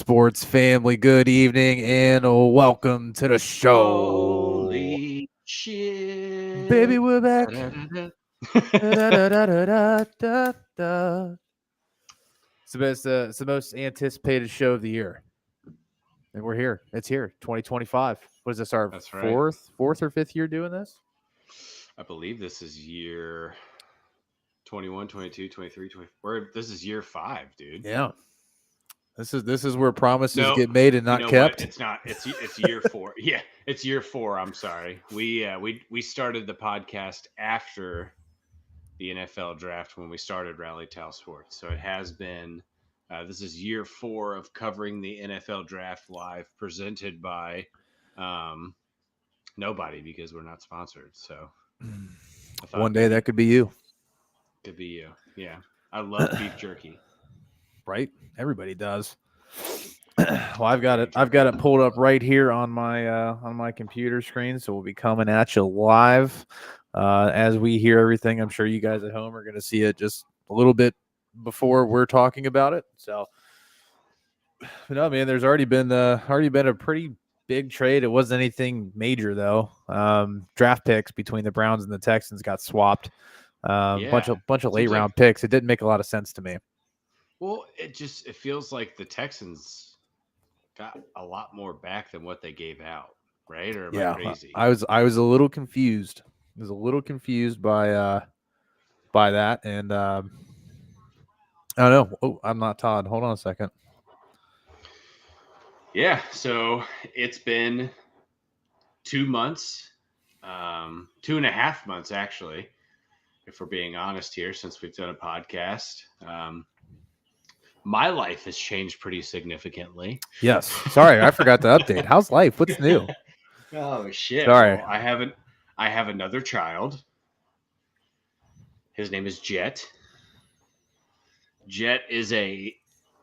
sports family, good evening and welcome to the show. Holy shit. Baby, we're back. Da-da-da-da. Da-da-da-da-da-da-da. It's the most anticipated show of the year. And we're here. It's here, 2025. What is this, our That's right. fourth or fifth year doing this? I believe this is year 21, 22, 23, 24. This is year 5, dude. Yeah. This is where promises No, get made and not you know kept. what? It's not. It's year 4. Yeah, it's year 4. I'm sorry. We started the podcast after the NFL draft when we started Rally Towel Sports. So it has been. This is year 4 of covering the NFL draft live, presented by nobody because we're not sponsored. So I thought One day that could be you, could be you. Yeah, I love beef jerky. right? Everybody does. Well, I've got it pulled up right here on my computer screen, so we'll be coming at you live as we hear everything. I'm sure you guys at home are going to see it just a little bit before we're talking about it. So, no, man, there's already been a pretty big trade. It wasn't anything major though. Draft picks between the Browns and the Texans got swapped. Bunch of late round picks. It didn't make a lot of sense to me. Well, it feels like the Texans got a lot more back than what they gave out, right? Or am I crazy? I was a little confused. I was a little confused by that, and I don't know. Oh, I'm not Todd. Hold on a second. Yeah, so it's been 2 months, 2.5 months actually, if we're being honest here, since we've done a podcast. My life has changed pretty significantly. Yes. Sorry, I forgot to update. How's life? What's new? Oh shit. Sorry. Well, I have another child. His name is Jet. Jet is a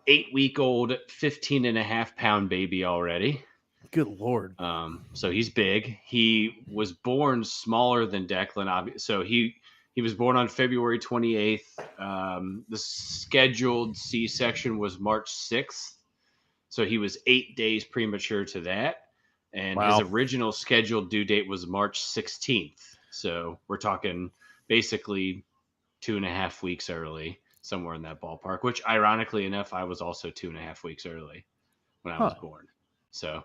8-week-old, 15.5-pound baby already. Good Lord. So he's big. He was born smaller than Declan. So he was born on February 28th. The scheduled C-section was March 6th. So he was 8 days premature to that. And his original scheduled due date was March 16th. So we're talking basically 2.5 weeks early, somewhere in that ballpark, which ironically enough, I was also 2.5 weeks early when I was born. So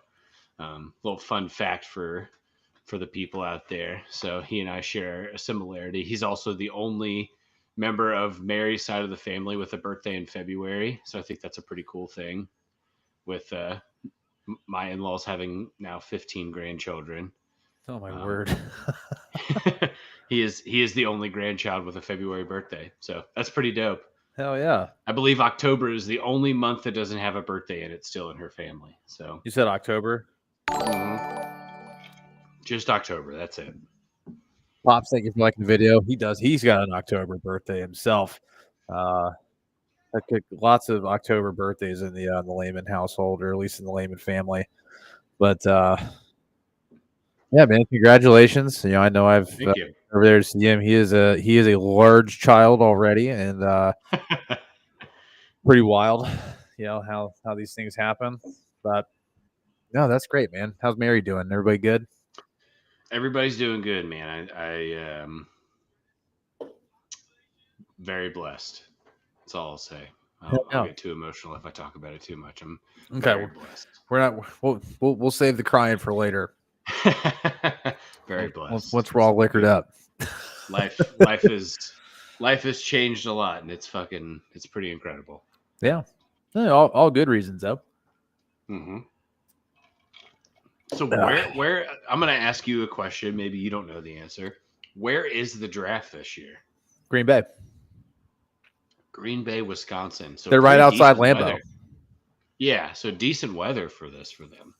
little fun fact for the people out there. So he and I share a similarity. He's also the only member of Mary's side of the family with a birthday in February. So I think that's a pretty cool thing with my in-laws having now 15 grandchildren. Oh my word. He is the only grandchild with a February birthday. So that's pretty dope. Hell yeah. I believe October is the only month that doesn't have a birthday in it still in her family. So you said October? Just October. That's it. Pops, thank you for liking the video. He's got an October birthday himself. Lots of October birthdays in the Lehman household, or at least in the Lehman family. But yeah, man, congratulations. I know I've over there to see him. He is a large child already, and pretty wild. How these things happen. But no, that's great, man. How's Mary doing? Everybody good? Everybody's doing good, man. I very blessed. That's all I'll say. I'll get too emotional if I talk about it too much. I'm very blessed. We're not. We'll save the crying for later. Very blessed. Once we're all liquored up. Life has changed a lot, and it's pretty incredible. Yeah, all good reasons though. Mm-hmm. So where I'm going to ask you a question. Maybe you don't know the answer. Where is the draft this year? Green Bay, Wisconsin. So they're right outside Lambeau. Weather. Yeah, so decent weather for them.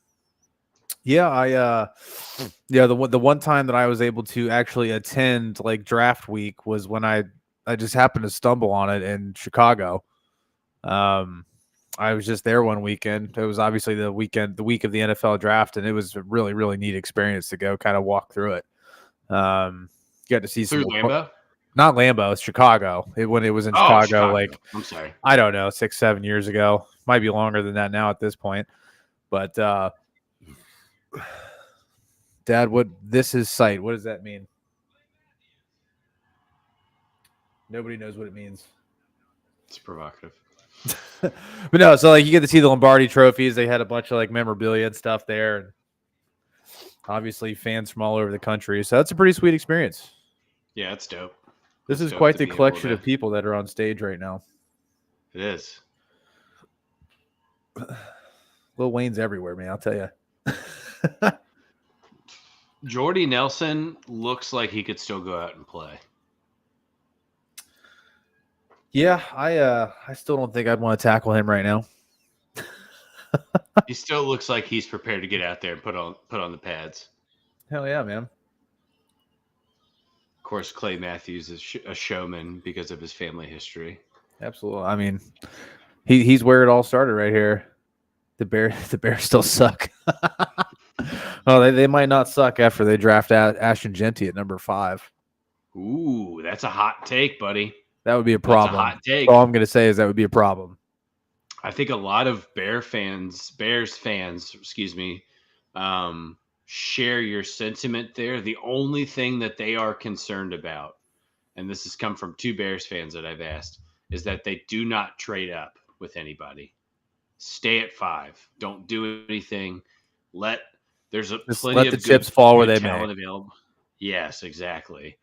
Yeah, the one time that I was able to actually attend like draft week was when I just happened to stumble on it in Chicago. I was just there one weekend. It was obviously the week of the NFL draft, and it was a really, really neat experience to go kind of walk through it. Got to see through Lambeau. Not Lambeau, it's Chicago. When it was in Oh, Chicago, like I'm sorry. I don't know, 6-7 years ago. Might be longer than that now at this point. But Dad, what this is site? What does that mean? Nobody knows what it means. It's provocative. But no, so like you get to see the Lombardi trophies. They had a bunch of like memorabilia and stuff there, and obviously fans from all over the country. So that's a pretty sweet experience. Yeah, it's dope. This It's is dope quite to the be able collection to- of people that are on stage right now. It is. Lil Wayne's everywhere, man. I'll tell you. Jordy Nelson looks like he could still go out and play. Yeah, I still don't think I'd want to tackle him right now. He still looks like he's prepared to get out there and put on the pads. Hell yeah, man. Of course, Clay Matthews is a showman because of his family history. Absolutely. I mean, he's where it all started right here. The Bears still suck. Oh, they might not suck after they draft Ashton Genty at number 5. Ooh, that's a hot take, buddy. That would be a problem. That's a hot take. All I'm going to say is that would be a problem. I think a lot of Bears fans, share your sentiment there. The only thing that they are concerned about, and this has come from 2 Bears fans that I've asked, is that they do not trade up with anybody. Stay at 5. Don't do anything. There's plenty let of the good, chips fall where good they may. talent available. Yes, exactly.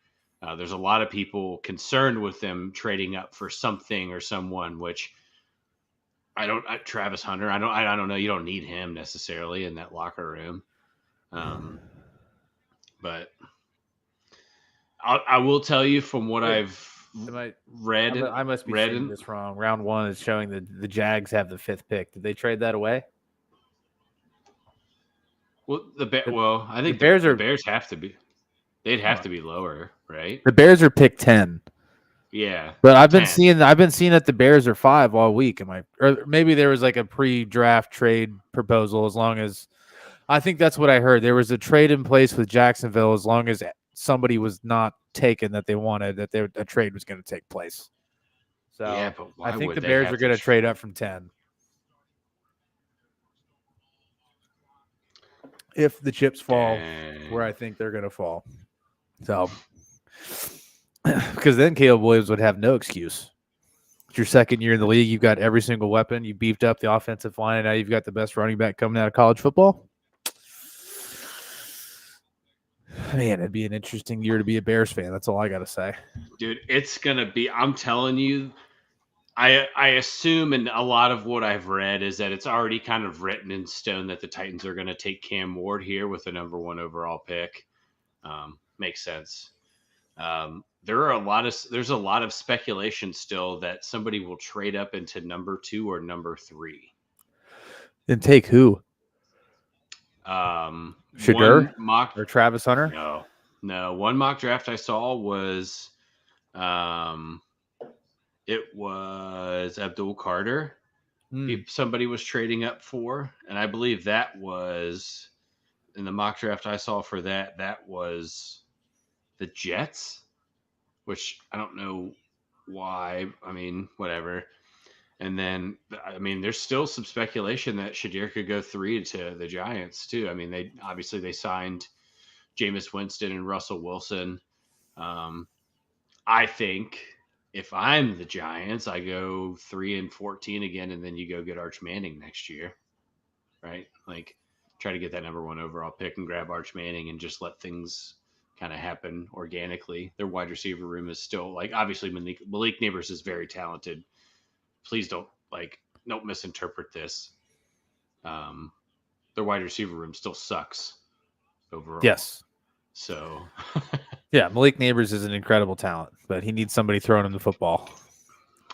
There's a lot of people concerned with them trading up for something or someone, which Travis Hunter, I don't know. You don't need him necessarily in that locker room. But I will tell you from what I've read. I must be saying this wrong. Round 1 is showing the Jags have the 5th pick. Did they trade that away? Well, I think the Bears have to be. They'd have to be lower, right? The Bears are pick 10. Yeah, but I've been seeing that the Bears are 5 all week. Or maybe there was like a pre-draft trade proposal. As long as I think that's what I heard. There was a trade in place with Jacksonville as long as somebody was not taken that they wanted, that a trade was going to take place. So yeah, but why I think would the Bears are going to trade up from 10. If the chips fall where I think they're going to fall. So, because then Caleb Williams would have no excuse. It's your second year in the league. You've got every single weapon. You beefed up the offensive line, and now you've got the best running back coming out of college football. Man, it'd be an interesting year to be a Bears fan. That's all I got to say. Dude, it's going to be – I'm telling you, I assume, and a lot of what I've read is that it's already kind of written in stone that the Titans are going to take Cam Ward here with the number 1 overall pick. Makes sense. There's a lot of speculation still that somebody will trade up into number 2 or number 3. Then take who? Shedeur or Travis Hunter? No. One mock draft I saw was, it was Abdul Carter. Somebody was trading up for, and I believe that was in the mock draft I saw for that. That was the Jets, which I don't know why. I mean, whatever. And then, I mean, there's still some speculation that Shedeur could go 3 to the Giants too. I mean, they signed Jameis Winston and Russell Wilson. I think if I'm the Giants, I go 3-14 again, and then you go get Arch Manning next year, right? Like, try to get that number 1 overall pick and grab Arch Manning and just let things kind of happen organically. Their wide receiver room is still, like, obviously Malik Neighbors is very talented. Please don't misinterpret this. Their wide receiver room still sucks overall. Yes. So, yeah, Malik Neighbors is an incredible talent, but he needs somebody throwing him the football.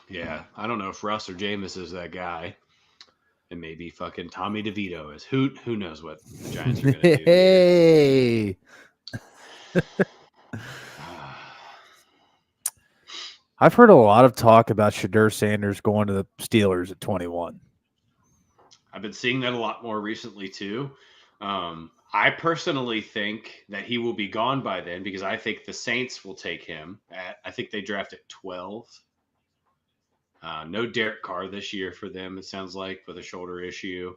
Yeah, I don't know if Russ or Jameis is that guy. And maybe fucking Tommy DeVito is. Who knows what the Giants are going to do. Hey. I've heard a lot of talk about Shedeur Sanders going to the Steelers at 21. I've been seeing that a lot more recently too. I personally think that he will be gone by then because I think the Saints will take him. I think they draft at 12. No Derek Carr this year for them, it sounds like, with a shoulder issue.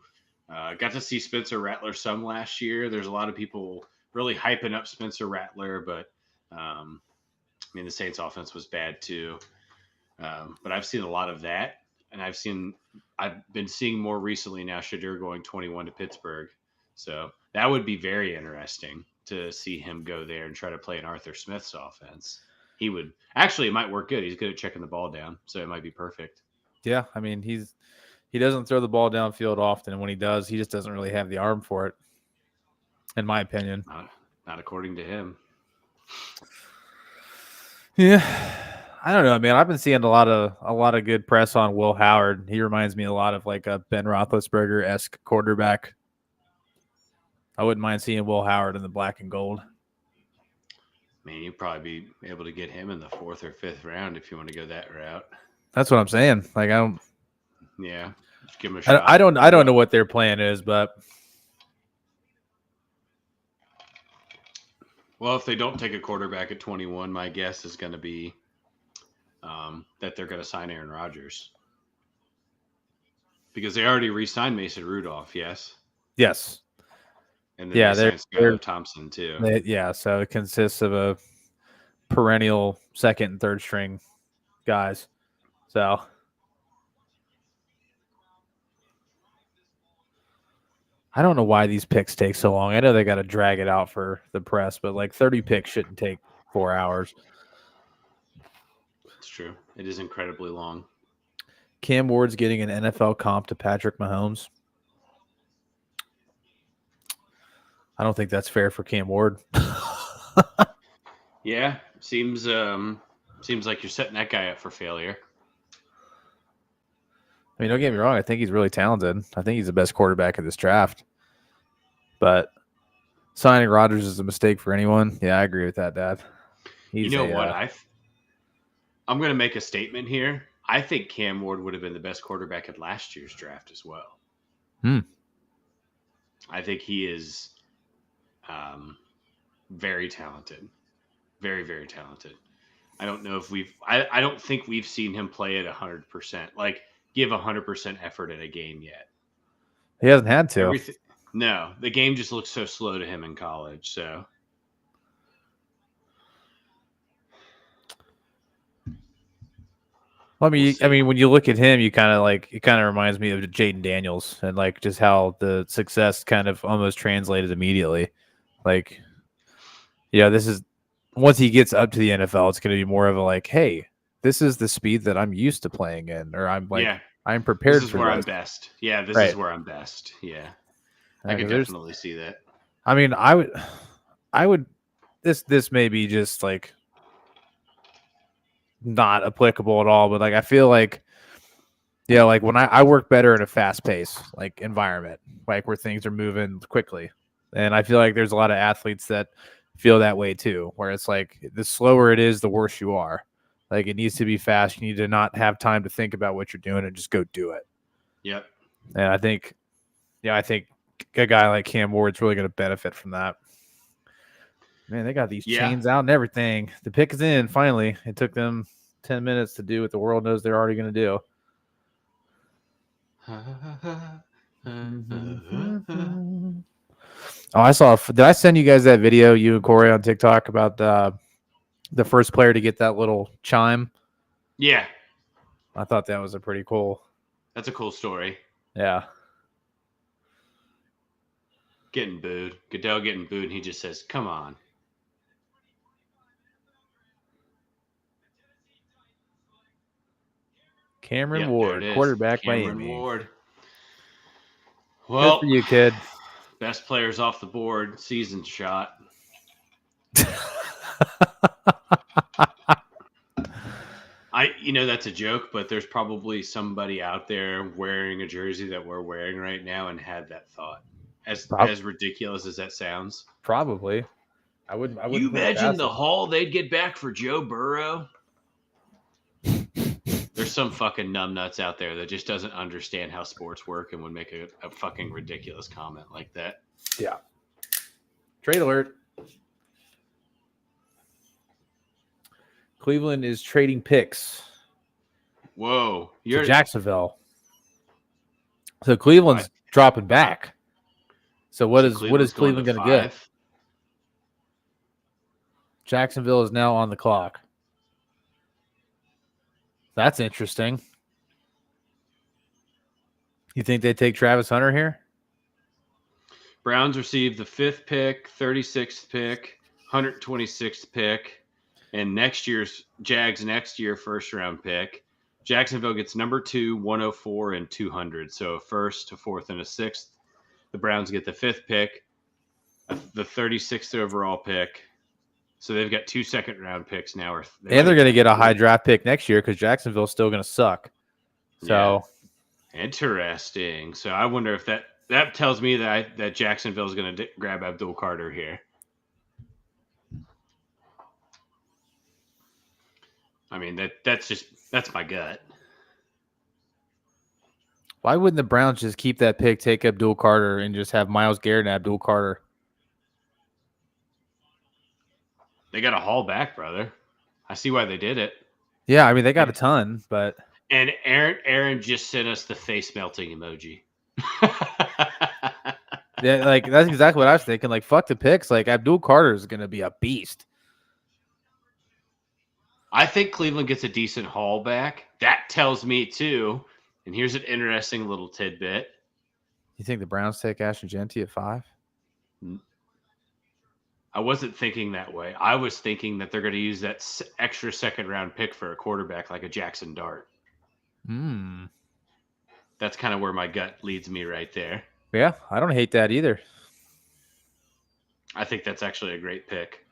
Got to see Spencer Rattler some last year. There's a lot of people really hyping up Spencer Rattler, but I mean, the Saints offense was bad too. But I've seen a lot of that. And I've been seeing more recently now Shadur going 21 to Pittsburgh. So that would be very interesting to see him go there and try to play in Arthur Smith's offense. He would actually, it might work good. He's good at checking the ball down, so it might be perfect. Yeah, I mean he doesn't throw the ball downfield often, and when he does, he just doesn't really have the arm for it, in my opinion. Not according to him. Yeah, I don't know, man. I've been seeing a lot of good press on Will Howard. He reminds me a lot of like a Ben Roethlisberger-esque quarterback. I wouldn't mind seeing Will Howard in the black and gold. I mean, you'd probably be able to get him in the 4th or 5th round if you want to go that route. That's what I'm saying. Like I don't. Yeah, just give him a shot. I don't know what their plan is, but well, if they don't take a quarterback at 21, my guess is going to be that they're going to sign Aaron Rodgers because they already re-signed Mason Rudolph. Yes. Yes. And then they signed Skylar Thompson too. So it consists of a perennial second and third string guys. So I don't know why these picks take so long. I know they got to drag it out for the press, but like 30 picks shouldn't take 4 hours. It's true. It is incredibly long. Cam Ward's getting an NFL comp to Patrick Mahomes. I don't think that's fair for Cam Ward. Yeah, seems like you're setting that guy up for failure. I mean, don't get me wrong. I think he's really talented. I think he's the best quarterback of this draft. But signing Rodgers is a mistake for anyone. Yeah, I agree with that, Dad. You know what? I'm going to make a statement here. I think Cam Ward would have been the best quarterback at last year's draft as well. I think he is very talented. Very, very talented. I don't know if I don't think we've seen him play at 100%. Like, give 100% effort in a game yet. He hasn't had to. No, the game just looks so slow to him in college. So, I mean, when you look at him, it kind of reminds me of Jaden Daniels and like just how the success kind of almost translated immediately. Like, this is once he gets up to the NFL, it's going to be more of a like, hey, this is the speed that I'm used to playing in, or I'm prepared. This is where I'm best. Yeah, this is where I'm best. Yeah, I could definitely see that. I mean, I would. This may be just like not applicable at all, but like I feel like, like when I work better in a fast pace like environment, like where things are moving quickly, and I feel like there's a lot of athletes that feel that way too, where it's like the slower it is, the worse you are. Like it needs to be fast. You need to not have time to think about what you're doing and just go do it. Yep. And I think a guy like Cam Ward's really going to benefit from that. Man, they got these chains out and everything. The pick is in finally. It took them 10 minutes to do what the world knows they're already going to do. Oh, did I send you guys that video, you and Corey, on TikTok about the first player to get that little chime? Yeah. I thought that was that's a cool story. Yeah. Getting booed. Goodell getting booed, and he just says, come on. Cameron Ward, quarterback Cameron Miami. Ward. Well, good for you, kid. Best players off the board, season shot. That's a joke, but there's probably somebody out there wearing a jersey that we're wearing right now and had that thought. As ridiculous as that sounds. Probably. I wouldn't you imagine the haul they'd get back for Joe Burrow? There's some fucking numbnuts out there that just doesn't understand how sports work and would make a fucking ridiculous comment like that. Yeah. Trade alert. Cleveland is trading picks Whoa. to Jacksonville. So Cleveland's dropping back. So what is Cleveland going to get? Jacksonville is now on the clock. That's interesting. You think they take Travis Hunter here? Browns received the 5th pick, 36th pick, 126th pick, and next year's Jags next year first round pick. Jacksonville gets number 2, 104, and 200. So a 1st, a 4th, and a 6th. The Browns get the 5th pick, the 36th overall pick. So they've got 2 second-round picks now. And they're going to get a high draft pick next year because Jacksonville's still going to suck. So interesting. So I wonder if that tells me that Jacksonville is going to grab Abdul Carter here. I mean that's my gut. Why wouldn't the Browns just keep that pick, take Abdul Carter, and just have Myles Garrett and Abdul Carter? They got to haul back, brother. I see why they did it. Yeah, I mean they got a ton, but and Aaron just sent us the face melting emoji. Yeah, like that's exactly what I was thinking. Like, fuck the picks. Like Abdul Carter is going to be a beast. I think Cleveland gets a decent haul back. That tells me too. And here's an interesting little tidbit. You think the Browns take Ashton Jeanty at 5? I wasn't thinking that way. I was thinking that they're going to use that extra second-round pick for a quarterback like a Jackson Dart. That's kind of where my gut leads me right there. Yeah, I don't hate that either. I think that's actually a great pick.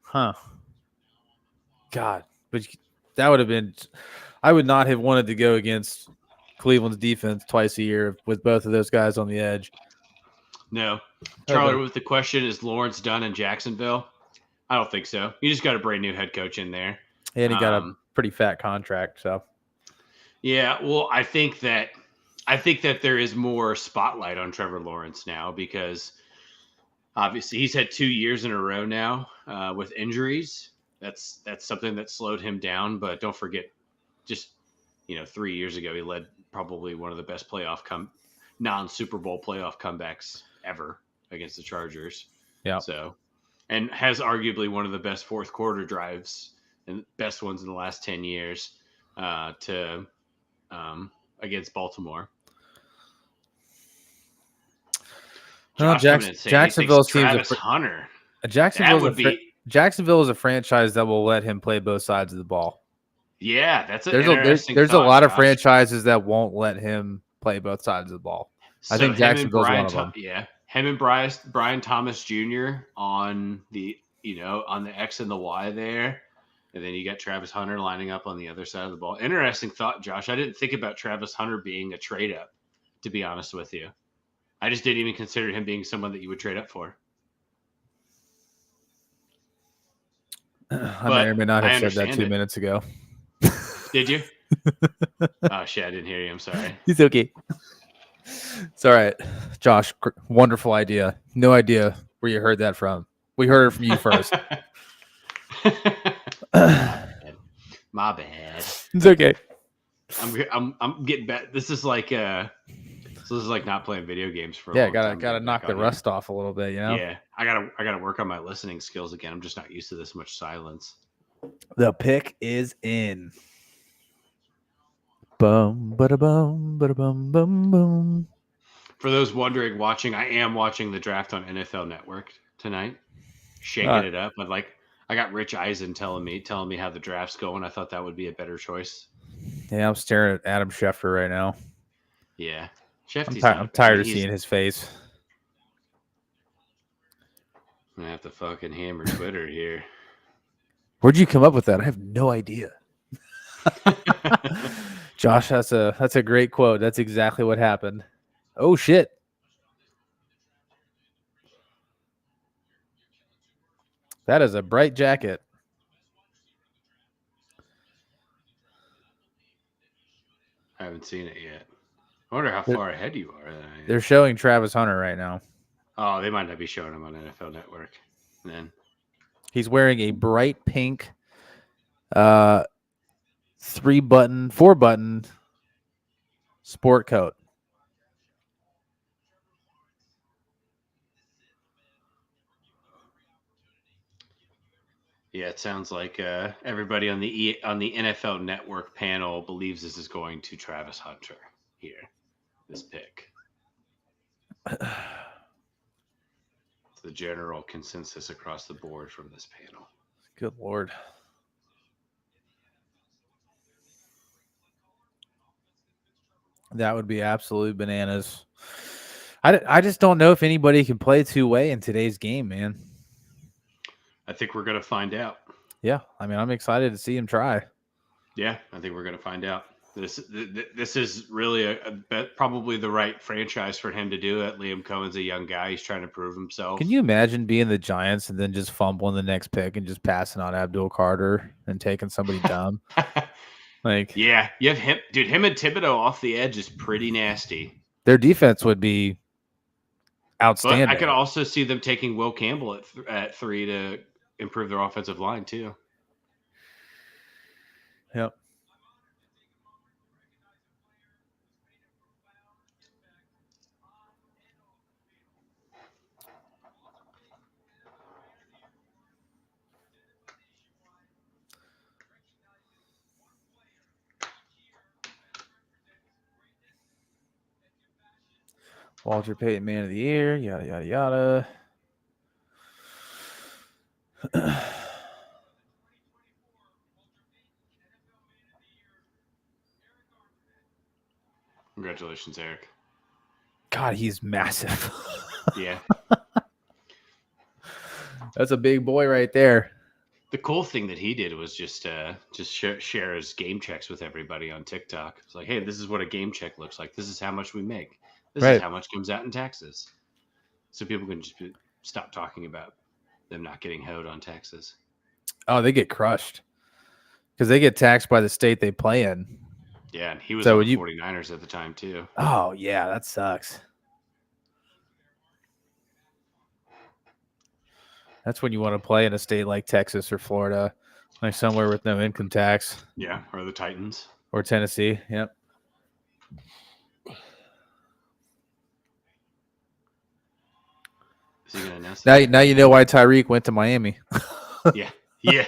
Huh. God, but that would have been – I would not have wanted to go against Cleveland's defense twice a year with both of those guys on the edge. No. Charlie, with the question, is Lawrence done in Jacksonville? I don't think so. You just got a brand new head coach in there. And he got a pretty fat contract, so. Yeah, well, I think that there is more spotlight on Trevor Lawrence now because obviously he's had 2 years in a row now with injuries. That's something that slowed him down, but don't forget, just 3 years ago he led probably one of the best non-Super Bowl playoff comebacks ever against the Chargers. Yeah. So, and has arguably one of the best fourth quarter drives and best ones in the last 10 years against Baltimore. No, Jacksonville seems Hunter. Jacksonville is a franchise that will let him play both sides of the ball. Yeah, that's there's a lot of franchises that won't let him play both sides of the ball. I think Jacksonville's one of them. Yeah, him and Brian Thomas Jr. on the on the X and the Y there, and then you got Travis Hunter lining up on the other side of the ball. Interesting thought, Josh. I didn't think about Travis Hunter being a trade up, to be honest with you. I just didn't even consider him being someone that you would trade up for. I may or may not have said that 2 minutes ago. Did you? Oh, shit, I didn't hear you. I'm sorry. It's okay. It's all right. Josh, wonderful idea. No idea where you heard that from. We heard it from you first. My bad. It's okay. I'm getting back. This is like not playing video games for a long time. Yeah, gotta knock the rust off a little bit, Yeah, I gotta work on my listening skills again. I'm just not used to this much silence. The pick is in. Bum, bada bum, bada bum, bum, bum. For those wondering, I am watching the draft on NFL Network tonight, shaking it up. I got Rich Eisen telling me how the draft's going. I thought that would be a better choice. Yeah, I'm staring at Adam Schefter right now. Yeah, I'm tired of seeing his face. I'm gonna have to fucking hammer Twitter here. Where'd you come up with that? I have no idea. Josh, that's a great quote. That's exactly what happened. Oh shit. That is a bright jacket. I haven't seen it yet. I wonder how far ahead you are. They're showing Travis Hunter right now. Oh, they might not be showing him on NFL Network. Then He's wearing a bright pink, 4-button sport coat. yeah, it sounds like everybody on the NFL Network panel believes this is going to Travis Hunter here. This pick. It's the general consensus across the board from this panel. Good Lord. That would be absolute bananas. I just don't know if anybody can play two-way in today's game, man. I think we're going to find out. Yeah, I mean, I'm excited to see him try. Yeah, I think we're going to find out. This is really probably the right franchise for him to do it. Liam Cohen's a young guy; he's trying to prove himself. Can you imagine being the Giants and then just fumbling the next pick and just passing on Abdul Carter and taking somebody dumb? Like, yeah, you have him, dude. Him and Thibodeau off the edge is pretty nasty. Their defense would be outstanding. But I could also see them taking Will Campbell at 3 to improve their offensive line too. Yep. Walter Payton, Man of the Year, yada, yada, yada. Congratulations, Eric. God, he's massive. Yeah. That's a big boy right there. The cool thing that he did was just share his game checks with everybody on TikTok. It's like, hey, this is what a game check looks like. This is how much we make. This is how much comes out in taxes. So people can just stop talking about them not getting hoed on taxes. Oh, they get crushed because they get taxed by the state they play in. Yeah, and he was on the 49ers at the time too. Oh, yeah, that sucks. That's when you want to play in a state like Texas or Florida, like somewhere with no income tax. Yeah, or the Titans. Or Tennessee, yep. Is he going to announce that? Now you know why Tyreek went to Miami. Yeah. He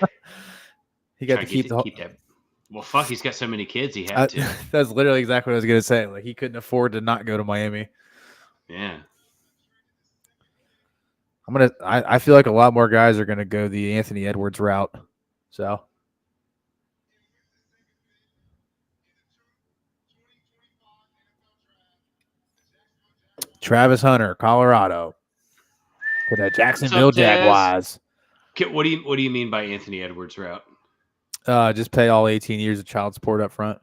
got to keep that. Well, fuck, he's got so many kids, he had to. That's literally exactly what I was going to say. Like, he couldn't afford to not go to Miami. Yeah. I feel like a lot more guys are gonna go the Anthony Edwards route. So Travis Hunter, Colorado, for the Jacksonville Jaguars. What do you mean by Anthony Edwards route? Just pay all 18 years of child support up front.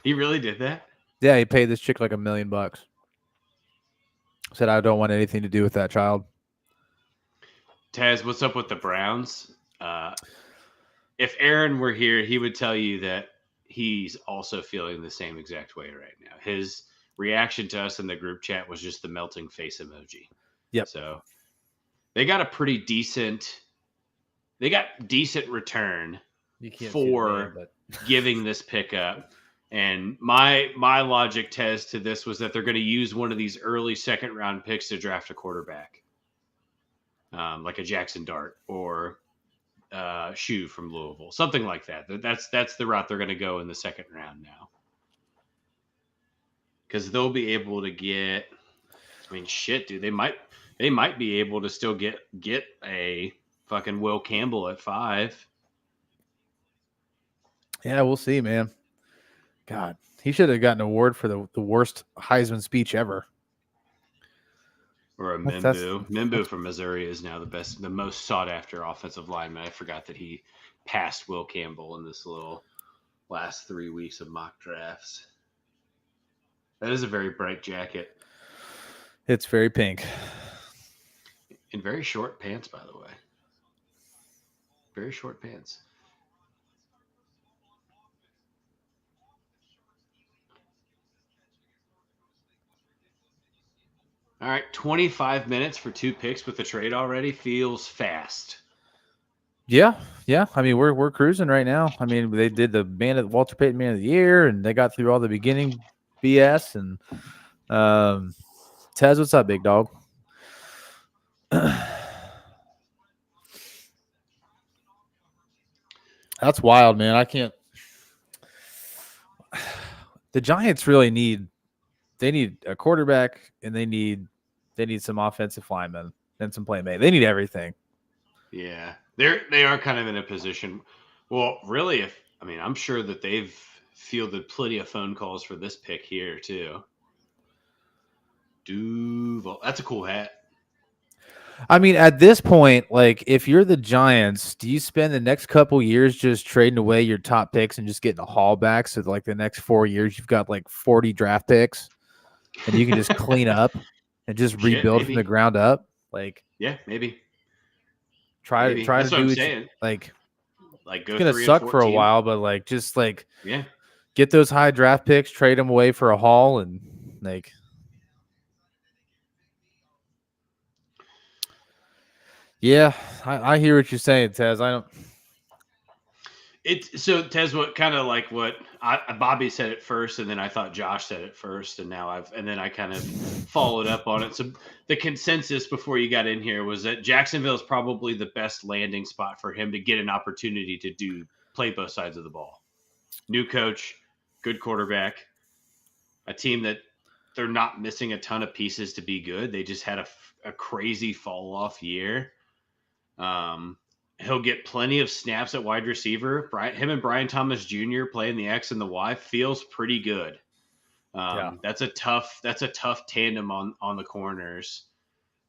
He really did that? Yeah, he paid this chick like $1 million. Said, I don't want anything to do with that child. Taz, what's up with the Browns? If Aaron were here, he would tell you that he's also feeling the same exact way right now. His reaction to us in the group chat was just the melting face emoji. Yep. So they got a pretty decent return for giving this pickup. And my logic, Tez, to this was that they're going to use one of these early second round picks to draft a quarterback, like a Jackson Dart or Shoe from Louisville, something like that. That's the route they're going to go in the second round now, because they'll be able to get. I mean, shit, dude, they might be able to still get a fucking Will Campbell at 5. Yeah, we'll see, man. God, he should have gotten an award for the worst Heisman speech ever. Or a Mimbu. Mimbu from Missouri is now the most sought after offensive lineman. I forgot that he passed Will Campbell in this little last 3 weeks of mock drafts. That is a very bright jacket. It's very pink. In very short pants, by the way. Very short pants. All right, 25 minutes for 2 picks with the trade already feels fast. Yeah. I mean, we're cruising right now. I mean, they did the Walter Payton Man of the Year, and they got through all the beginning BS. And Tez, what's up, big dog? That's wild, man. I can't. The Giants really need a quarterback, and they need some offensive linemen and some playmaking. They need everything. Yeah, they are kind of in a position. Well, really, I'm sure that they've fielded plenty of phone calls for this pick here too. Duval, that's a cool hat. I mean, at this point, like, if you're the Giants, do you spend the next couple years just trading away your top picks and just getting a haul back? So, like, the next 4 years, you've got like 40 draft picks, and you can just clean up and just rebuild from the ground up. Like, yeah, maybe. Try That's to what do I'm saying. Like go. It's gonna suck for a while, but like just like yeah, get those high draft picks, trade them away for a haul, and like. Yeah, I hear what you're saying, Tez. I don't. So Tez, what kind of like what Bobby said it first, and then I thought Josh said it first, and now I kind of followed up on it. So the consensus before you got in here was that Jacksonville is probably the best landing spot for him to get an opportunity to play both sides of the ball. New coach, good quarterback, a team that they're not missing a ton of pieces to be good. They just had a crazy fall off year. He'll get plenty of snaps at wide receiver. Him and Brian Thomas Jr. playing the X and the Y feels pretty good. That's a tough tandem on the corners.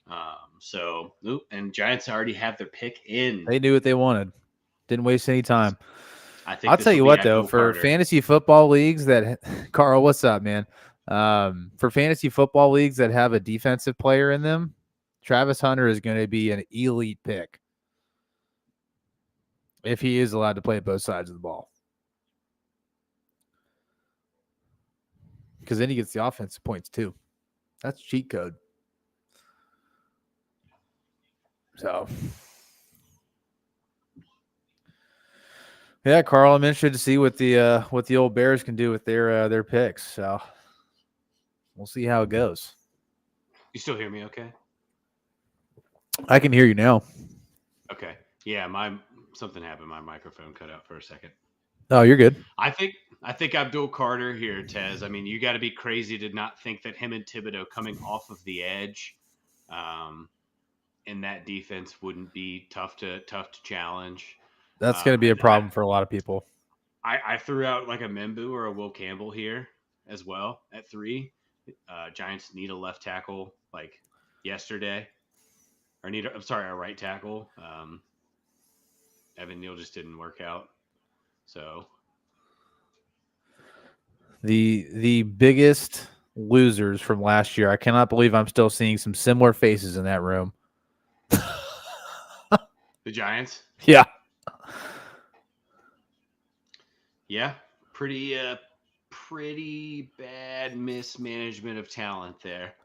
And Giants already have their pick in. They knew what they wanted. Didn't waste any time. I'll tell you what, though, for fantasy football leagues that Carl, what's up, man? For fantasy football leagues that have a defensive player in them, Travis Hunter is going to be an elite pick if he is allowed to play both sides of the ball. Because then he gets the offensive points too. That's cheat code. So, yeah, Carl, I'm interested to see what the old Bears can do with their picks. So, we'll see how it goes. You still hear me okay? I can hear you now. Okay. Yeah, something happened. My microphone cut out for a second. Oh, you're good. I think Abdul Carter here, Tez. I mean, you got to be crazy to not think that him and Thibodeau coming off of the edge, in that defense wouldn't be tough to challenge. That's going to be a problem for a lot of people. I threw out like a Membu or a Will Campbell here as well at 3. Giants need a left tackle like yesterday, or a right tackle. Evan Neal just didn't work out. So the biggest losers from last year. I cannot believe I'm still seeing some similar faces in that room. The Giants? Yeah. Yeah. Pretty bad mismanagement of talent there.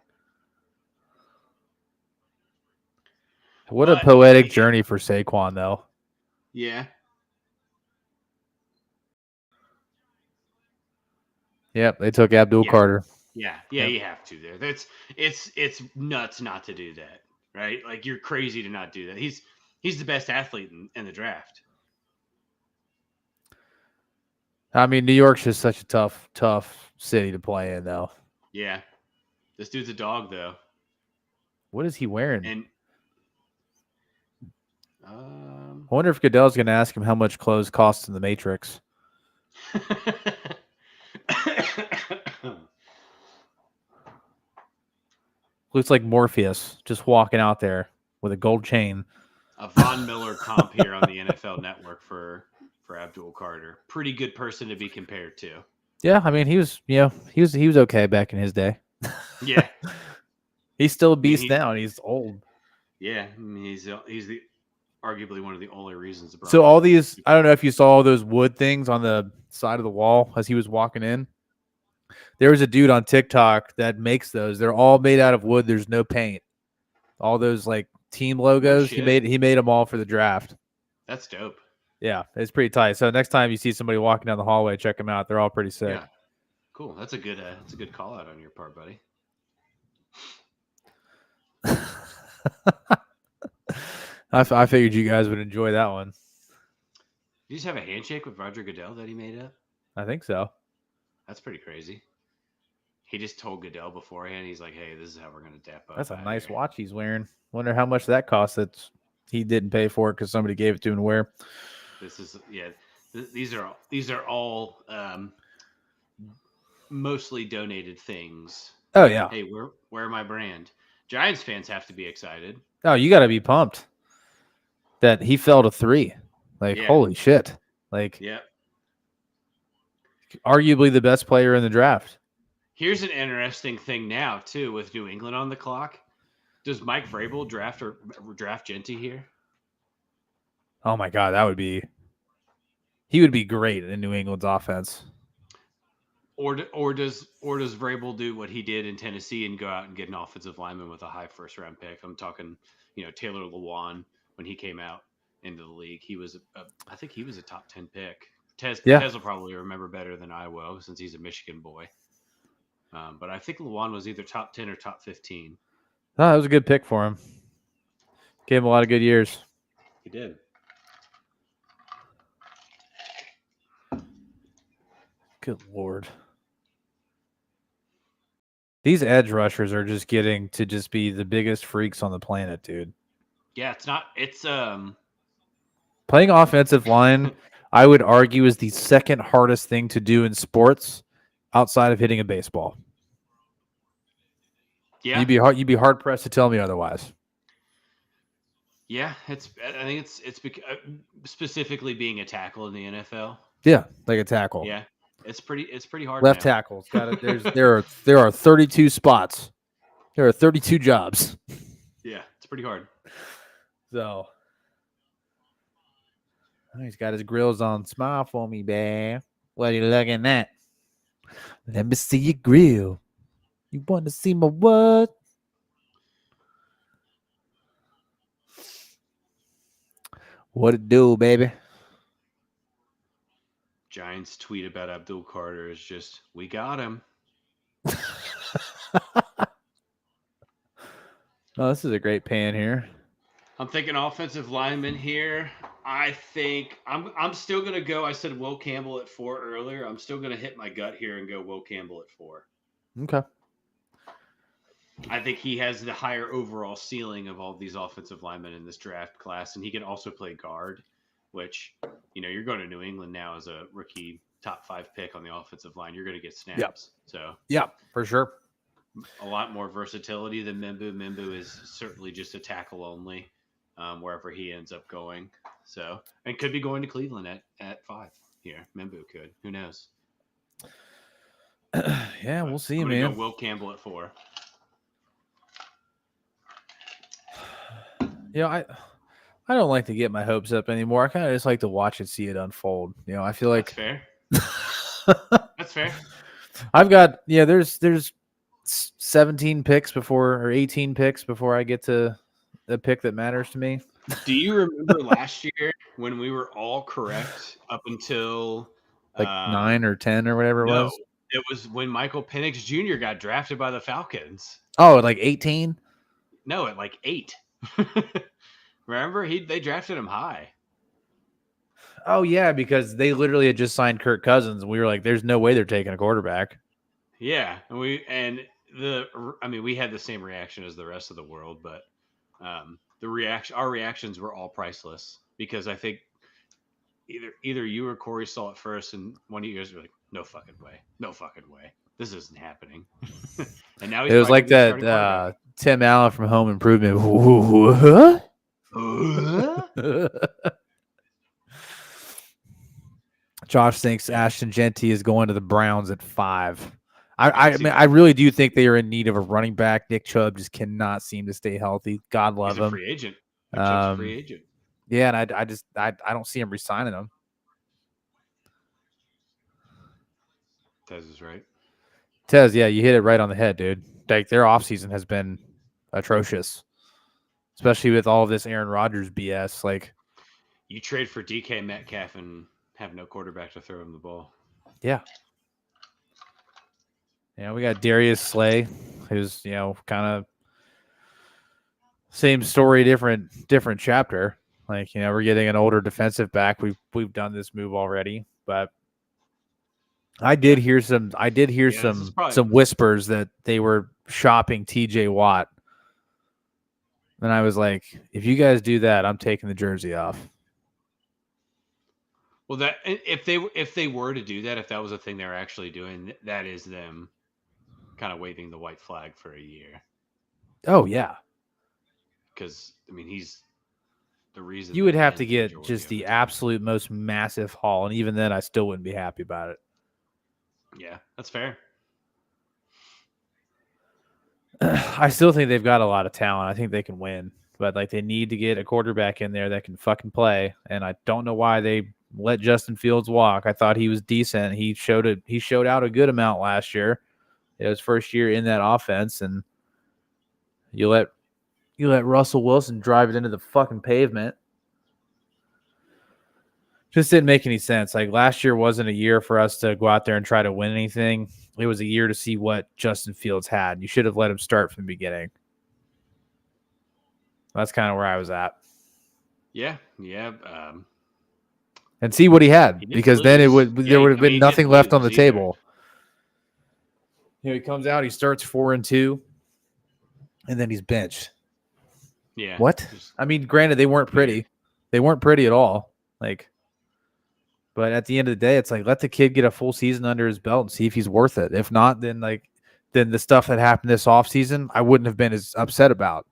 What a poetic journey for Saquon, though. Yeah. Yep, they took Abdul Carter. Yeah, you have to there. It's nuts not to do that, right? Like, you're crazy to not do that. He's the best athlete in the draft. I mean, New York's just such a tough city to play in, though. Yeah. This dude's a dog, though. What is he wearing? And I wonder if Goodell's going to ask him how much clothes cost in the Matrix. Looks like Morpheus just walking out there with a gold chain. A Von Miller comp here on the NFL Network for Abdul Carter. Pretty good person to be compared to. Yeah, I mean, he was okay back in his day. Yeah. He's still a beast now, and he's old. Yeah, I mean, he's the arguably one of the only reasons. So all these, I don't know if you saw all those wood things on the side of the wall as he was walking in. There was a dude on TikTok that makes those. They're all made out of wood. There's no paint. All those like team logos, he shit. made them all for the draft. That's dope. Yeah, it's pretty tight. So next time you see somebody walking down the hallway, check them out. They're all pretty sick. Yeah. Cool. That's a good call out on your part, buddy. I figured you guys would enjoy that one. Did you just have a handshake with Roger Goodell that he made up? I think so. That's pretty crazy. He just told Goodell beforehand. He's like, "Hey, this is how we're gonna dap up." That's a nice here. watch he's wearing. Wonder how much that cost. That he didn't pay for it because somebody gave it to him to wear. This is These are all mostly donated things. Oh yeah. Hey, wear my brand. Giants fans have to be excited. Oh, you got to be pumped that he fell to 3. Like, Yeah. holy shit. Like, Yep. arguably the best player in the draft. Here's an interesting thing now too with New England on the clock. Does Mike Vrabel draft Genty here? Oh my god, he would be great in New England's offense. Or does Vrabel do what he did in Tennessee and go out and get an offensive lineman with a high first round pick? I'm talking, Taylor Lewan when he came out into the league. He was I think he was a top 10 pick. Tez will probably remember better than I will since he's a Michigan boy. But I think Lewan was either top 10 or top 15. Oh, that was a good pick for him. Gave him a lot of good years. He did. Good Lord. These edge rushers are just getting to just be the biggest freaks on the planet, dude. Yeah, it's playing offensive line, I would argue, is the second hardest thing to do in sports outside of hitting a baseball. Yeah. You'd be hard pressed to tell me otherwise. Yeah, I think it's specifically being a tackle in the NFL. Yeah, like a tackle. Yeah. It's pretty hard. Left tackle. There are 32 spots. There are 32 jobs. Yeah, it's pretty hard. So he's got his grills on. Smile for me, babe. What are you looking at? Let me see your grill. You want to see my what? What it do, baby? Giants tweet about Abdul Carter is just, we got him. Oh, this is a great pan here. I'm thinking offensive lineman here. I think I'm still gonna go. I said Will Campbell at 4 earlier. I'm still gonna hit my gut here and go Will Campbell at 4. Okay. I think he has the higher overall ceiling of all these offensive linemen in this draft class, and he can also play guard, which, you're going to New England now as a rookie top 5 pick on the offensive line. You're going to get snaps. Yep. So yeah, for sure. A lot more versatility than M'Bu. M'Bu is certainly just a tackle only, wherever he ends up going. So, and could be going to Cleveland at 5 here. M'Bu could. Who knows? Yeah, we'll see, I'm man. go Will Campbell at 4. I don't like to get my hopes up anymore. I kind of just like to watch and see it unfold. I feel like That's fair. That's fair. I've got there's 17 picks or 18 picks before I get to the pick that matters to me. Do you remember last year when we were all correct up until 9 or 10 or whatever it was? It was when Michael Penix Jr. got drafted by the Falcons. Oh, at like 18? No, at like 8. Remember, they drafted him high. Oh yeah, because they literally had just signed Kirk Cousins, and we were like, "There's no way they're taking a quarterback." Yeah, and we had the same reaction as the rest of the world, but our reactions were all priceless because I think either you or Corey saw it first, and one of you guys were like, "No fucking way, this isn't happening." And now it was like that Tim Allen from Home Improvement. Josh thinks Ashton Genty is going to the Browns at 5. I really do think they are in need of a running back. Nick Chubb just cannot seem to stay healthy. God love him. He's a free agent. Nick Chubb's a free agent. Yeah, and I don't see him resigning him. Tez is right. Tez, yeah, you hit it right on the head, dude. Like their offseason has been atrocious, especially with all of this Aaron Rodgers BS. Like, you trade for DK Metcalf and have no quarterback to throw him the ball. yeah. We got Darius Slay, who's, kind of same story, different chapter. Like, we're getting an older defensive back. We've done this move already, but I did hear some some whispers that they were shopping TJ Watt. And I was like, if you guys do that, I'm taking the jersey off. Well, that if they were to do that, if that was a thing they were actually doing, that is them kind of waving the white flag for a year. Oh yeah. Because he's the reason you would have to get just the absolute most massive haul, and even then, I still wouldn't be happy about it. Yeah, that's fair. I still think they've got a lot of talent. I think they can win, but like they need to get a quarterback in there that can fucking play. And I don't know why they let Justin Fields walk. I thought he was decent. He showed out a good amount last year. It was first year in that offense, and you let Russell Wilson drive it into the fucking pavement. Just didn't make any sense. Like last year wasn't a year for us to go out there and try to win anything. It was a year to see what Justin Fields had. You should have let him start from the beginning. That's kind of where I was at. Yeah. And see what he had, because then there would have been nothing left on the table. He comes out, he starts 4-2, and then he's benched. Yeah. What? Granted, they weren't pretty. They weren't pretty at all. But at the end of the day, it's like, let the kid get a full season under his belt and see if he's worth it. If not, then the stuff that happened this offseason, I wouldn't have been as upset about,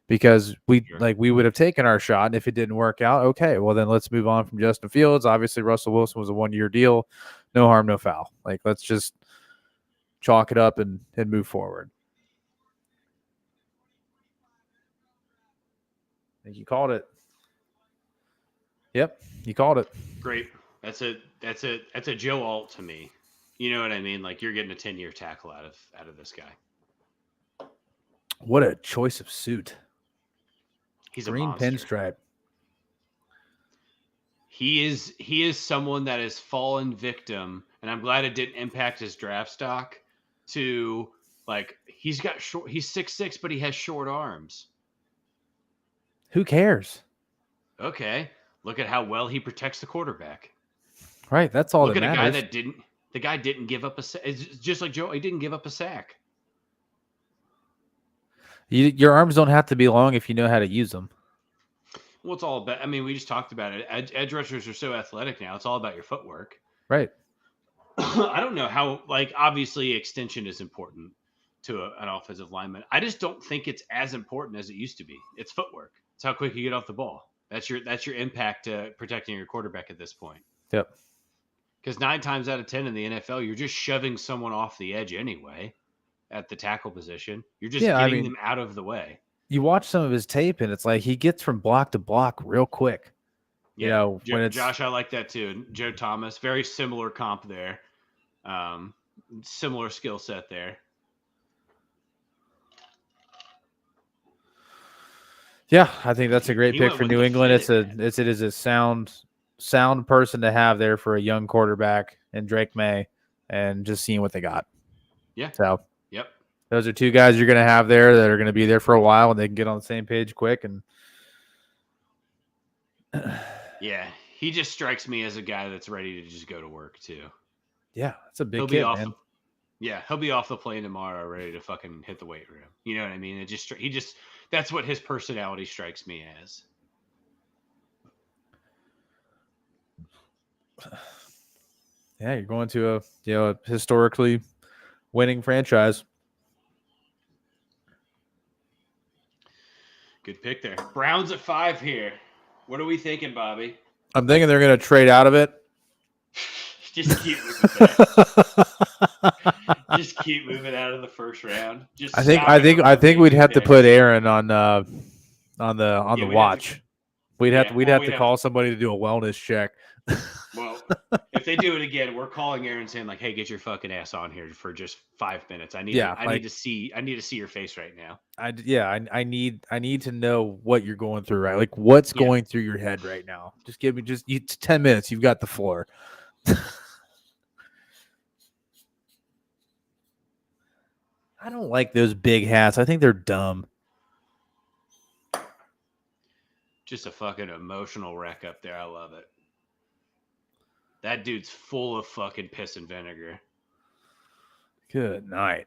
because we would have taken our shot. And if it didn't work out, okay, well then let's move on from Justin Fields. Obviously, Russell Wilson was a 1-year deal. No harm, no foul. Let's just chalk it up and move forward. I think you called it. Yep, you called it. Great. That's a Joe Alt to me. You know what I mean? Like, you're getting a 10-year tackle out of this guy. What a choice of suit. He's green a monster. Pinstripe. He is someone that has fallen victim, and I'm glad it didn't impact his draft stock. To he's 6'6", but he has short arms. Who cares? Okay, look at how well he protects the quarterback. Right, that's all. Look that at matters. a guy the guy didn't give up a sack. It's just like Joe. He didn't give up a sack. Your arms don't have to be long if you know how to use them. Well, it's all about. We just talked about it. Edge rushers are so athletic now. It's all about your footwork. Right. I don't know how. Obviously, extension is important to an offensive lineman. I just don't think it's as important as it used to be. It's footwork. It's how quick you get off the ball. That's your impact to protecting your quarterback at this point. Yep. Because 9 times out of 10 in the NFL, you're just shoving someone off the edge anyway at the tackle position. You're just getting them out of the way. You watch some of his tape, and it's like he gets from block to block real quick. Yeah. When it's Josh, I like that too. Joe Thomas, very similar comp there. Similar skill set there. Yeah, I think that's a great pick for New England. It is a sound person to have there for a young quarterback and Drake May, and just seeing what they got. Yeah. So, yep. Those are 2 guys you're going to have there that are going to be there for a while, and they can get on the same page quick. And yeah, he just strikes me as a guy that's ready to just go to work too. Yeah, that's a big kid, man. Yeah, he'll be off the plane tomorrow, ready to fucking hit the weight room. You know what I mean? That's what his personality strikes me as. Yeah, you're going to a historically winning franchise. Good pick there. Browns at 5 here. What are we thinking, Bobby? I'm thinking they're going to trade out of it. Just keep moving back. Just keep moving out of the first round. I think we'd have to put Aaron on the watch. We'd have to call somebody to do a wellness check. Well, they do it again, we're calling Aaron saying like, "Hey, get your fucking ass on here for just 5 minutes. I need to see your face right now." I need to know what you're going through, right? Like what's going through your head right now. Just give me 10 minutes. You've got the floor. I don't like those big hats. I think they're dumb. Just a fucking emotional wreck up there. I love it. That dude's full of fucking piss and vinegar. Good night.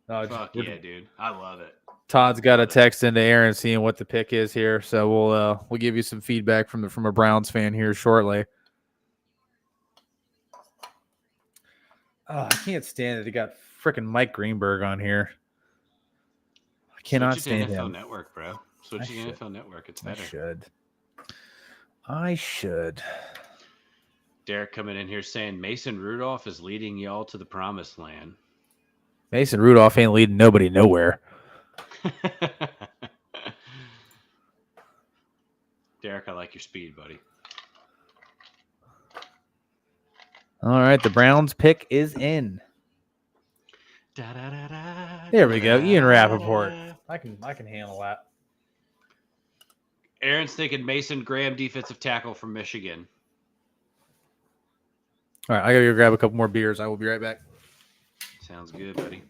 Fuck yeah, dude. I love it. Todd's got a text into Aaron seeing what the pick is here, so we'll give you some feedback from a Browns fan here shortly. Oh, I can't stand it. They got freaking Mike Greenberg on here. I cannot stand him. NFL Network, bro. Switch to NFL Network. It's better. I should. Derek coming in here saying Mason Rudolph is leading y'all to the promised land. Mason Rudolph ain't leading nobody nowhere. Derek, I like your speed, buddy. All right, the Browns pick is in. There we go. Ian Rappaport. I can handle that. Aaron's thinking Mason Graham, defensive tackle from Michigan. All right, I gotta go grab a couple more beers. I will be right back. Sounds good, buddy.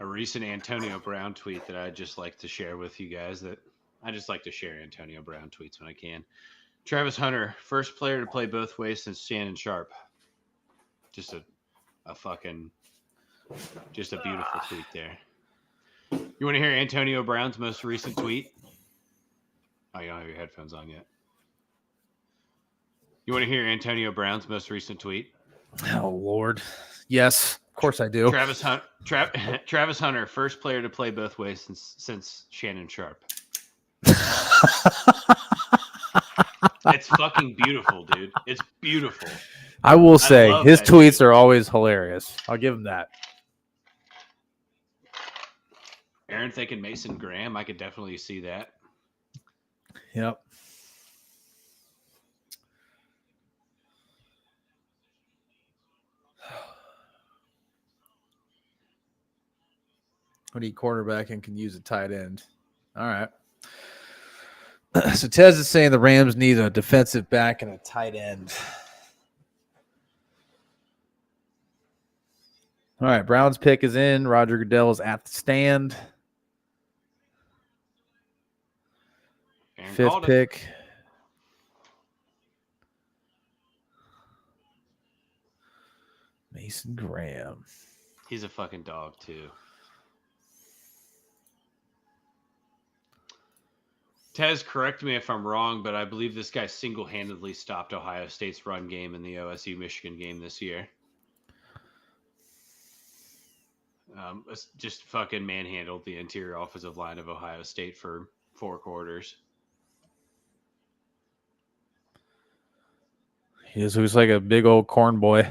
A recent Antonio Brown tweet that I'd just like to share with you guys. That I just like to share Antonio Brown tweets when I can. Travis Hunter, first player to play both ways since Shannon Sharp. Just a beautiful tweet there. You want to hear Antonio Brown's most recent tweet? Oh, you don't have your headphones on yet. You want to hear Antonio Brown's most recent tweet? Oh, Lord. Yes, of course I do. Travis Hunter, first player to play both ways since Shannon Sharp. It's fucking beautiful, dude. It's beautiful. I will say his tweets are always hilarious. I'll give him that. Aaron thinking Mason Graham. I could definitely see that. Yep. I need quarterback and can use a tight end. All right. So Tez is saying the Rams need a defensive back and a tight end. All right. Browns pick is in. Roger Goodell is at the stand. Aaron Fifth pick. Mason Graham. He's a fucking dog, too. Tez, correct me if I'm wrong, but I believe this guy single-handedly stopped Ohio State's run game in the OSU-Michigan game this year. Just fucking manhandled the interior offensive line of Ohio State for 4 quarters. He just looks like a big old corn boy.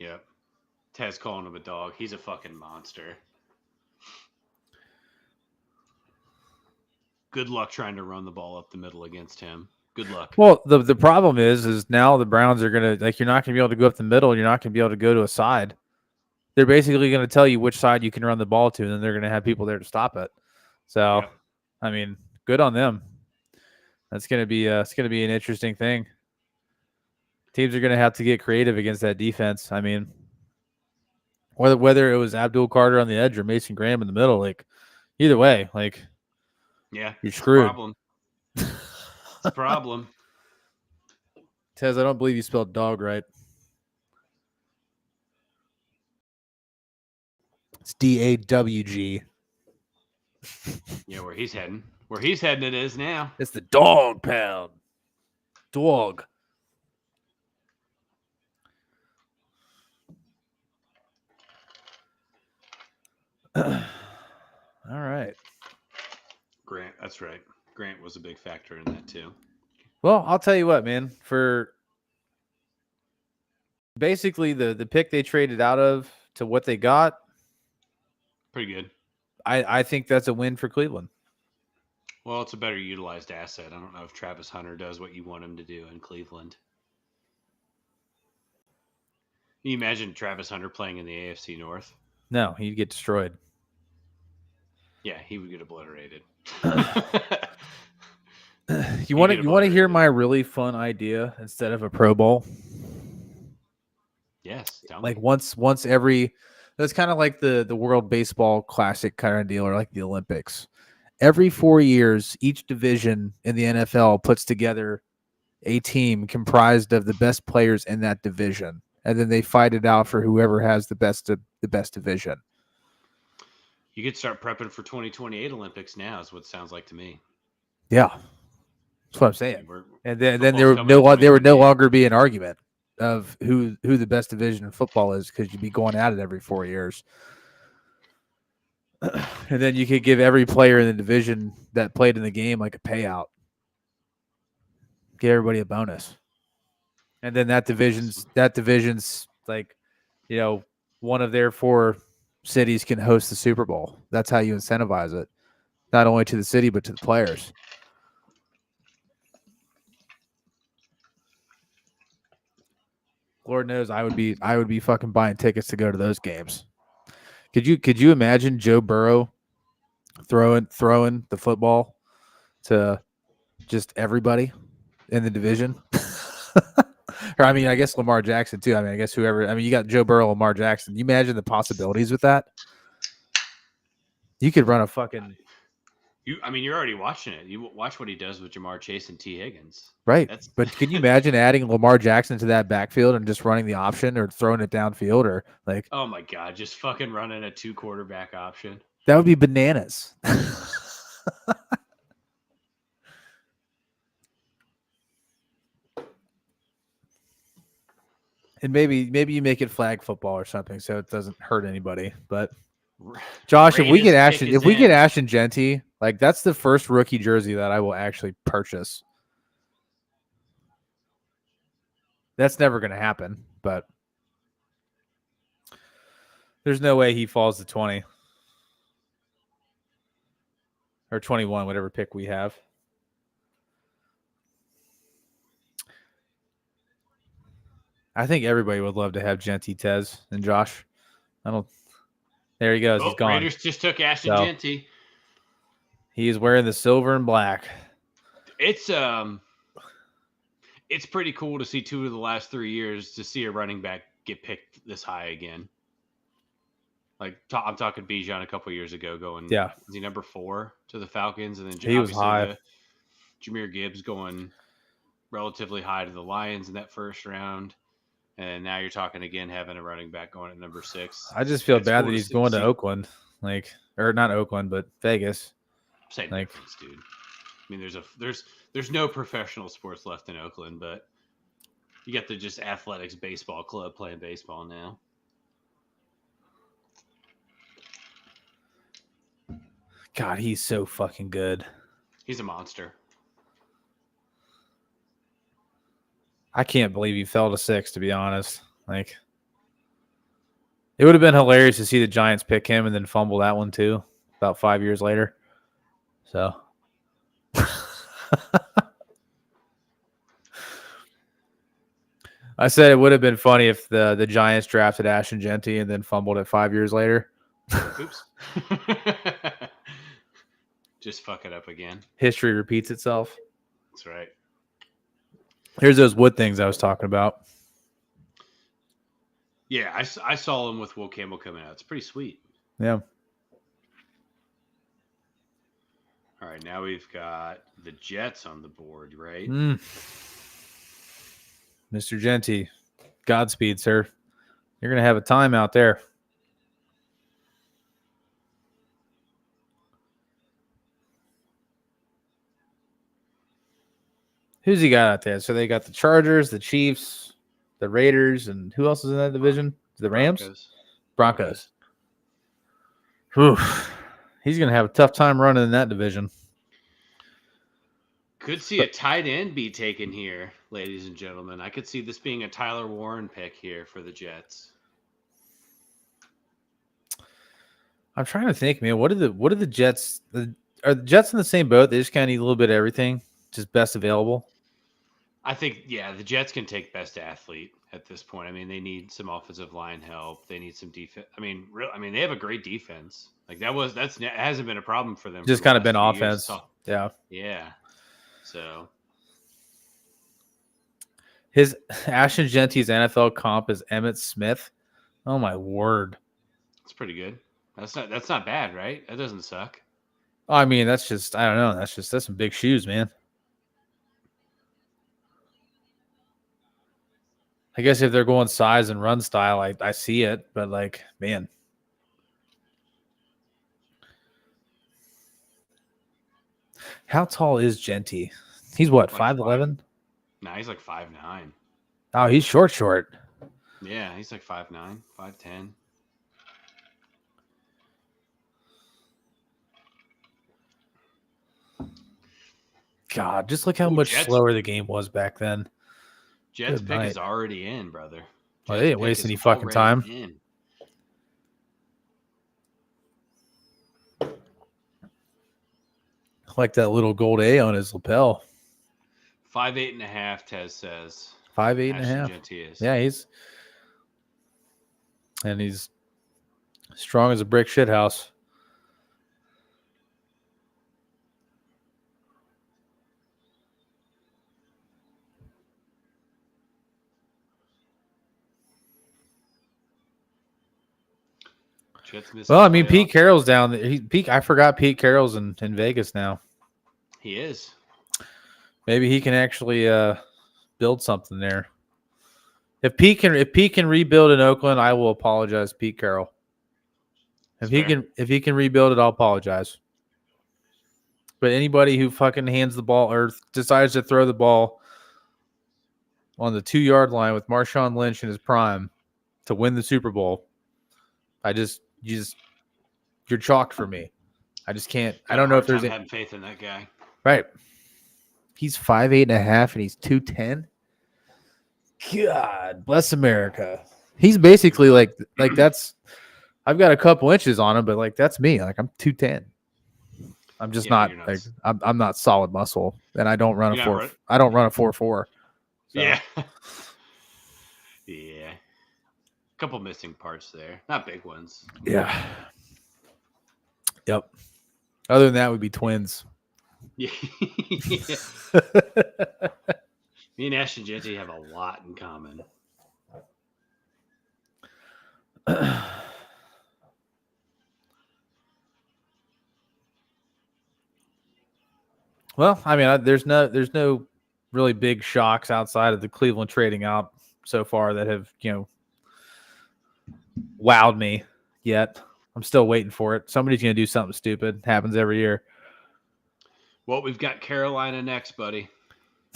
Yep. Tez calling him a dog. He's a fucking monster. Good luck trying to run the ball up the middle against him. Good luck. Well, the problem is now the Browns are going to, like, you're not going to be able to go up the middle. You're not going to be able to go to a side. They're basically going to tell you which side you can run the ball to, and then they're going to have people there to stop it. So, yep. I mean, good on them. That's going to be it's going to be an interesting thing. Teams are going to have to get creative against that defense. I mean, whether it was Abdul Carter on the edge or Mason Graham in the middle, like, either way, like, yeah, you're screwed. Problem. It's a problem. Tez, I don't believe you spelled dog right. It's DAWG. Yeah, where he's heading. Where he's heading it is now. It's the dog pound. Dog. All right. Grant, that's right. Grant was a big factor in that too. Well, I'll tell you what, man. For basically the pick they traded out of to what they got, Pretty good. I think that's a win for Cleveland. Well, it's a better utilized asset. I don't know if Travis Hunter does what you want him to do in Cleveland. Can you imagine Travis Hunter playing in the AFC North? No, he'd get destroyed. Yeah, he would get obliterated. You want to hear my really fun idea instead of a Pro Bowl? Yes, tell like me. once every. That's kind of like the World Baseball Classic kind of deal, or like the Olympics. Every 4 years, each division in the NFL puts together a team comprised of the best players in that division, and then they fight it out for whoever has the best division. You could start prepping for 2028 Olympics now, is what it sounds like to me. Yeah, that's what I'm saying. And then there would no longer be an argument of who the best division in football is, because you'd be going at it every 4 years. And then you could give every player in the division that played in the game like a payout. Give everybody a bonus. And then that division's like, one of their 4 cities can host the Super Bowl. That's how you incentivize it. Not only to the city, but to the players. Lord knows I would be fucking buying tickets to go to those games. Could you imagine Joe Burrow throwing the football to just everybody in the division? Or I mean, I guess Lamar Jackson too. I mean, I guess whoever. I mean, you got Joe Burrow, Lamar Jackson. You imagine the possibilities with that? You could run a fucking. You're already watching it. You watch what he does with Jamar Chase and T. Higgins. Right. But can you imagine adding Lamar Jackson to that backfield and just running the option or throwing it downfield, or like? Oh my God, just fucking running a 2 quarterback option. That would be bananas. And maybe you make it flag football or something so it doesn't hurt anybody. But Josh, if we get Ashton Genty, like that's the first rookie jersey that I will actually purchase. That's never going to happen, but there's no way he falls to 20 or 21, whatever pick we have. I think everybody would love to have Genty, Tez, and Josh. There he goes. He's gone. Raiders just took Ashton Genty. He is wearing the silver and black. It's pretty cool to see 2 of the last 3 years to see a running back get picked this high again. Like I'm talking Bijan a couple years ago going. Yeah. Was he number 4 to the Falcons, and then he was high. Jahmyr Gibbs going relatively high to the Lions in that first round. And now you're talking again having a running back going at number 6. I just feel bad that he's going to Oakland, or not Oakland, but Vegas. Same difference, dude. I mean, there's no professional sports left in Oakland, but you got the just athletics baseball club playing baseball now. God, he's so fucking good. He's a monster. I can't believe he fell to 6, to be honest. Like, it would have been hilarious to see the Giants pick him and then fumble that one too, about 5 years later. So, I said it would have been funny if the Giants drafted Ashton Genty and then fumbled it 5 years later. Oops. Just fuck it up again. History repeats itself. That's right. Here's those wood things I was talking about. Yeah, I saw them with Will Campbell coming out. It's pretty sweet. Yeah. All right, now we've got the Jets on the board, right? Mr. Genty, Godspeed, sir. You're going to have a time out there. Who's he got out there? So they got the Chargers, the Chiefs, the Raiders, and who else is in that division? The Rams? Broncos. Whew. He's going to have a tough time running in that division. Could see a tight end be taken here, ladies and gentlemen. I could see this being a Tyler Warren pick here for the Jets. I'm trying to think, man. What are the Jets? Are the Jets in the same boat? They just kind of need a little bit of everything, just best available. I think, yeah, the Jets can take best athlete at this point. I mean, they need some offensive line help. They need some defense. I mean, they have a great defense. Like that hasn't been a problem for them. Just for the kind of last been few years. offense. Yeah. Yeah. So His Ashton Genty's NFL comp is Emmitt Smith. Oh my word! it's pretty good. That's not bad, right? That doesn't suck. I mean, that's just I don't know. That's some big shoes, man. I guess if they're going size and run style, I see it, but like, man. How tall is Genty? He's what, Like 5'11"? No, he's like 5'9". Oh, he's short. Yeah, he's like 5'9", 5'10". God, just look how Ooh, much Jets. slower the game was back then. Jets Good pick night. is already in, brother. Well, Jets they didn't pick waste is any fucking already time. in. Like that little gold A on his lapel. 5'8.5", Tez says. 5'8" and a Ashton half. Genty is. Yeah, he's strong as a brick shit house. Jets missing Well, I the mean, Pete playoffs. Carroll's down there. I forgot Pete Carroll's in Vegas now. He is. Maybe he can actually build something there. If Pete can rebuild in Oakland, I will apologize, Pete Carroll. If he can rebuild it, I'll apologize. But anybody who fucking hands the ball or decides to throw the ball on the 2-yard line with Marshawn Lynch in his prime to win the Super Bowl, you're chalked for me. I just can't. I don't know if there's having faith in that guy. Right. He's 5'8" and a half, and he's 210. God bless America. He's basically like that's. I've got a couple inches on him, but like that's me. Like I'm 210. I'm just not like I'm not solid muscle, and I don't run a 4. I don't run a 4.4. So. Yeah. Yeah. Couple missing parts there, not big ones. Yeah. Yep. Other than that, would be twins. Yeah. Me and Ashton Genty have a lot in common. Well, I mean, there's no really big shocks outside of the Cleveland trading out so far that have wowed me yet. I'm still waiting for it. Somebody's going to do something stupid. It happens every year. Well, we've got Carolina next, buddy.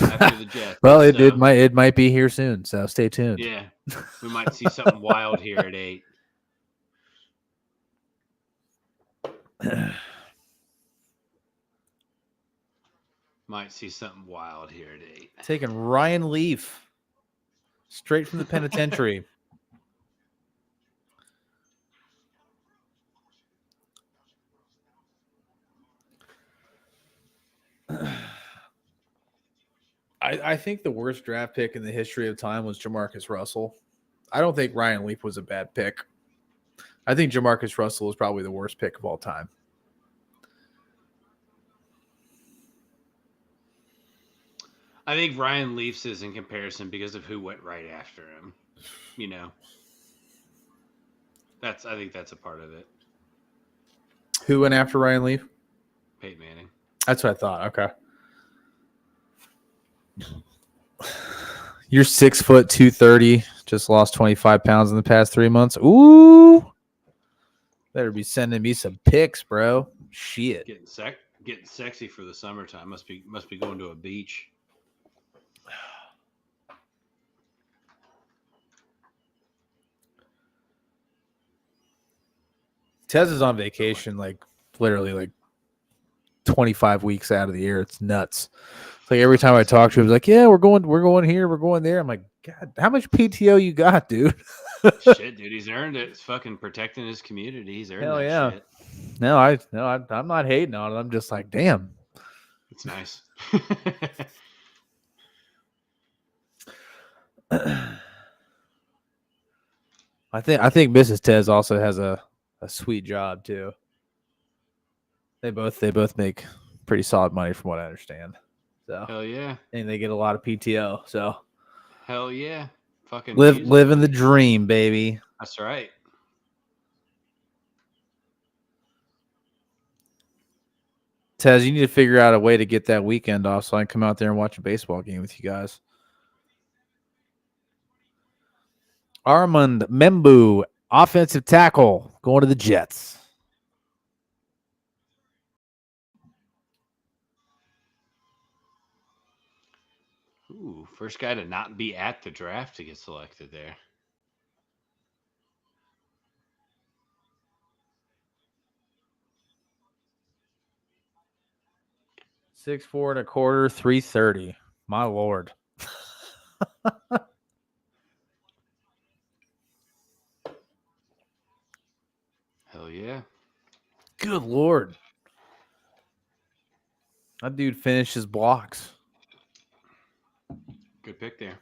After the Jets. Well, it might be here soon, so stay tuned. Yeah, we might see something wild here at 8. Might see something wild here at 8. Taking Ryan Leaf straight from the penitentiary. I think the worst draft pick in the history of time was Jamarcus Russell. I don't think Ryan Leaf was a bad pick. I think Jamarcus Russell is probably the worst pick of all time. I think Ryan Leaf's is in comparison because of who went right after him. I think that's a part of it. Who went after Ryan Leaf? Peyton Manning. That's what I thought. Okay. You're 6 foot 230. Just lost 25 pounds in the past 3 months. Ooh. Better be sending me some pics, bro. Shit. Getting sexy for the summertime. Must be going to a beach. Tez is on vacation, like literally like 25 weeks out of the year. It's nuts. It's like every time I talk to him, he's like, "Yeah, we're going here, we're going there." I'm like, God, how much PTO you got, dude? Shit, dude, he's earned it. He's fucking protecting his community. He's earned Hell that yeah. shit. No, I'm not hating on it. I'm just like, damn. It's nice. I think Mrs. Tez also has a sweet job too. They both make pretty solid money from what I understand. So Hell yeah. and they get a lot of PTO. So Hell yeah. Fucking use it, living the buddy. dream, baby. That's right. Tez, you need to figure out a way to get that weekend off so I can come out there and watch a baseball game with you guys. Armand Membu, offensive tackle, going to the Jets. Ooh, first guy to not be at the draft to get selected there. 6'4" 1/4, 330. My lord. Hell yeah. Good lord. That dude finished his blocks. Good pick there.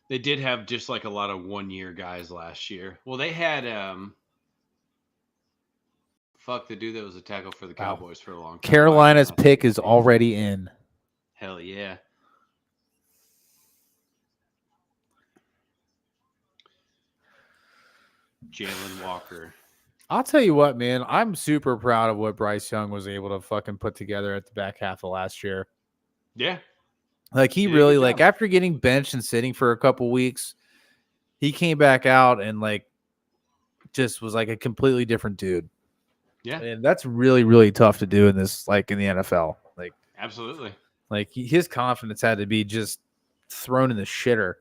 They did have just like a lot of 1-year guys last year. Well, they had fuck the dude that was a tackle for the Cowboys for a long time. Carolina's pick is already in. Hell yeah. Jalen Walker. I'll tell you what, man. I'm super proud of what Bryce Young was able to fucking put together at the back half of last year. Yeah. Like he He did a really good like job. after getting benched and sitting for a couple weeks, he came back out and like just was like a completely different dude. Yeah. And that's really, really tough to do in this, like in the NFL. Absolutely. Like his confidence had to be just thrown in the shitter.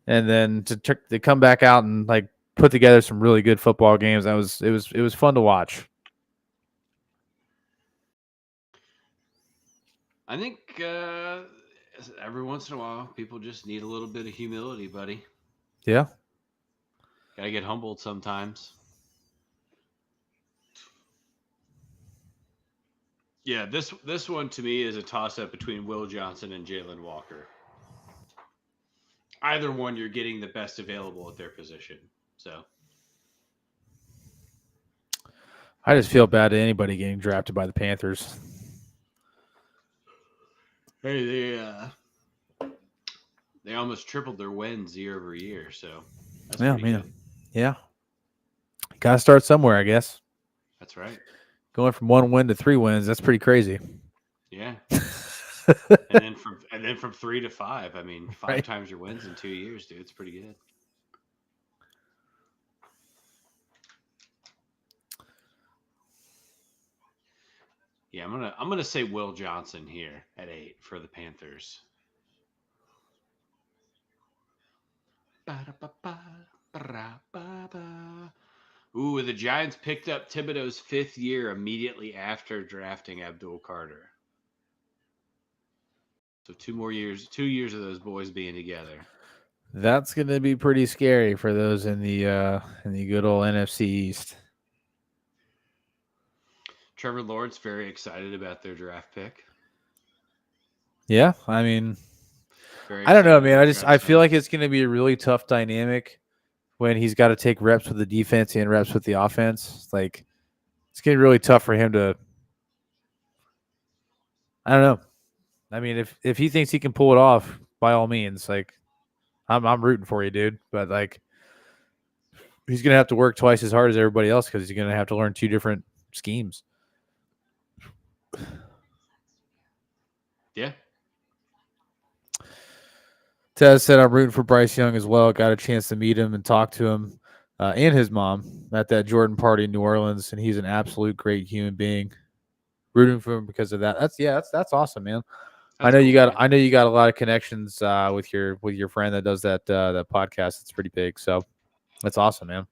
And then to come back out and like put together some really good football games, it was fun to watch. I think every once in a while, people just need a little bit of humility, buddy. Yeah. Gotta get humbled sometimes. Yeah, this one to me is a toss up between Will Johnson and Jalen Walker. Either one, you're getting the best available at their position. So I just feel bad to anybody getting drafted by the Panthers. hey, they almost tripled their wins year over year. So that's Yeah, pretty man. good. Yeah. Got to start somewhere, I guess. That's right. Going from 1 win to 3 wins, that's pretty crazy. Yeah. and then from 3 to 5. I mean, 5 Right. times your wins in 2 years, dude. It's pretty good. Yeah, I'm gonna say Will Johnson here at 8 for the Panthers. Ooh, the Giants picked up Thibodeau's 5th year immediately after drafting Abdul Carter. So 2 years of those boys being together. That's going to be pretty scary for those in the good old NFC East. Trevor Lawrence very excited about their draft pick. Yeah, I mean, Very I don't know, excited man. about I feel Travis like it's going to be a really tough dynamic when he's got to take reps with the defense and reps with the offense. Like, it's going to be really tough for him to. I don't know. I mean, if he thinks he can pull it off, by all means, like, I'm rooting for you, dude. But like, he's going to have to work twice as hard as everybody else because he's going to have to learn 2 different schemes. Yeah. Tez said I'm rooting for Bryce Young as well. Got a chance to meet him and talk to him and his mom at that Jordan party in New Orleans, and he's an absolute great human being. Rooting for him because of that. That's awesome, man. I know you got a lot of connections with your friend that does that podcast. It's pretty big, so that's awesome, man.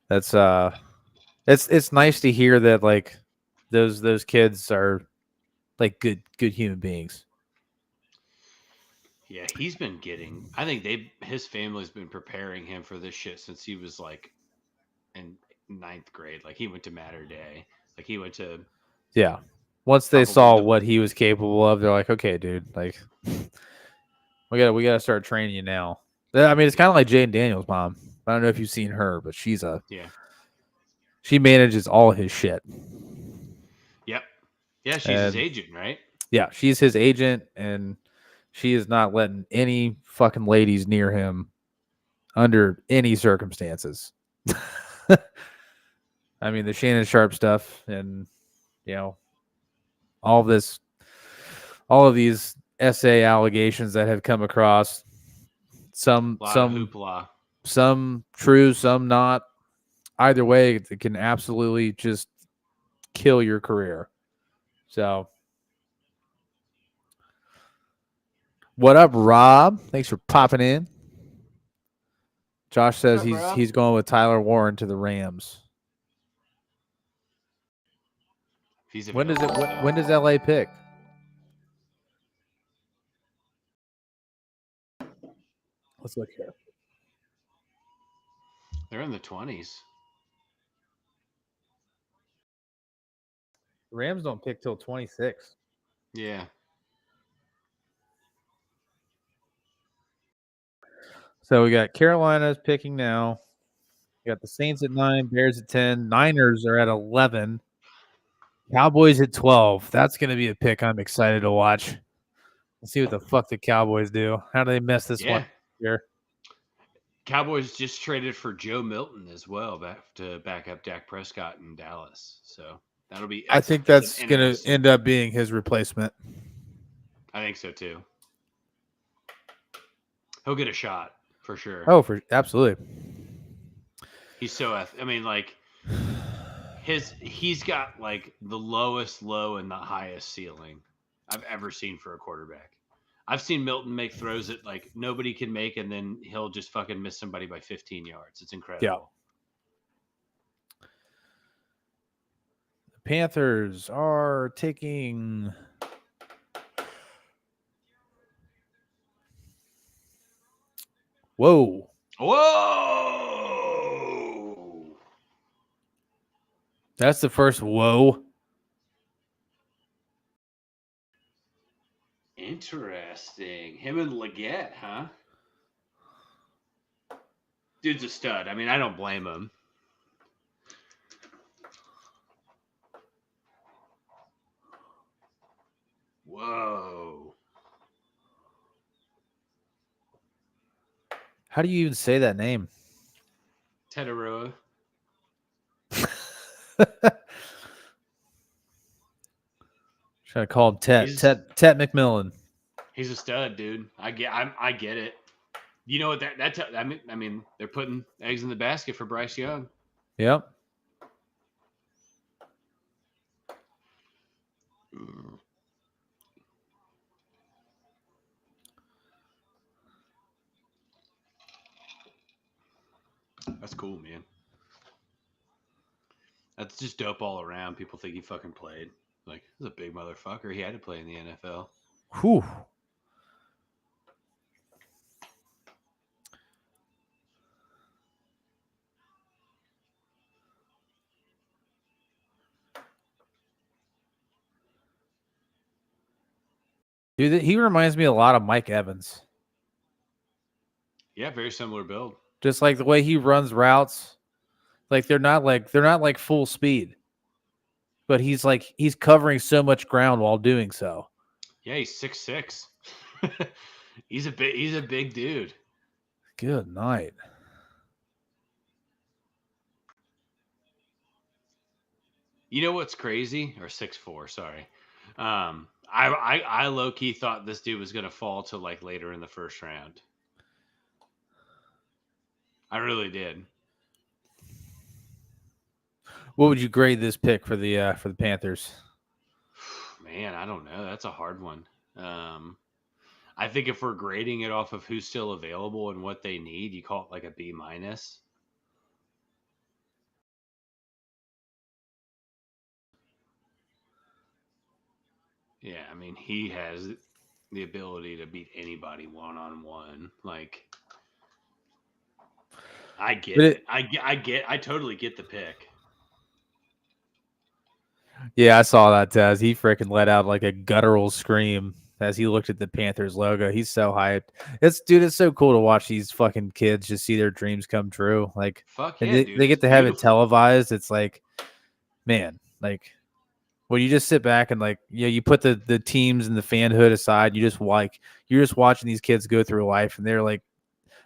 That's it's nice to hear that like those kids are like good human beings. Yeah, he's been getting. I think his family's been preparing him for this shit since he was like in ninth grade. Like he went to Mater Day. Like he went to Yeah. Once they probably saw the what he was capable of, they're like, okay, dude, like we gotta start training you now. I mean, it's kind of like Jane Daniels' mom. I don't know if you've seen her, but yeah. she manages all his shit. Yep. Yeah, she's his And agent, right? yeah, she's his agent, and she is not letting any fucking ladies near him under any circumstances. I mean, the Shannon Sharp stuff, and you know, all this, all of these essay allegations that have come across. Some, A lot of some, hoopla. some true, some not. Either way, it can absolutely just kill your career. So, what up, Rob? Thanks for popping in. Josh says What's up, he's going with Tyler Warren to the Rams. He's When does available. when does LA pick? Let's look here. They're in the 20s. The Rams don't pick till 26. Yeah. So we got Carolina's picking now. We got the Saints at 9, Bears at 10, Niners are at 11, Cowboys at 12. That's going to be a pick I'm excited to watch. Let's see what the fuck the Cowboys do. How do they mess this one Yeah. here? Cowboys just traded for Joe Milton as well to back up Dak Prescott in Dallas. So that'll be. I think That's that's an going to interesting. end up being his replacement. I think so too. He'll get a shot for sure. Oh, for absolutely. He's so. I mean, like he's got like the lowest low and the highest ceiling I've ever seen for a quarterback. I've seen Milton make throws that like nobody can make, and then he'll just fucking miss somebody by 15 yards. It's incredible. Yeah. The Panthers are taking. Whoa. Whoa! That's the first whoa. Interesting. Him and Leggett, huh? Dude's a stud. I mean, I don't blame him. Whoa. How do you even say that name? Tetaroa. Trying to call him Tet McMillan. He's a stud, dude. I get it. You know what I mean, they're putting eggs in the basket for Bryce Young. Yep. That's cool, man. That's just dope all around. People think he fucking played. Like, he's a big motherfucker. He had to play in the NFL. Whew. Dude, he reminds me a lot of Mike Evans. Yeah, very similar build. Just like the way he runs routes. Like they're not like full speed. But he's covering so much ground while doing so. Yeah, he's 6'6". He's a big dude. Good night. You know what's crazy? Or 6'4", sorry. I low key thought this dude was gonna fall to like later in the first round. I really did. What would you grade this pick for the Panthers? Man, I don't know. That's a hard one. I think if we're grading it off of who's still available and what they need, you call it like a B minus. Yeah, I mean he has the ability to beat anybody one-on-one. Like, I get But it. I totally get the pick. Yeah, I saw that, Taz. He freaking let out like a guttural scream as he looked at the Panthers logo. He's so hyped. It's so cool to watch these fucking kids just see their dreams come true. Like, Fuck and yeah, dude. they It's get to have it beautiful. televised. It's like, man, like when you just sit back and like, yeah, you put the teams and the fanhood aside, you're just watching these kids go through life, and they're like,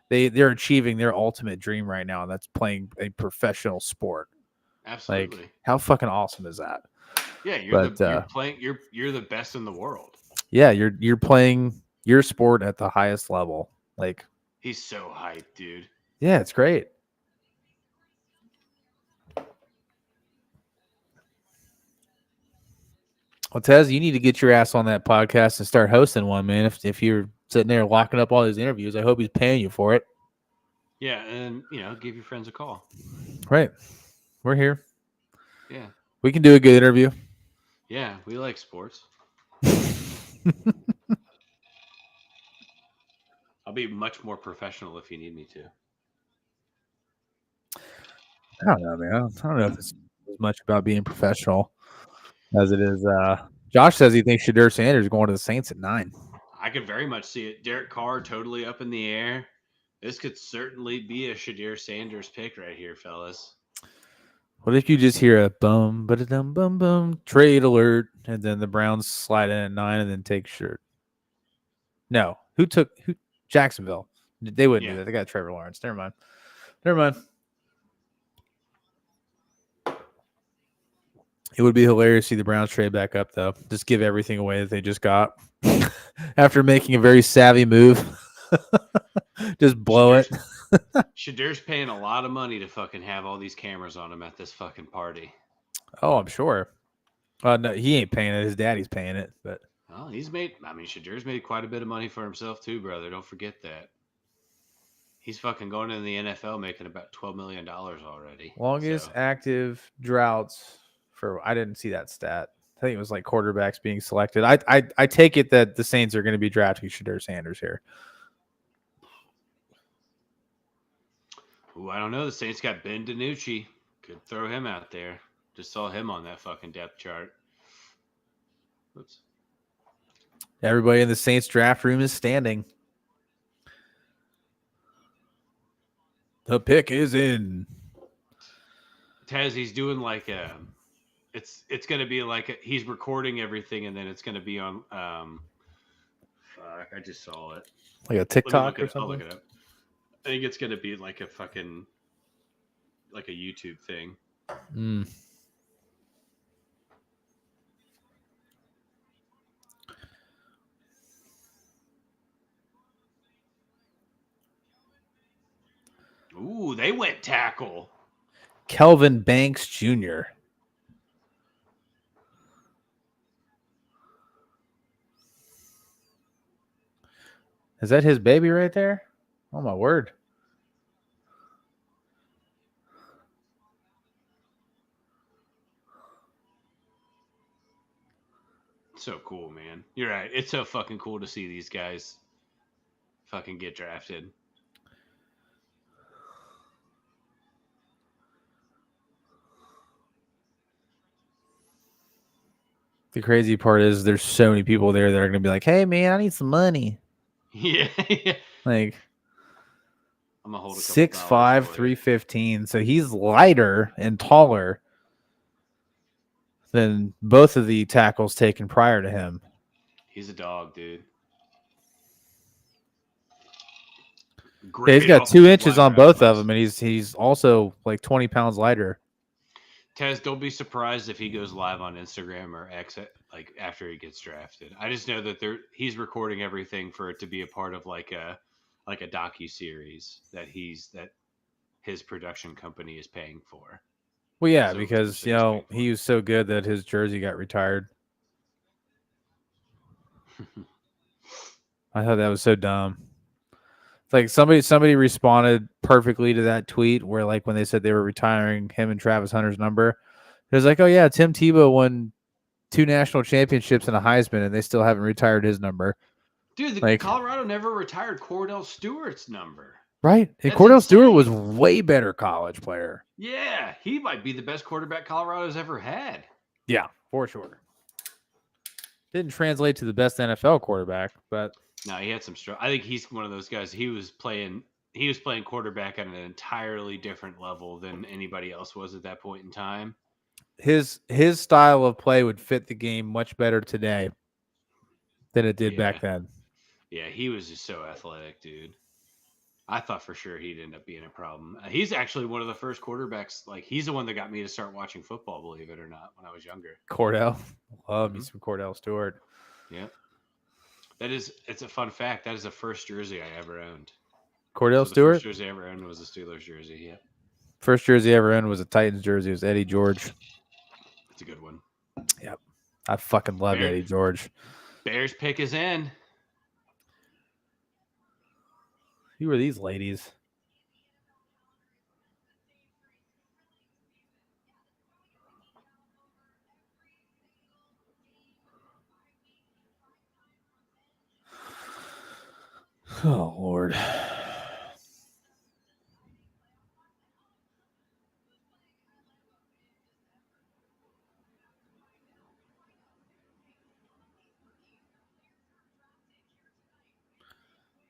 they're achieving their ultimate dream right now, and that's playing a professional sport. Absolutely. Like, how fucking awesome is that? Yeah, But you're the best in the world. yeah, you're playing your sport at the highest level. Like, He's so hyped, dude. yeah, it's great. Well, Tez, you need to get your ass on that podcast and start hosting one, man. If you're sitting there locking up all these interviews, I hope he's paying you for it. Yeah, and give your friends a call. Right. We're here. Yeah. We can do a good interview. Yeah, we like sports. I'll be much more professional if you need me to. I don't know, man. I don't know if it's as much about being professional as it is. Josh says he thinks Shadur Sanders is going to the Saints at 9. I could very much see it. Derek Carr totally up in the air. This could certainly be a Shadur Sanders pick right here, fellas. What if you just hear a bum, ba-da-dum, bum, bum, trade alert, and then the Browns slide in at 9 and then take shirt? No. Who? Jacksonville. They wouldn't do that. They got Trevor Lawrence. Never mind. It would be hilarious to see the Browns trade back up, though. Just give everything away that they just got after making a very savvy move. Just blow it. Shadur's paying a lot of money to fucking have all these cameras on him at this fucking party. Oh, I'm sure. No, he ain't paying it. His daddy's paying it. But well, Shadur's made quite a bit of money for himself too, brother. Don't forget that. He's fucking going into the NFL making about $12 million already. Longest active droughts I didn't see that stat. I think it was like quarterbacks being selected. I take it that the Saints are going to be drafting Shadur Sanders here. Ooh, I don't know. The Saints got Ben DiNucci. Could throw him out there. Just saw him on that fucking depth chart. Oops. Everybody in the Saints draft room is standing. The pick is in. Taz, he's doing like it's going to be like he's recording everything, and then it's going to be on. Fuck, I just saw it. Like a TikTok or something. I'll look it up. I think it's going to be like a fucking like a YouTube thing. Mm. Ooh, they went tackle. Kelvin Banks Jr. Is that his baby right there? Oh, my word. So cool, man. You're right. It's so fucking cool to see these guys fucking get drafted. The crazy part is there's so many people there that are going to be like, hey, man, I need some money. Yeah. Like, I'm going to hold 6'5", 315. So he's lighter and taller than both of the tackles taken prior to him. He's a dog, dude. Yeah, he's got 2 inches on both of them, and he's also like 20 pounds lighter. Tez, don't be surprised if he goes live on Instagram or X like after he gets drafted. I just know that he's recording everything for it to be a part of like a docu-series that his production company is paying for. Well, yeah, so because he was so good that his jersey got retired. I thought that was so dumb. It's like somebody responded perfectly to that tweet where like when they said they were retiring him and Travis Hunter's number, it was like, oh yeah, Tim Tebow won 2 national championships and a Heisman, and they still haven't retired his number. Dude, Like, Colorado never retired Cordell Stewart's number. right? And That's Cordell Stewart insane. was way better college player. Yeah, he might be the best quarterback Colorado's ever had. Yeah, for sure. Didn't translate to the best NFL quarterback, but No, he had some struggle. I think he's one of those guys. He was playing quarterback at an entirely different level than anybody else was at that point in time. his style of play would fit the game much better today than it did back then. Yeah, he was just so athletic, dude. I thought for sure he'd end up being a problem. He's actually one of the first quarterbacks. Like, he's the one that got me to start watching football, believe it or not, when I was younger. Cordell. Love me some Cordell Stewart. Yeah. It's a fun fact. That is the first jersey I ever owned. Cordell The Stewart? first jersey I ever owned was a Steelers jersey. Yeah. First jersey I ever owned was a Titans jersey. It was Eddie George. It's a good one. Yep. I fucking loved Eddie George. Bears pick is in. Who were these ladies? Oh, Lord.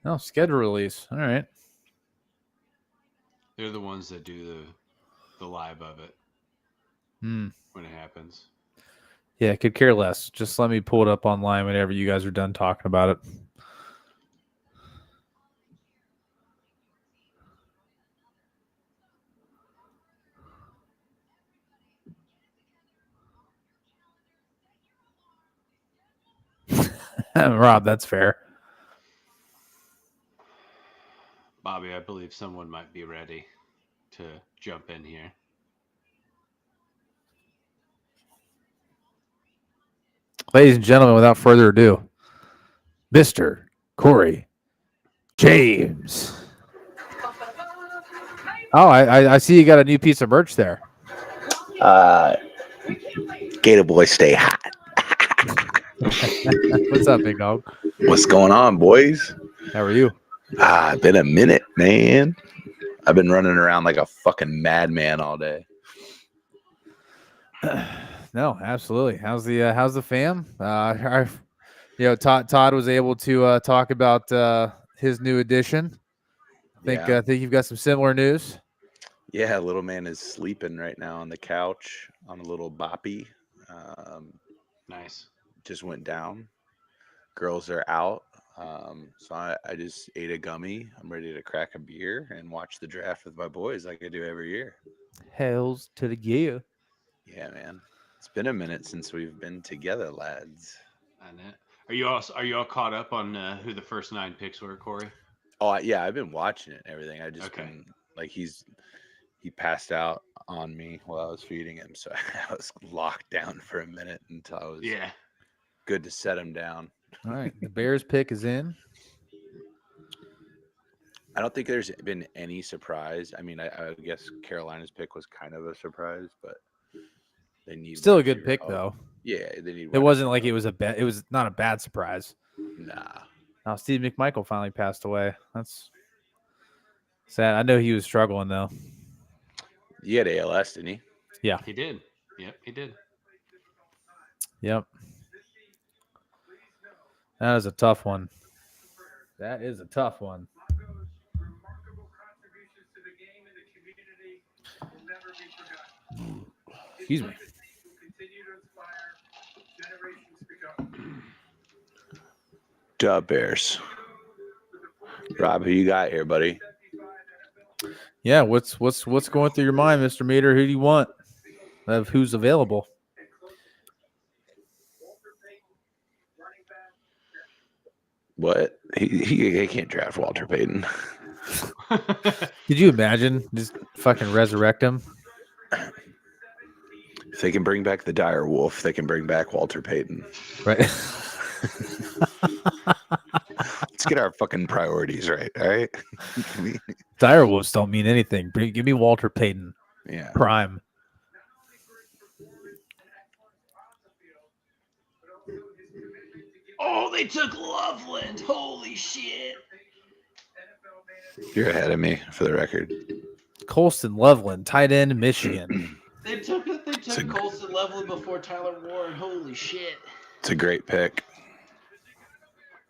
Oh, schedule release. All right. They're the ones that do the live of it when it happens. Yeah, could care less. Just let me pull it up online whenever you guys are done talking about it. Rob, that's fair. Bobby, I believe someone might be ready to jump in here. Ladies and gentlemen, without further ado, Mr. Corey James. Oh, I see you got a new piece of merch there. Gator Boy, stay hot. What's up, big dog? What's going on, boys? How are you? Been a minute, man. I've been running around like a fucking madman all day. No, absolutely. How's the fam? Todd was able to talk about his new addition. I think you've got some similar news. Yeah, little man is sleeping right now on the couch on a little boppy. Nice. Just went down. Girls are out. So I just ate a gummy. I'm ready to crack a beer and watch the draft with my boys like I do every year. Hells to the gear. Yeah, man. It's been a minute since we've been together, lads. I know. Are you all caught up on who the first 9 picks were, Corey? Oh yeah, I've been watching it and everything. I just been like he passed out on me while I was feeding him, so I was locked down for a minute until I was good to set him down. All right, the Bears pick is in. I don't think there's been any surprise. I mean, I guess Carolina's pick was kind of a surprise, but they need still a good pick though. Yeah, they need. It wasn't like it was it was not a bad surprise. Nah. Now Steve McMichael finally passed away. That's sad. I know he was struggling though. He had ALS, didn't he? Yeah, he did. Yep, he did. Yep. That is a tough one. That is a tough one. Excuse me. Dub Bears. Rob, who you got here, buddy? Yeah, what's going through your mind, Mr. Meter? Who do you want? Of who's available? What? He can't draft Walter Payton. Could you imagine just fucking resurrect him? If they can bring back the dire wolf, they can bring back Walter Payton. Right. Let's get our fucking priorities right, all right? Dire wolves don't mean anything. Give me Walter Payton. Yeah. Prime. Oh, they took Loveland. Holy shit. You're ahead of me for the record. Colston Loveland, tight end, Michigan. They took Colston Loveland before Tyler Warren. Holy shit. It's a great pick.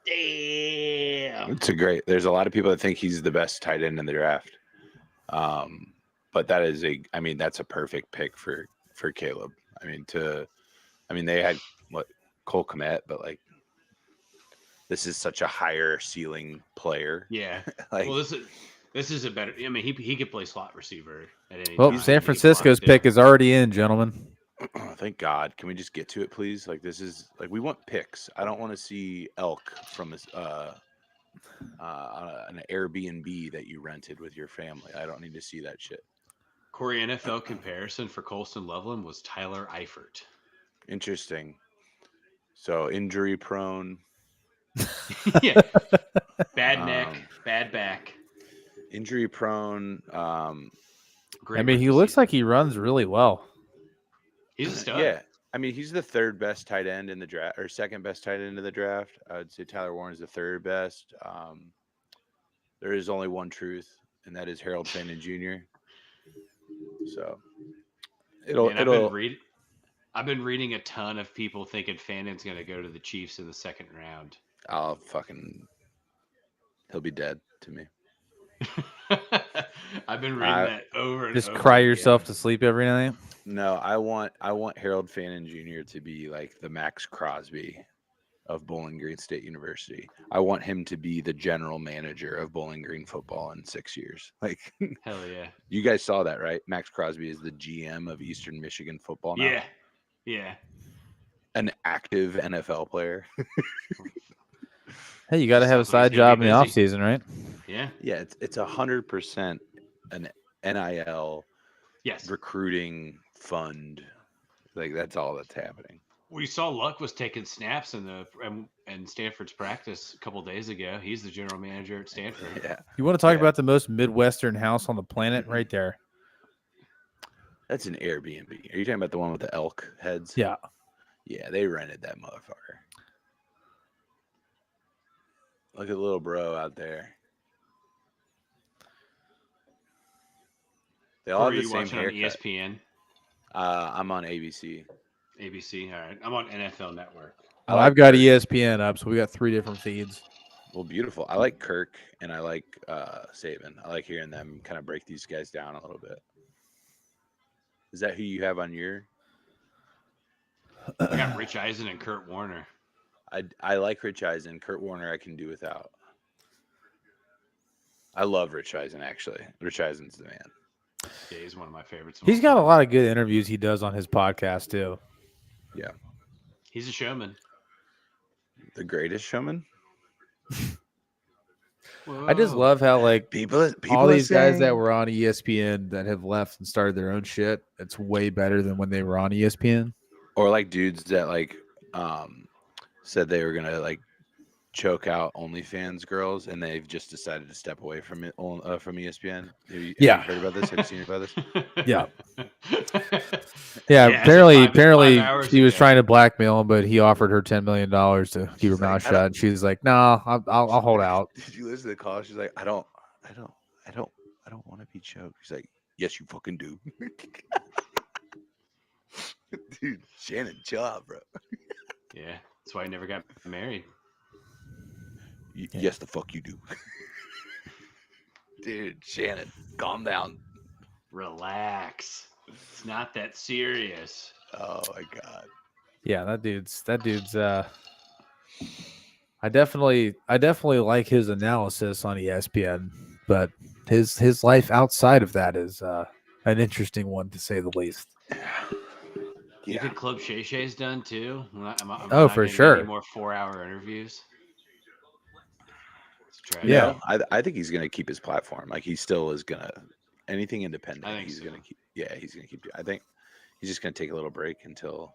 Damn. There's a lot of people that think he's the best tight end in the draft. But that's a perfect pick for Caleb. They had Cole Kmet, but like this is such a higher ceiling player. Yeah. Well, this is a better. I mean, he could play slot receiver at any Well, time. San Francisco's pick is already in, gentlemen. Oh, thank God. Can we just get to it, please? Like this is like we want picks. I don't want to see elk from an Airbnb that you rented with your family. I don't need to see that shit. Corey, NFL comparison for Colston Loveland was Tyler Eifert. Interesting. So injury prone. Yeah. Bad neck, bad back. Injury prone. He looks like he runs really well. He's a stud. Yeah. He's the third best tight end in the draft, or second best tight end in the draft. I would say Tyler Warren's the third best. There is only one truth, and that is Harold Fannin Jr. So I've been reading a ton of people thinking Fannin's going to go to the Chiefs in the second round. He'll be dead to me. I've been reading that over and just over. Just cry yourself to sleep every night. No, I want Harold Fannin Jr. to be like the Max Crosby of Bowling Green State University. I want him to be the general manager of Bowling Green football in 6 years. Like, hell yeah! You guys saw that, right? Max Crosby is the GM of Eastern Michigan football now. Yeah. An active NFL player. Hey, you got to have a side job in the off season, right? Yeah. Yeah, it's 100% an NIL yes recruiting fund. Like that's all that's happening. We saw Luck was taking snaps in Stanford's practice a couple of days ago. He's the general manager at Stanford. Yeah. You want to talk about the most Midwestern house on the planet? Right there. That's an Airbnb. Are you talking about the one with the elk heads? Yeah. Yeah, they rented that motherfucker. Look at little bro out there. They all have the same haircut. On ESPN? I'm on ABC. ABC, all right. I'm on NFL Network. I've got ESPN up, so we got 3 different feeds. Well, beautiful. I like Kirk and I like Saban. I like hearing them kind of break these guys down a little bit. Is that who you have on your? I got Rich Eisen and Kurt Warner. I like Rich Eisen. Kurt Warner I can do without. I love Rich Eisen, actually. Rich Eisen's the man. Yeah, he's one of my favorites. He's got a lot of good interviews he does on his podcast, too. Yeah. He's a showman. The greatest showman? I just love how, like, people all these guys that were on ESPN that have left and started their own shit, it's way better than when they were on ESPN. Or, like, dudes that, like, said they were going to, like, choke out OnlyFans girls, and they've just decided to step away from it from ESPN. Have you heard about this? Have you seen about this? Yeah. Yeah. Apparently, he was trying to blackmail him, but he offered her $10 million to keep her mouth shut. And she's like, "No, I'll hold out." Did you listen to the call? She's like, "I don't want to be choked." She's like, "Yes, you fucking do." Dude, Shannon, chill out, bro. Yeah, that's why I never got married. Yes, the fuck you do. Dude, Shannon, calm down. Relax. It's not that serious. Oh my god. Yeah, that dude's I definitely like his analysis on ESPN, but his life outside of that is an interesting one to say the least. You think Club Shay Shay's done too? I'm for sure. Any more 4-hour interviews? Yeah, I think he's gonna keep his platform. Like he still is gonna anything independent. He's gonna keep. Yeah, he's gonna keep doing. I think he's just gonna take a little break until.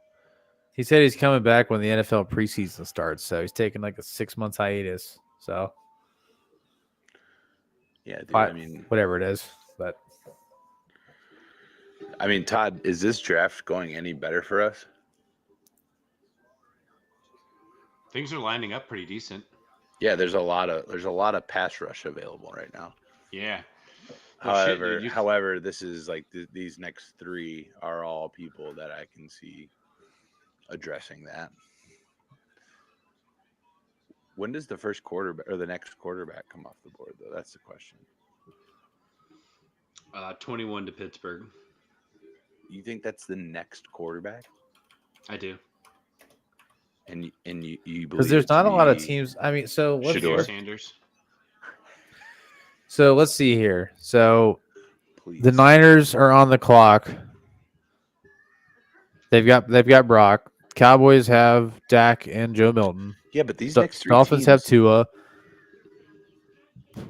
He said he's coming back when the NFL preseason starts, so he's taking like a 6 month hiatus. So. Yeah, dude, I mean, whatever it is, but. I mean, Todd, is this draft going any better for us? Things are lining up pretty decent. Yeah, there's a lot of pass rush available right now. Yeah. However, this is like these next three are all people that I can see addressing that. When does the first quarterback or the next quarterback come off the board, though? That's the question. 21 to Pittsburgh. You think that's the next quarterback? I do. And you believe because there's not a lot of teams. I mean, so let's Shedeur Sanders. So let's see here. So the Niners are on the clock. They've got Brock. Cowboys have Dak and Joe Milton. Yeah, but these next three Dolphins teams have Tua.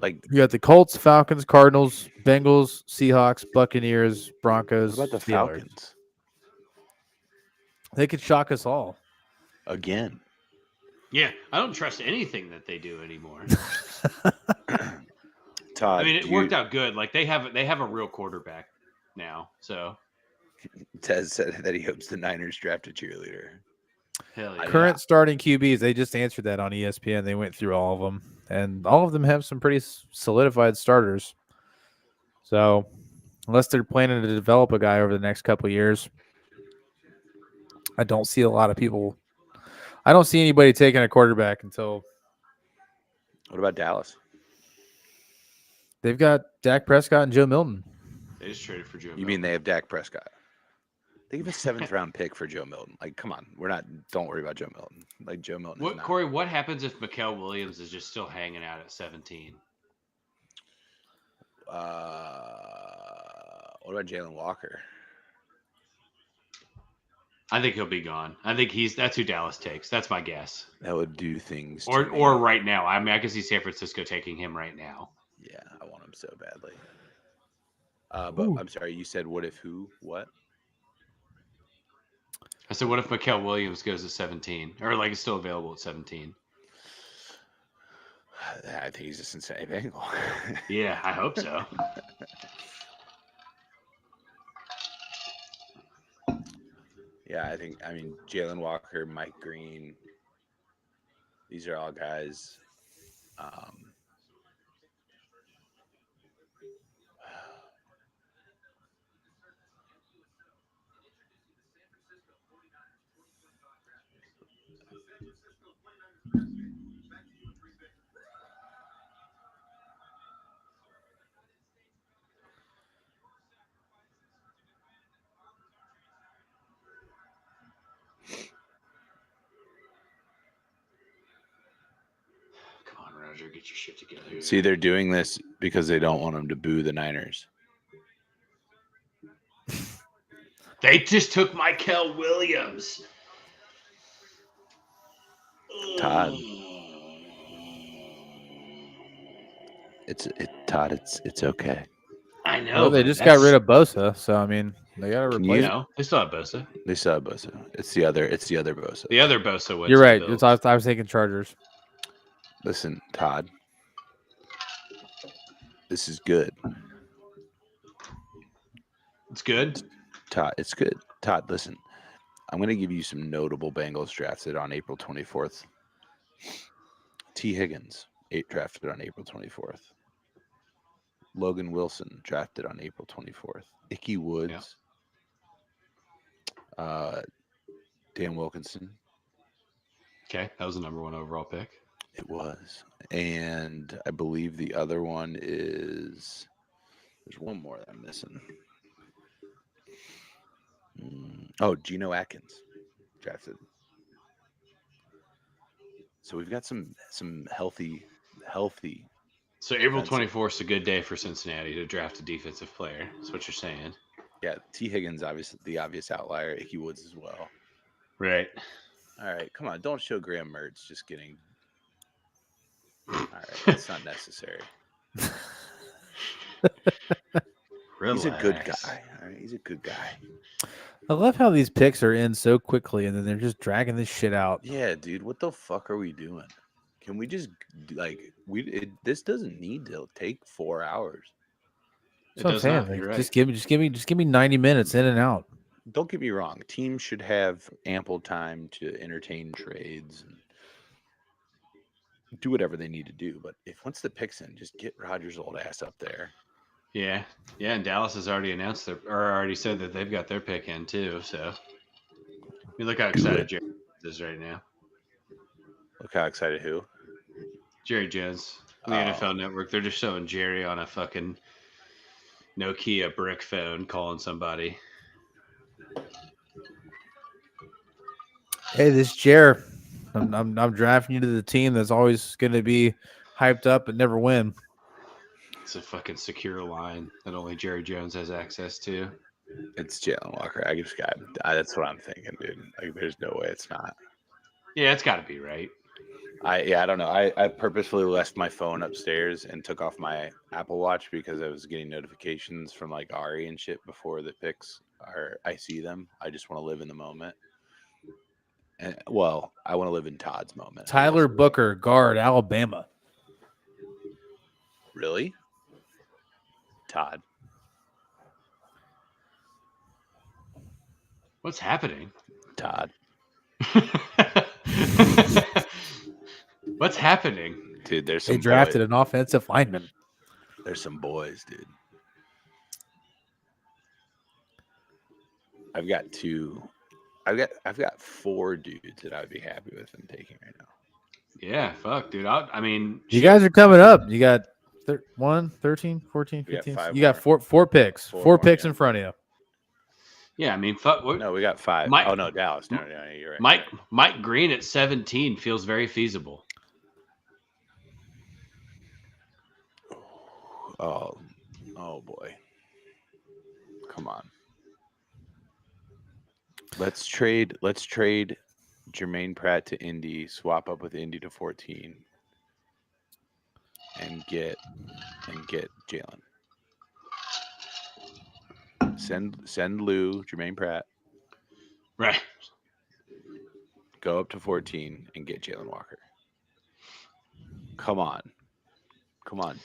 Like you got the Colts, Falcons, Cardinals, Bengals, Seahawks, Buccaneers, Broncos. What about the Steelers. Falcons? They could shock us all again. Yeah, I don't trust anything that they do anymore. Todd, I mean, it worked out good. Like they have a real quarterback now. So Tez said that he hopes the Niners draft a cheerleader. Hell yeah. Current starting QBs, they just answered that on ESPN. They went through all of them, and all of them have some pretty solidified starters. So, unless they're planning to develop a guy over the next couple of years, I don't see a lot of people. I don't see anybody taking a quarterback until. What about Dallas? They've got Dak Prescott and Joe Milton. They just traded for Joe. You mean they have Dak Prescott? They give a 7th round pick for Joe Milton. Like, come on, don't worry about Joe Milton. Like Joe Milton. Corey, what happens if Mikael Williams is just still hanging out at 17? What about Jalen Walker? I think he'll be gone. I think that's who Dallas takes. That's my guess. That would do things. Or right now. I mean, I can see San Francisco taking him right now. Yeah, I want him so badly. But I'm sorry, you said what if who? What? I said, what if Mikael Williams goes to 17? Or like is still available at 17? I think he's a Cincinnati Bengal. Yeah, I hope so. Yeah, I mean, Jalen Walker, Mike Green, these are all guys. Get your shit together. See, they're doing this because they don't want them to boo the Niners. They just took Mikael Williams. Todd. Todd, it's okay. I know. Well, they just got rid of Bosa, so I mean, they got to replace. They still have Bosa. They still have Bosa. It's the other Bosa. The other Bosa. You're right. I was thinking Chargers. Listen, Todd. This is good. It's good? Todd, it's good. Todd, listen. I'm going to give you some notable Bengals drafted on April 24th. T. Higgins, drafted on April 24th. Logan Wilson, drafted on April 24th. Ickey Woods. Yeah. Dan Wilkinson. Okay, that was the number 1 overall pick. It was. And I believe the other one is... There's one more that I'm missing. Geno Atkins, drafted. So we've got some healthy. So April 24th is a good day for Cincinnati to draft a defensive player. That's what you're saying. Yeah, T. Higgins, obviously the obvious outlier. Ickey Woods as well. Right. All right, come on. Don't show Graham Mertz just getting... All right, that's not necessary. He's a good guy. All right, he's a good guy. I love how these picks are in so quickly, and then they're just dragging this shit out. Yeah, dude, what the fuck are we doing? Can we just this doesn't need to take 4 hours. That's what I'm saying. Like, just give me 90 minutes in and out. Don't get me wrong. Teams should have ample time to entertain trades and do whatever they need to do. But if once the pick's in, just get Rodgers' old ass up there. Yeah, and Dallas has already announced already said that they've got their pick in too. So, look how excited Jerry is right now. Look how excited who? Jerry Jones, the NFL Network. They're just showing Jerry on a fucking Nokia brick phone calling somebody. Hey, this Jer. I'm drafting you to the team that's always going to be hyped up and never win. It's a fucking secure line that only Jerry Jones has access to. It's Jalen Walker. That's what I'm thinking, dude. Like, there's no way it's not. Yeah, it's got to be right. I don't know. I purposefully left my phone upstairs and took off my Apple Watch because I was getting notifications from like Ari and shit before the picks I see them. I just want to live in the moment. And well, I want to live in Todd's moment. Tyler Booker, guard, Alabama. Really? Todd. What's happening? Todd. What's happening? Dude, they drafted an offensive lineman. There's some boys, dude. I've got 4 dudes that I'd be happy with them taking right now. Yeah, fuck, dude. I mean, you guys are coming up. You got 1, 13, 14, 15. You got four picks. Four picks in front of you. Yeah, I mean, fuck. No, we got 5. Oh no, Dallas. No, you're right. Mike Green at 17 feels very feasible. Oh boy. Come on. Let's trade Jermaine Pratt to Indy, swap up with Indy to 14, and get Jalen. Send Lou Jermaine Pratt. Right. Go up to 14 and get Jalen Walker. Come on,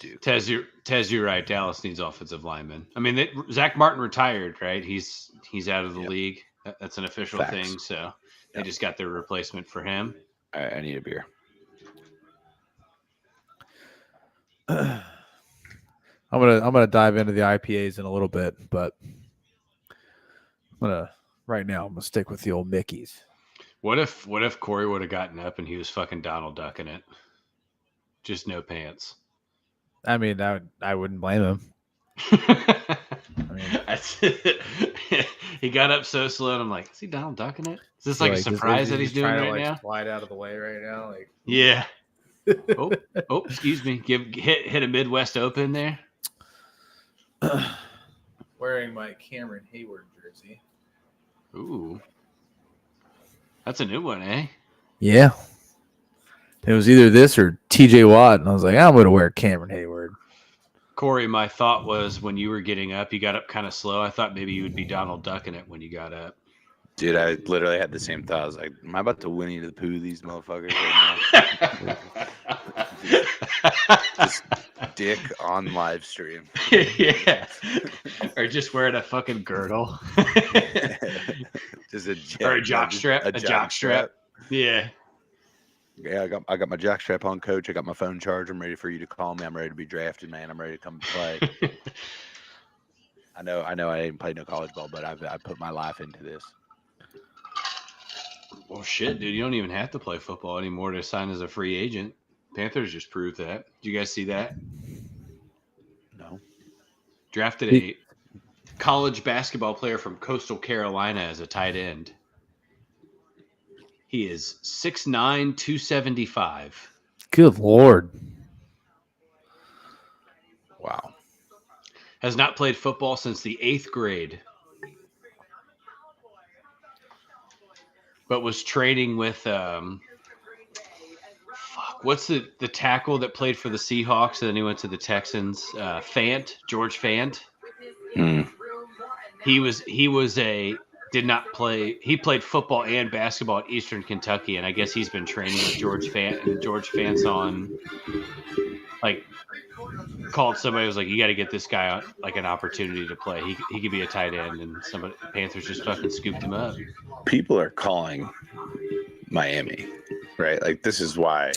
dude. Tez, you're right. Dallas needs offensive linemen. I mean, Zach Martin retired, right? He's out of the league. That's an official thing. So they just got their replacement for him. I need a beer. I'm gonna dive into the IPAs in a little bit, but I'm gonna stick with the old Mickeys. What if Corey would have gotten up and he was fucking Donald Ducking it? Just no pants. I mean, I wouldn't blame him. He got up so slow, and I'm like, is he Donald Ducking it? Is this like a surprise that he's doing right now? Slide out of the way right now, like yeah. oh, excuse me. Hit a Midwest Open there. Wearing my Cameron Hayward jersey. Ooh, that's a new one, eh? Yeah. It was either this or TJ Watt, and I was like, I'm going to wear Cameron Hayward. Corey, my thought was when you were getting up, you got up kind of slow. I thought maybe you would be Donald Ducking it when you got up. Dude, I literally had the same thought. I was like, am I about to Winnie the Pooh these motherfuckers right now? Just dick on live stream. Yeah. Or just wearing a fucking girdle. Just or a jock strap. A jock strap. Yeah. Yeah, I got my jock strap on, coach. I got my phone charged. I'm ready for you to call me. I'm ready to be drafted, man. I'm ready to come play. I know I didn't play no college ball, but I put my life into this. Well, shit, dude. You don't even have to play football anymore to sign as a free agent. Panthers just proved that. Did you guys see that? No. Drafted a college basketball player from Coastal Carolina as a tight end. He is 6'9", 275. Good Lord. Wow. Has not played football since the 8th grade. But was training with what's the tackle that played for the Seahawks and then he went to the Texans? George Fant. He played football and basketball at Eastern Kentucky, and I guess he's been training with George Fant, and George Fant's called somebody, was like, you got to get this guy like an opportunity to play. He could be a tight end, and the Panthers just fucking scooped him up. People are calling Miami, right? Like, this is why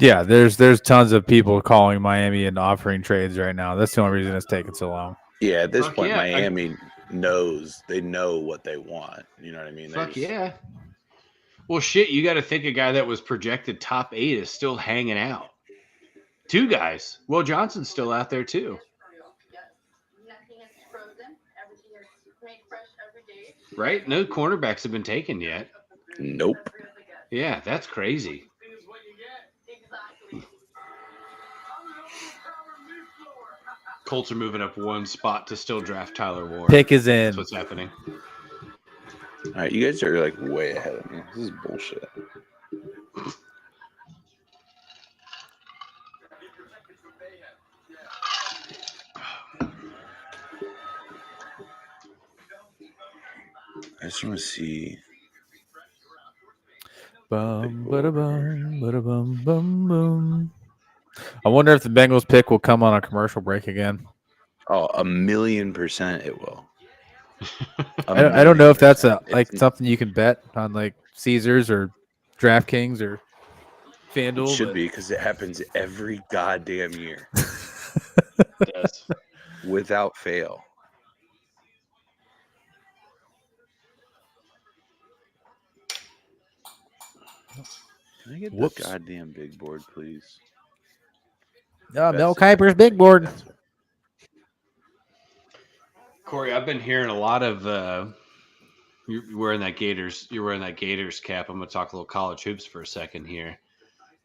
Yeah, there's tons of people calling Miami and offering trades right now. That's the only reason it's taking so long. Yeah, at this point, Miami knows they know what they want. You know what I mean? Yeah. Well, shit, you got to think a guy that was projected top 8 is still hanging out. 2 guys. Will Johnson's still out there too. Right? No cornerbacks have been taken yet. Nope. Yeah, that's crazy. Colts are moving up 1 spot to still draft Tyler Ward. Pick is in. That's what's happening. All right, you guys are like way ahead of me. This is bullshit. I just want to see. Bum, ba-da-bum, ba-da-bum, bum, bum. I wonder if the Bengals pick will come on a commercial break again. Oh, 1,000,000% it will. I don't know if that's something you can bet on, like Caesars or DraftKings or FanDuel. It should be, because it happens every goddamn year. Yes. Without fail. Can I get this goddamn big board, please? Mel Kiper's big board. Corey, I've been hearing a lot of you're wearing that Gators cap. I'm gonna talk a little college hoops for a second here.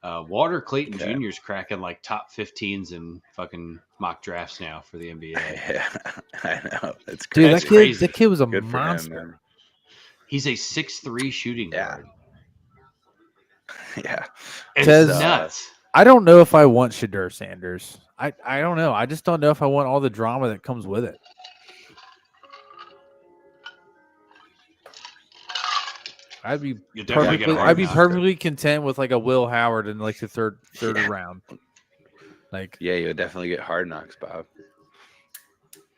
Walter Clayton Jr. is cracking like top 15s in fucking mock drafts now for the NBA. Yeah, I know. That's crazy. Dude, that crazy. That kid was a monster. Him, he's a 6'3" shooting guard. Yeah. It's nuts. I don't know if I want Shedeur Sanders. I don't know. I just don't know if I want all the drama that comes with it. I'd be perfectly content with like a Will Howard in like the third round. Like, yeah, you'll definitely get Hard Knocks, Bob.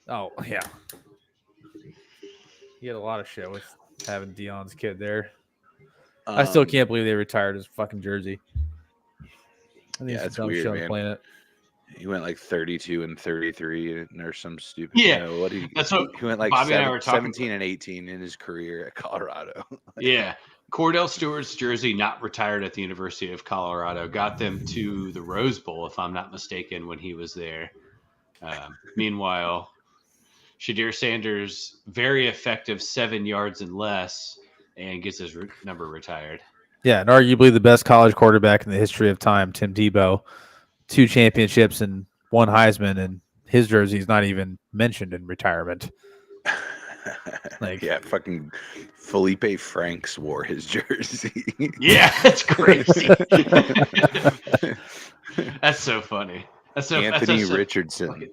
Oh yeah, he had a lot of shit with having Deion's kid there. I still can't believe they retired his fucking jersey. I think it's weird, man. Planet. He went like 32 and 33 or some stupid. Yeah, he went like 17 and 18 in his career at Colorado. Yeah, Cordell Stewart's jersey, not retired at the University of Colorado, got them to the Rose Bowl, if I'm not mistaken, when he was there. Meanwhile, Shedeur Sanders, very effective 7 yards and less, and gets his number retired. Yeah, and arguably the best college quarterback in the history of time, Tim Tebow. 2 championships and 1 Heisman, and his jersey is not even mentioned in retirement. Like, yeah, fucking Felipe Franks wore his jersey. Yeah, that's crazy. That's so funny. Anthony Richardson.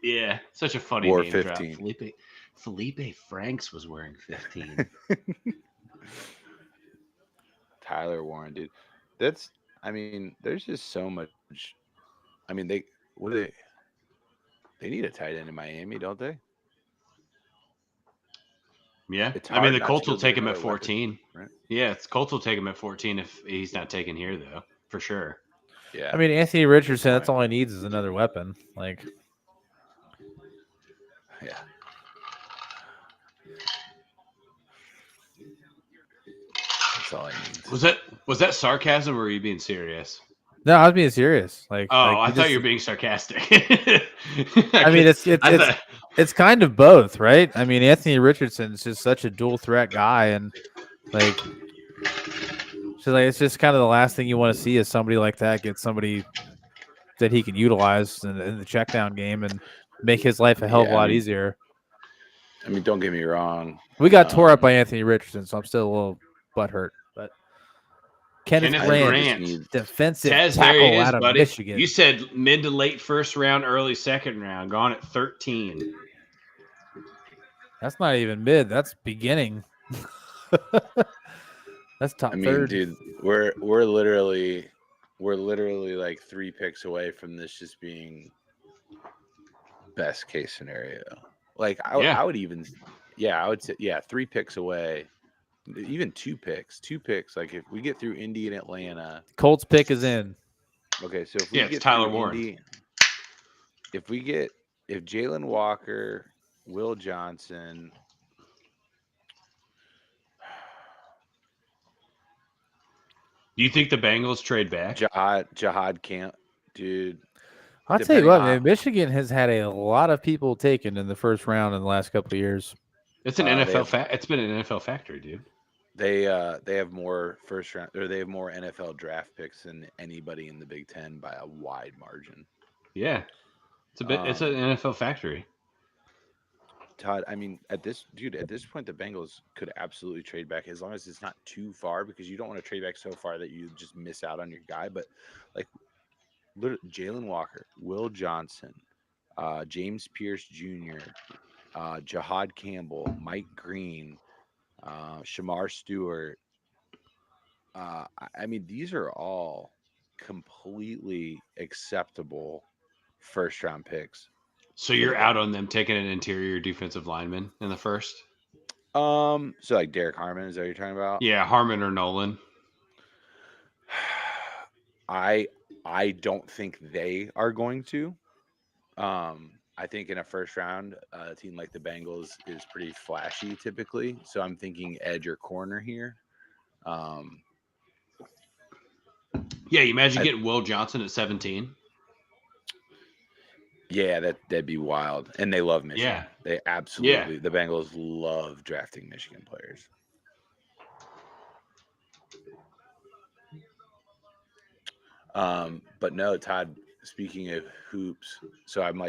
Yeah, such a funny wore name 15. Drop. Felipe Franks was wearing 15. Tyler Warren, dude. There's just so much. I mean, they need a tight end in Miami, don't they? Yeah, I mean the Colts will take him at 14. Weapon, right? Yeah, Colts will take him at 14 if he's not taken here, though, for sure. Yeah, I mean Anthony Richardson. That's all he needs is another weapon. Like, yeah. That's all I need. Was that sarcasm, or were you being serious? No, I was being serious. Like, I thought you were being sarcastic. I mean, it's kind of both, right? I mean, Anthony Richardson's just such a dual threat guy, and it's just kind of the last thing you want to see is somebody like that get somebody that he can utilize in the check down game and make his life a hell of a lot easier. I mean, don't get me wrong. We got tore up by Anthony Richardson, so I'm still a little butthurt. But Kenneth Grant, defensive tackle out of Michigan. You said mid to late first round, early second round, gone at 13. That's not even mid. That's beginning. That's top third. Dude, we're literally like 3 picks away from this just being best case scenario. Like I would even, I would say 3 picks away. Even 2 picks. Like if we get through Indy and Atlanta, Colts pick is in. Okay, so if we it's get Tyler through Warren. Indy, if Jalen Walker, Will Johnson, do you think the Bengals trade back? Jihad Camp, dude. I'll tell you what, man. Michigan has had a lot of people taken in the first round in the last couple of years. It's an NFL. It's been an NFL factory, dude. They have more first round, or they have more NFL draft picks than anybody in the Big Ten by a wide margin. Yeah, it's it's an NFL factory. Todd, I mean, at this point, the Bengals could absolutely trade back as long as it's not too far, because you don't want to trade back so far that you just miss out on your guy. But like, Jalen Walker, Will Johnson, James Pierce Jr., Jihad Campbell, Mike Green, Shamar Stewart. I mean, these are all completely acceptable first round picks. So you're out on them taking an interior defensive lineman in the first? So like Derek Harmon, is that what you're talking about? Yeah, Harmon or Nolan. I don't think they are going to. I think in a first round, a team like the Bengals is pretty flashy typically. So I'm thinking edge or corner here. Yeah, you imagine getting Will Johnson at 17. Yeah, that'd be wild. And they love Michigan. Yeah. They absolutely, the Bengals love drafting Michigan players. But no, Todd, speaking of hoops, so I'm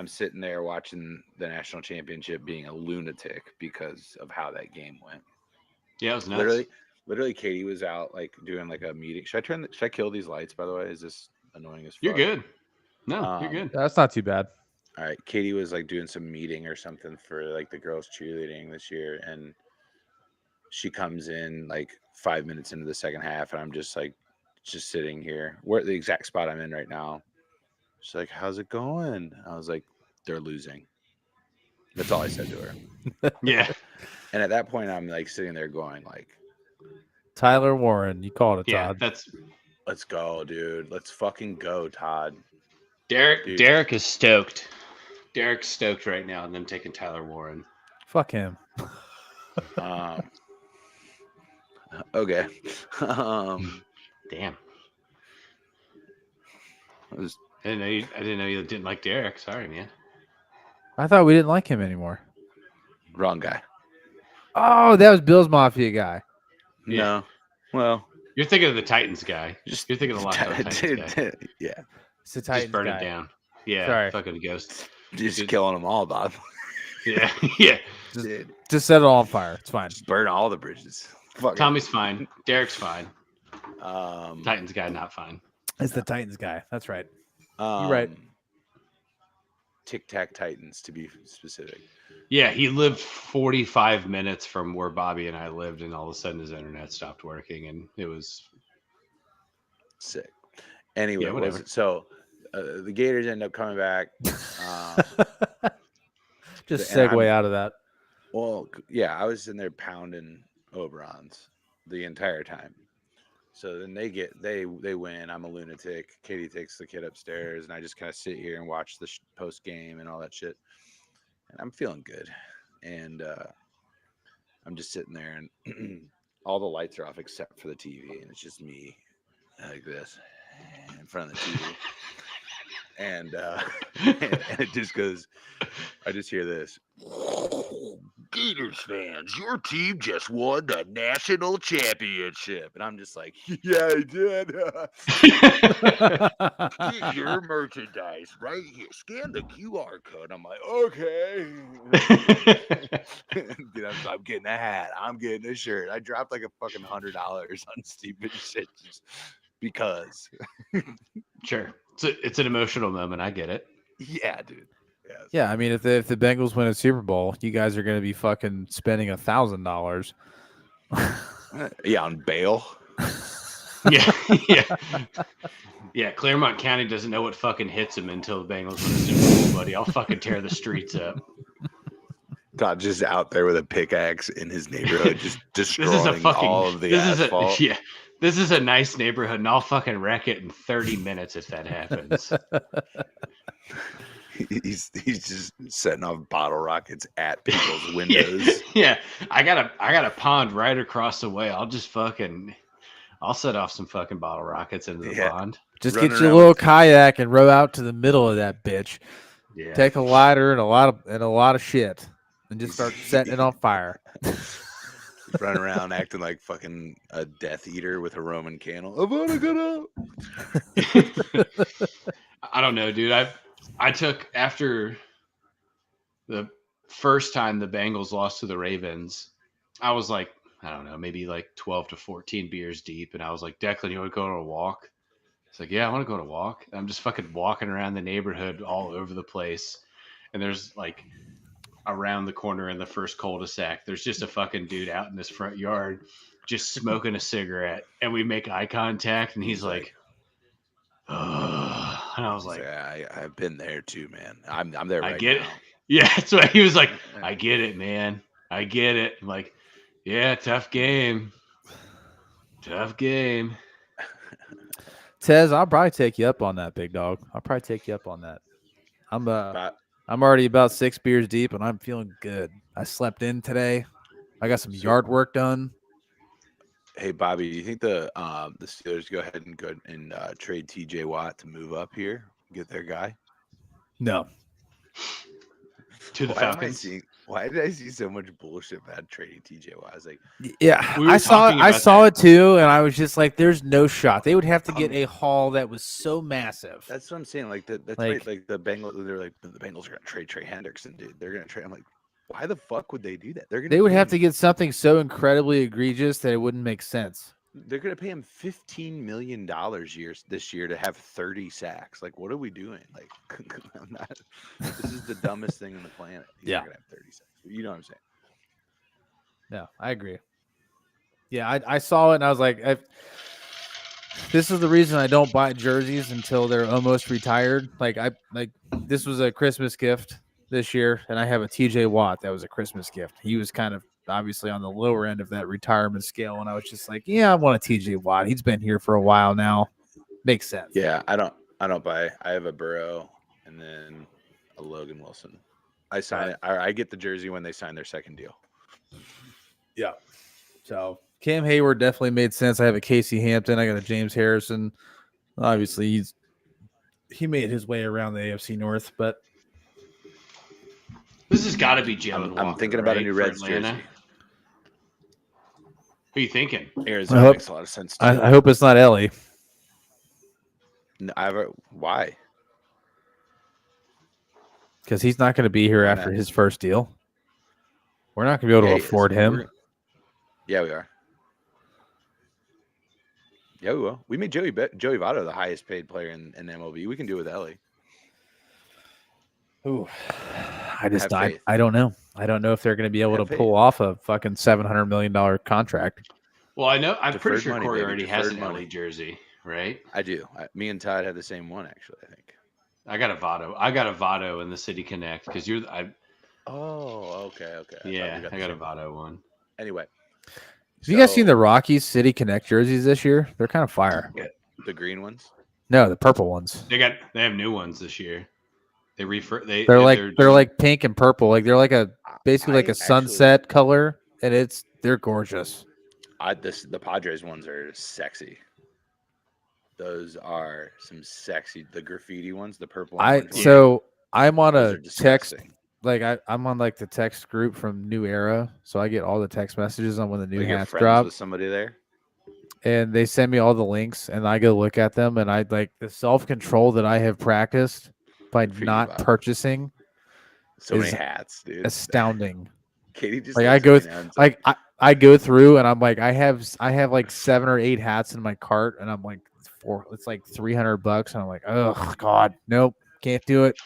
sitting there watching the national championship being a lunatic because of how that game went. Yeah, it was nuts. Literally Katie was out like doing like a meeting. Should I kill these lights, by the way? Is this annoying as fuck? You're good. No, you're good. That's not too bad. All right. Katie was like doing some meeting or something for like the girls cheerleading this year. And she comes in like 5 minutes into the second half. And I'm just sitting here. We're at the exact spot I'm in right now. She's like, "How's it going?" I was like, "They're losing." That's all I said to her. Yeah. And at that point, I'm like sitting there going like, Tyler Warren, you called it, Todd. Let's go, dude. Let's fucking go, Todd. Derek is stoked. Derek's stoked right now, and them taking Tyler Warren. Fuck him. Okay. Damn. I didn't know you didn't like Derek. Sorry, man. I thought we didn't like him anymore. Wrong guy. Oh, that was Bill's Mafia guy. Yeah. No. Well, you're thinking of the Titans guy. You're thinking of the Locked On Titans guy. Yeah. It's the Titans just burn guy. it down. Yeah. Sorry. Fucking ghost. Just killing them all, Bob. Yeah. Yeah. Just set it all on fire. It's fine. Just burn all the bridges. Fuck Tommy's fine. Derek's fine. it. Titans guy not fine. It's the Titans guy. That's right. You're right. Tic Tac Titans, to be specific. Yeah, he lived 45 minutes from where Bobby and I lived, and all of a sudden his internet stopped working, and it was sick. Anyway, yeah, whatever. So the Gators end up coming back. Just segue out of that. Well, yeah, I was in there pounding Oberons the entire time. So then they win. I'm a lunatic. Katie takes the kid upstairs, and I just kind of sit here and watch the post game and all that shit. And I'm feeling good. And I'm just sitting there, and all the lights are off except for the TV, and it's just me like this in front of the TV. And it just goes, I just hear this. Gators fans, your team just won the national championship. And I'm just like, yeah, I did. Get your merchandise right here. Scan the QR code. I'm like, okay. I'm getting a hat. I'm getting a shirt. I dropped like a fucking $100 on stupid shit just because. Sure. It's an emotional moment. I get it. Yeah, dude. Yeah, I mean, if the Bengals win a Super Bowl, you guys are going to be fucking spending $1,000. Yeah, on bail. Yeah. Claremont County doesn't know what fucking hits him until the Bengals win a Super Bowl, buddy. I'll fucking tear the streets up. Todd just out there with a pickaxe in his neighborhood, just destroying all of the asphalt. This is a nice neighborhood, and I'll fucking wreck it in 30 minutes if that happens. He's just setting off bottle rockets at people's windows. Yeah, I got a pond right across the way. I'll set off some fucking bottle rockets into the pond. Just get your little kayak and row out to the middle of that bitch. Yeah. Take a lighter and a lot of shit, and just start setting it on fire. Running around acting like fucking a Death Eater with a Roman candle. I wanna go out. I don't know, dude. I took after the first time the Bengals lost to the Ravens, I was like, I don't know, maybe like 12 to 14 beers deep. And I was like, Declan, you want to go on a walk? It's like, yeah, I want to go on a walk. And I'm just fucking walking around the neighborhood all over the place. And there's like around the corner in the first cul-de-sac, there's just a fucking dude out in this front yard just smoking a cigarette. And we make eye contact. And he's like, ugh. And I was like, yeah, I've been there too, man. I'm there right now. I get it. Yeah, that's why he was like, I get it, man. I get it. I'm like, yeah, tough game. Tough game. Tez, I'll probably take you up on that, big dog. I'll probably take you up on that. I'm already about 6 beers deep, and I'm feeling good. I slept in today. I got some yard work done. Hey, Bobby, do you think the Steelers go ahead and trade TJ Watt to move up here, get their guy? No. To the Falcons. Why did I see so much bullshit about trading TJ Watt? I was like, yeah, I saw it too, and I was just like, "There's no shot." They would have to get a haul that was so massive. That's what I'm saying. Like that's right. Like the Bengals, they're like the Bengals are gonna trade Trey Hendrickson, dude. They're gonna trade. I'm like, why the fuck would they do that? They would have to get something so incredibly egregious that it wouldn't make sense. They're gonna pay him $15 million this year to have 30 sacks. Like, what are we doing? Like, I'm not. This is the dumbest thing on the planet. He's not gonna have 30 sacks. You know what I'm saying? No, I agree. Yeah, I saw it and I was like, this is the reason I don't buy jerseys until they're almost retired. This was a Christmas gift this year, and I have a TJ Watt that was a Christmas gift. He was kind of obviously on the lower end of that retirement scale, and I was just like, yeah, I want a TJ Watt. He's been here for a while now. Makes sense. Yeah, I don't buy. I have a Burrow and then a Logan Wilson. I sign it. I get the jersey when they sign their second deal. Yeah. So Cam Hayward definitely made sense. I have a Casey Hampton. I got a James Harrison. Obviously, he made his way around the AFC North, but this has got to be Jalen Walker. I'm thinking about a new Reds jersey. Who are you thinking? Arizona makes a lot of sense. I hope it's not Ellie. No, why? Because he's not going to be here after his first deal. We're not going to be able to afford him. Yeah, we are. Yeah, we will. We made Joey Votto the highest paid player in MLB. We can do it with Ellie. Ooh, I don't know. I don't know if they're going to be able to pull off a fucking $700 million contract. Well, I know. I'm pretty sure Corey already has an Ellie jersey, right? I do. Me and Todd have the same one, actually. I think. I got a Votto in the City Connect because you're. Oh, okay. Yeah, I got a Votto one. Anyway, have you guys seen the Rockies City Connect jerseys this year? They're kind of fire. The green ones? No, the purple ones. They have new ones this year. They're like pink and purple. Like they're like basically like a sunset color, and they're gorgeous. The Padres ones are sexy. Those are some sexy. The graffiti ones, the purple ones. So I'm on a text. Like I'm on like the text group from New Era, so I get all the text messages on when the new hats drop. With somebody there, and they send me all the links, and I go look at them, and I like the self-control that I have practiced by not purchasing. So many hats, dude. Astounding. Katie just like I go through, and I'm like I have like 7 or 8 hats in my cart, and I'm like it's like $300, and I'm like, oh God, nope, can't do it.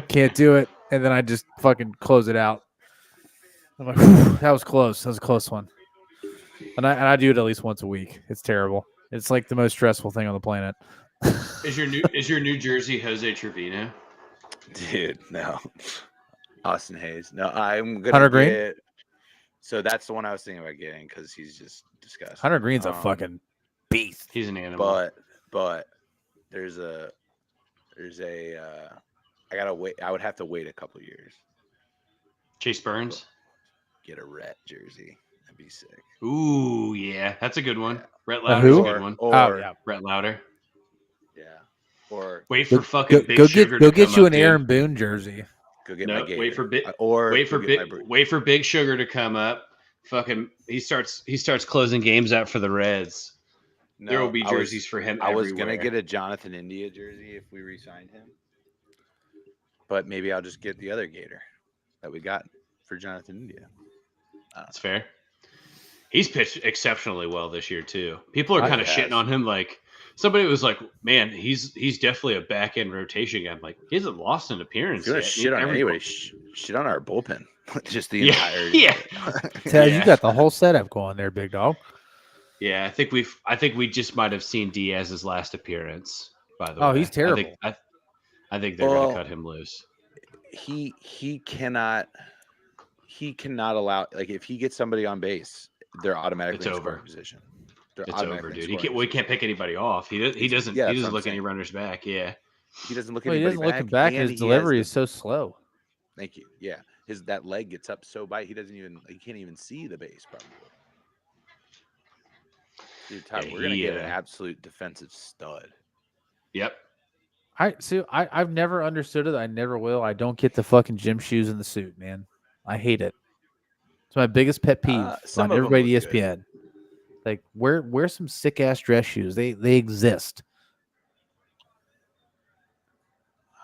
Can't do it. And then I just fucking close it out. I'm like, that was close. That was a close one. And I do it at least once a week. It's terrible. It's like the most stressful thing on the planet. Is your New Jersey Jose Trevino? Dude, no. Austin Hayes. No, I'm gonna Hunter Green? So that's the one I was thinking about getting because he's just disgusting. Hunter Green's a fucking beast. He's an animal. But there's I gotta wait. I would have to wait a couple years. Chase Burns. Get a Rhett jersey. That'd be sick. Ooh, yeah, that's a good one. Yeah. Rhett Lauder's a good one. Or Rhett Lauder. Yeah. Or wait for fucking Big Sugar. Go get you an dude. Aaron Boone jersey. Go get my Gator. Wait for Big Sugar to come up. Fucking, he starts closing games out for the Reds. No, there will be jerseys for him. I was gonna get a Jonathan India jersey if we re-signed him, but maybe I'll just get the other Gator that we got for Jonathan India. That's fair. He's pitched exceptionally well this year too. People are kind of shitting on him. Like somebody was like, "Man, he's definitely a back end rotation guy." I'm like, he hasn't lost an appearance. You're gonna shit on anybody. Shit on our bullpen. Just the entire. Yeah. Ted, you got the whole setup going there, big dog. Yeah, I think we just might have seen Diaz's last appearance. By the way, he's terrible. I think they're gonna cut him loose. He cannot allow, like, if he gets somebody on base, they're automatically in scoring position. It's over, dude. He can't pick anybody off. He doesn't look any runners back. Yeah, he doesn't look. He doesn't look back. His delivery is so slow. Thank you. Yeah, that leg gets up so by he can't even see the base probably. Dude, Todd, we're gonna get an absolute defensive stud. Yep. I've never understood it. I never will. I don't get the fucking gym shoes in the suit, man. I hate it. It's my biggest pet peeve on everybody at ESPN. Good. Like, wear some sick ass dress shoes. They exist.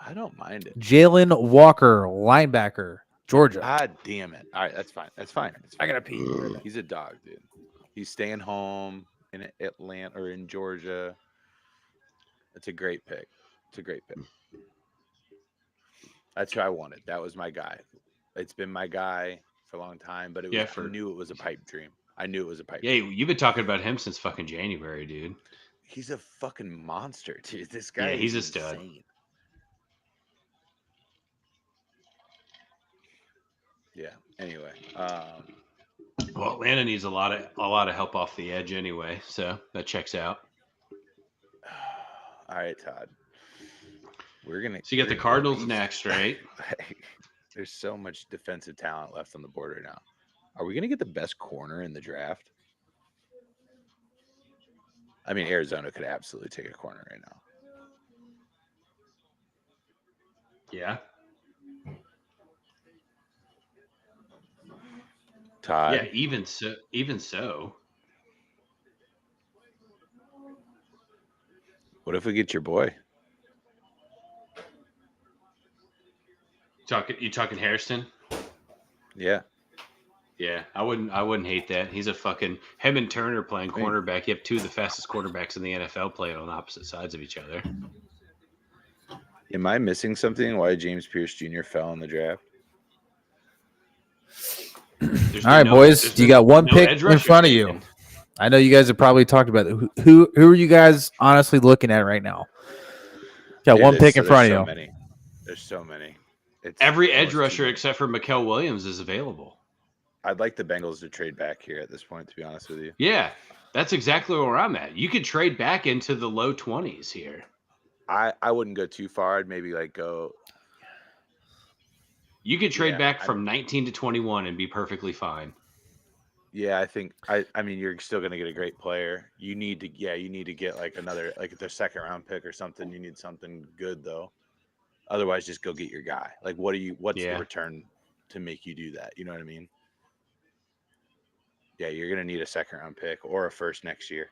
I don't mind it. Jalen Walker, linebacker, Georgia. God damn it! All right, that's fine. That's fine. I gotta pee. He's a dog, dude. He's staying home in Atlanta or in Georgia. It's a great pick. That's who I wanted. That was my guy. It's been my guy for a long time, but I knew it was a pipe dream. I knew it was a pipe dream. Yeah, you've been talking about him since fucking January, dude. He's a fucking monster, dude. This guy he's is a stud. Insane. Yeah. Anyway, well, Atlanta needs a lot of help off the edge anyway, so that checks out. All right, Todd. So you got the Cardinals next, right? There's so much defensive talent left on the board right now. Are we gonna get the best corner in the draft? I mean, Arizona could absolutely take a corner right now. Yeah. Todd. Yeah, even so. What if we get your boy? You talking Hairston? Yeah. Yeah, I wouldn't hate that. He's a fucking him and Turner playing cornerback. You have two of the fastest quarterbacks in the NFL playing on opposite sides of each other. Am I missing something? Why James Pierce Jr. fell in the draft? All right, boys. You got one pick in front of you. I know you guys have probably talked about it. Who are you guys honestly looking at right now? Got one pick in front of you. There's so many. Every edge rusher except for Mikael Williams is available. I'd like the Bengals to trade back here at this point, to be honest with you. Yeah, that's exactly where I'm at. You could trade back into the low 20s here. I wouldn't go too far. I'd maybe go. You could trade back from 19 to 21 and be perfectly fine. Yeah, I think I mean you're still going to get a great player. You need to get like another, like their second round pick or something. You need something good though. Otherwise, just go get your guy. Like, what's the return to make you do that? You know what I mean? Yeah, you're going to need a second round pick or a first next year.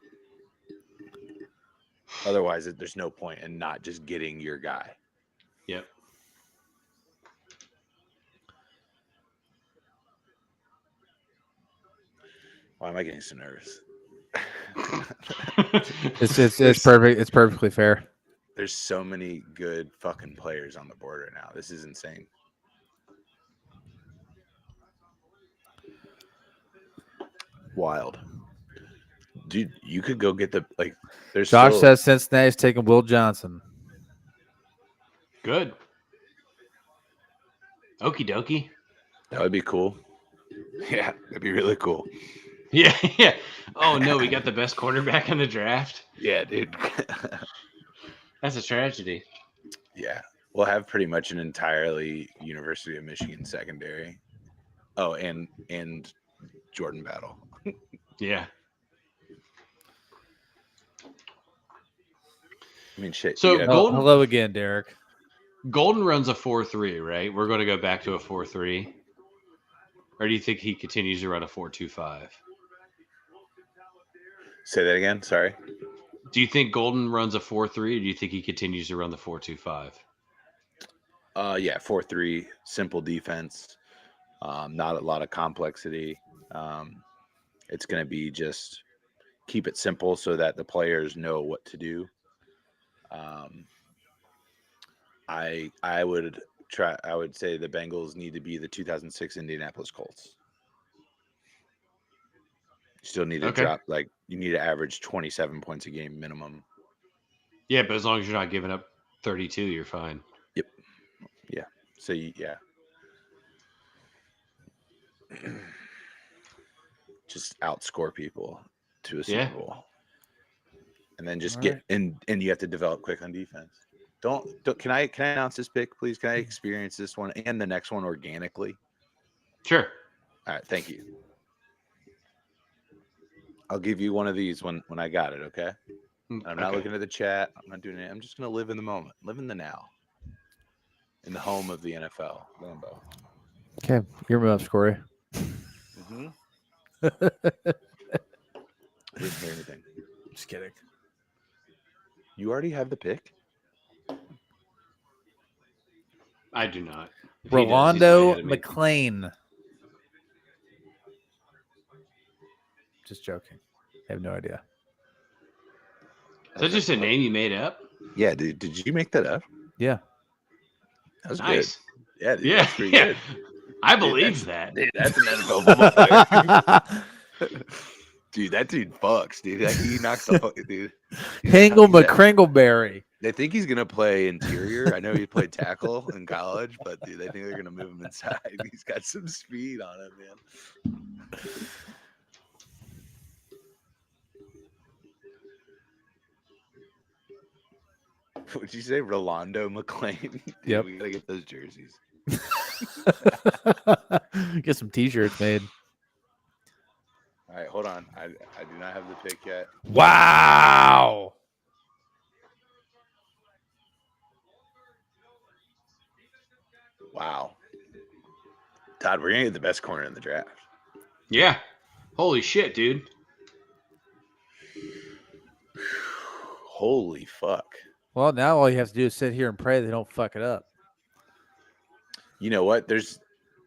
Otherwise, there's no point in not just getting your guy. Yep. Why am I getting so nervous? It's perfect. It's perfectly fair. There's so many good fucking players on the board right now. This is insane. Wild. Dude, you could go get there's Josh says Cincinnati's taking Will Johnson. Good. Okie dokie. That would be cool. Yeah, that'd be really cool. Yeah, yeah. Oh no, we got the best cornerback in the draft. Yeah, dude. That's a tragedy. Yeah, we'll have pretty much an entirely University of Michigan secondary. Oh, and Jordan Battle. Yeah. I mean, shit. So Golden, hello again, Derek. Golden runs a 4-3, right? We're going to go back to a 4-3. Or do you think he continues to run a 4-2-5? Say that again. Sorry. Do you think Golden runs a 4-3, or do you think he continues to run the 4-2-5? Yeah, 4-3, simple defense. Not a lot of complexity. It's going to be just keep it simple so that the players know what to do. I would say the Bengals need to be the 2006 Indianapolis Colts. You still need to drop, you need to average 27 points a game minimum. Yeah, but as long as you're not giving up 32, you're fine. Yep. Yeah. So yeah. Just outscore people to a Super Bowl. And then just and you have to develop quick on defense. Don't can I announce this pick, please? Can I experience this one and the next one organically? Sure. All right, thank you. I'll give you one of these when I got it, okay? I'm not looking at the chat. I'm not doing it. I'm just gonna live in the moment, live in the now. In the home of the NFL, Lambeau. Okay, earmuffs, Corey. Mm-hmm. I didn't hear anything. Just kidding. You already have the pick? I do not. Rolando McClain. Just joking. I have no idea. Is that just a name you made up? Yeah, dude. Did you make that up? Yeah. That was nice. Good. Yeah, dude, yeah, that's pretty good. I believe that. Dude, that's an NFL football player. Dude, that dude fucks, dude. He knocks the fuck, dude. Hangle McCringleberry. They think he's gonna play interior. I know he played tackle in college, but dude, they think they're gonna move him inside. He's got some speed on him, man. Would you say Rolando McClain? Yep. We gotta get those jerseys. Get some t-shirts made. All right, hold on. I do not have the pick yet. Wow. Wow. Todd, we're gonna get the best corner in the draft. Yeah. Holy shit, dude. Holy fuck. Well, now all you have to do is sit here and pray they don't fuck it up. You know what? There's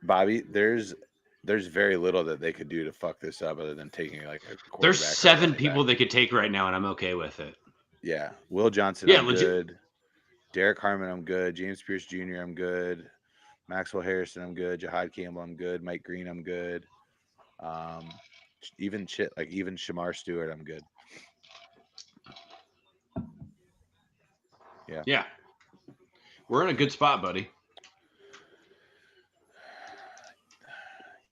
very little that they could do to fuck this up other than taking like a quarterback. There's 7 people they could take right now, and I'm okay with it. Yeah. Will Johnson, I'm good. Derek Harmon, I'm good. James Pierce Jr., I'm good. Maxwell Harrison, I'm good. Jahad Campbell, I'm good. Mike Green, I'm good. Even Shamar Stewart, I'm good. Yeah. Yeah. We're in a good spot, buddy.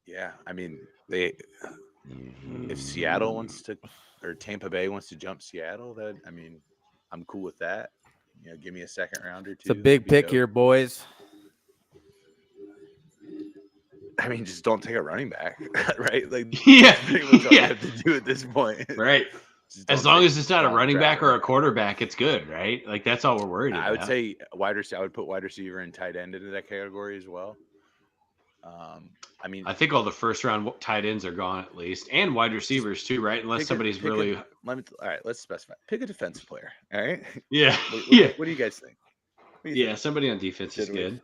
Yeah. I mean, if Seattle wants to, or Tampa Bay wants to jump Seattle, I'm cool with that. You know, give me a second round or two. It's a big pick here, boys. I mean, just don't take a running back, right? Like, yeah, pretty much all you have to do at this point, right? As long as it's not a running back or a quarterback, it's good, right? Like that's all we're worried about. I would say wide receiver. I would put wide receiver and tight end into that category as well. I mean, I think all the first round tight ends are gone at least, and wide receivers too, right? Unless somebody's really. All right, let's specify. Pick a defensive player. All right. Yeah. What do you guys think? Yeah, somebody on defense is good.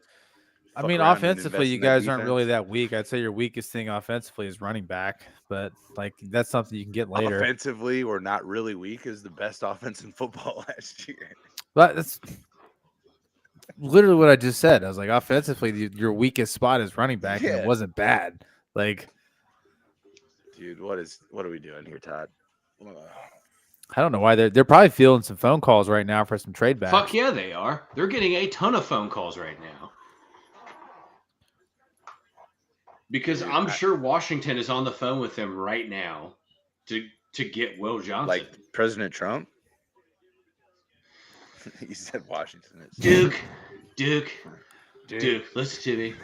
I mean, offensively, you guys aren't really that weak. I'd say your weakest thing offensively is running back, but like that's something you can get later. Offensively, we're not really weak as the best offense in football last year. But that's literally what I just said. I was like, offensively, your weakest spot is running back, and it wasn't bad. Like, dude, what are we doing here, Todd? I don't know why they're probably fielding some phone calls right now for some trade backs. Fuck yeah, they are. They're getting a ton of phone calls right now. Because Dude, I'm sure Washington is on the phone with him right now to get Will Johnson. Like President Trump? He said Washington is. Duke, listen to me.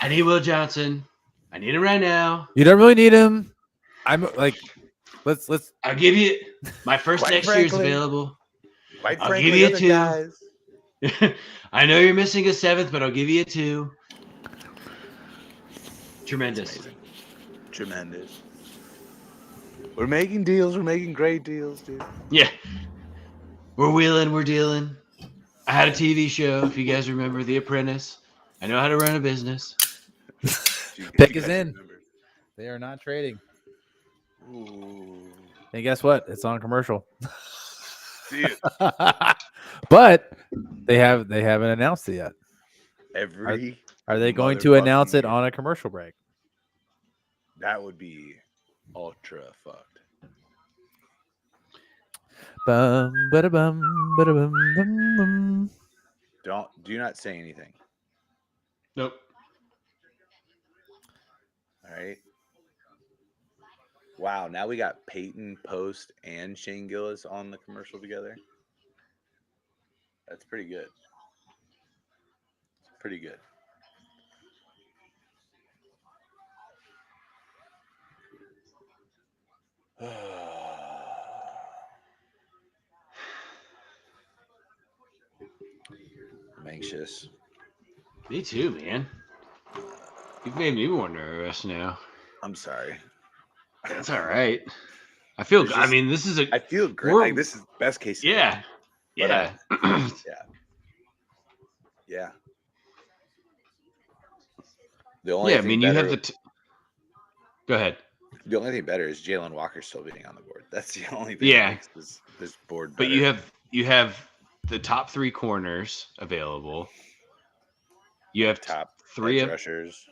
I need Will Johnson. I need him right now. You don't really need him. I'm like, let's. I'll give you my first next year is available. I'll give you a 2. Guys. I know you're missing a 7th, but I'll give you a 2. Tremendous. We're making deals. We're making great deals, dude. Yeah. We're wheeling. We're dealing. I had a TV show, if you guys remember, The Apprentice. I know how to run a business. Pick is in. Remember. They are not trading. Ooh. And guess what? It's on commercial. Dude. But they haven't announced it yet. Are they going to announce it on a commercial break? That would be ultra fucked. Bum, ba-da-bum, ba-da-bum, bum, bum. Do not say anything. Nope. All right. Wow, now we got Peyton Post and Shane Gillis on the commercial together. That's pretty good. Pretty good. I'm anxious. Me too, man. You've made me more nervous now. I'm sorry. That's all right. I feel. I mean, this is I feel great. Like, this is best case scenario. Yeah. Yeah. Yeah. The only I mean, you have the. Go ahead. The only thing better is Jalen Walker still being on the board. That's the only thing that makes this board better. But you have the top 3 corners available. You have top 3 edge rushers.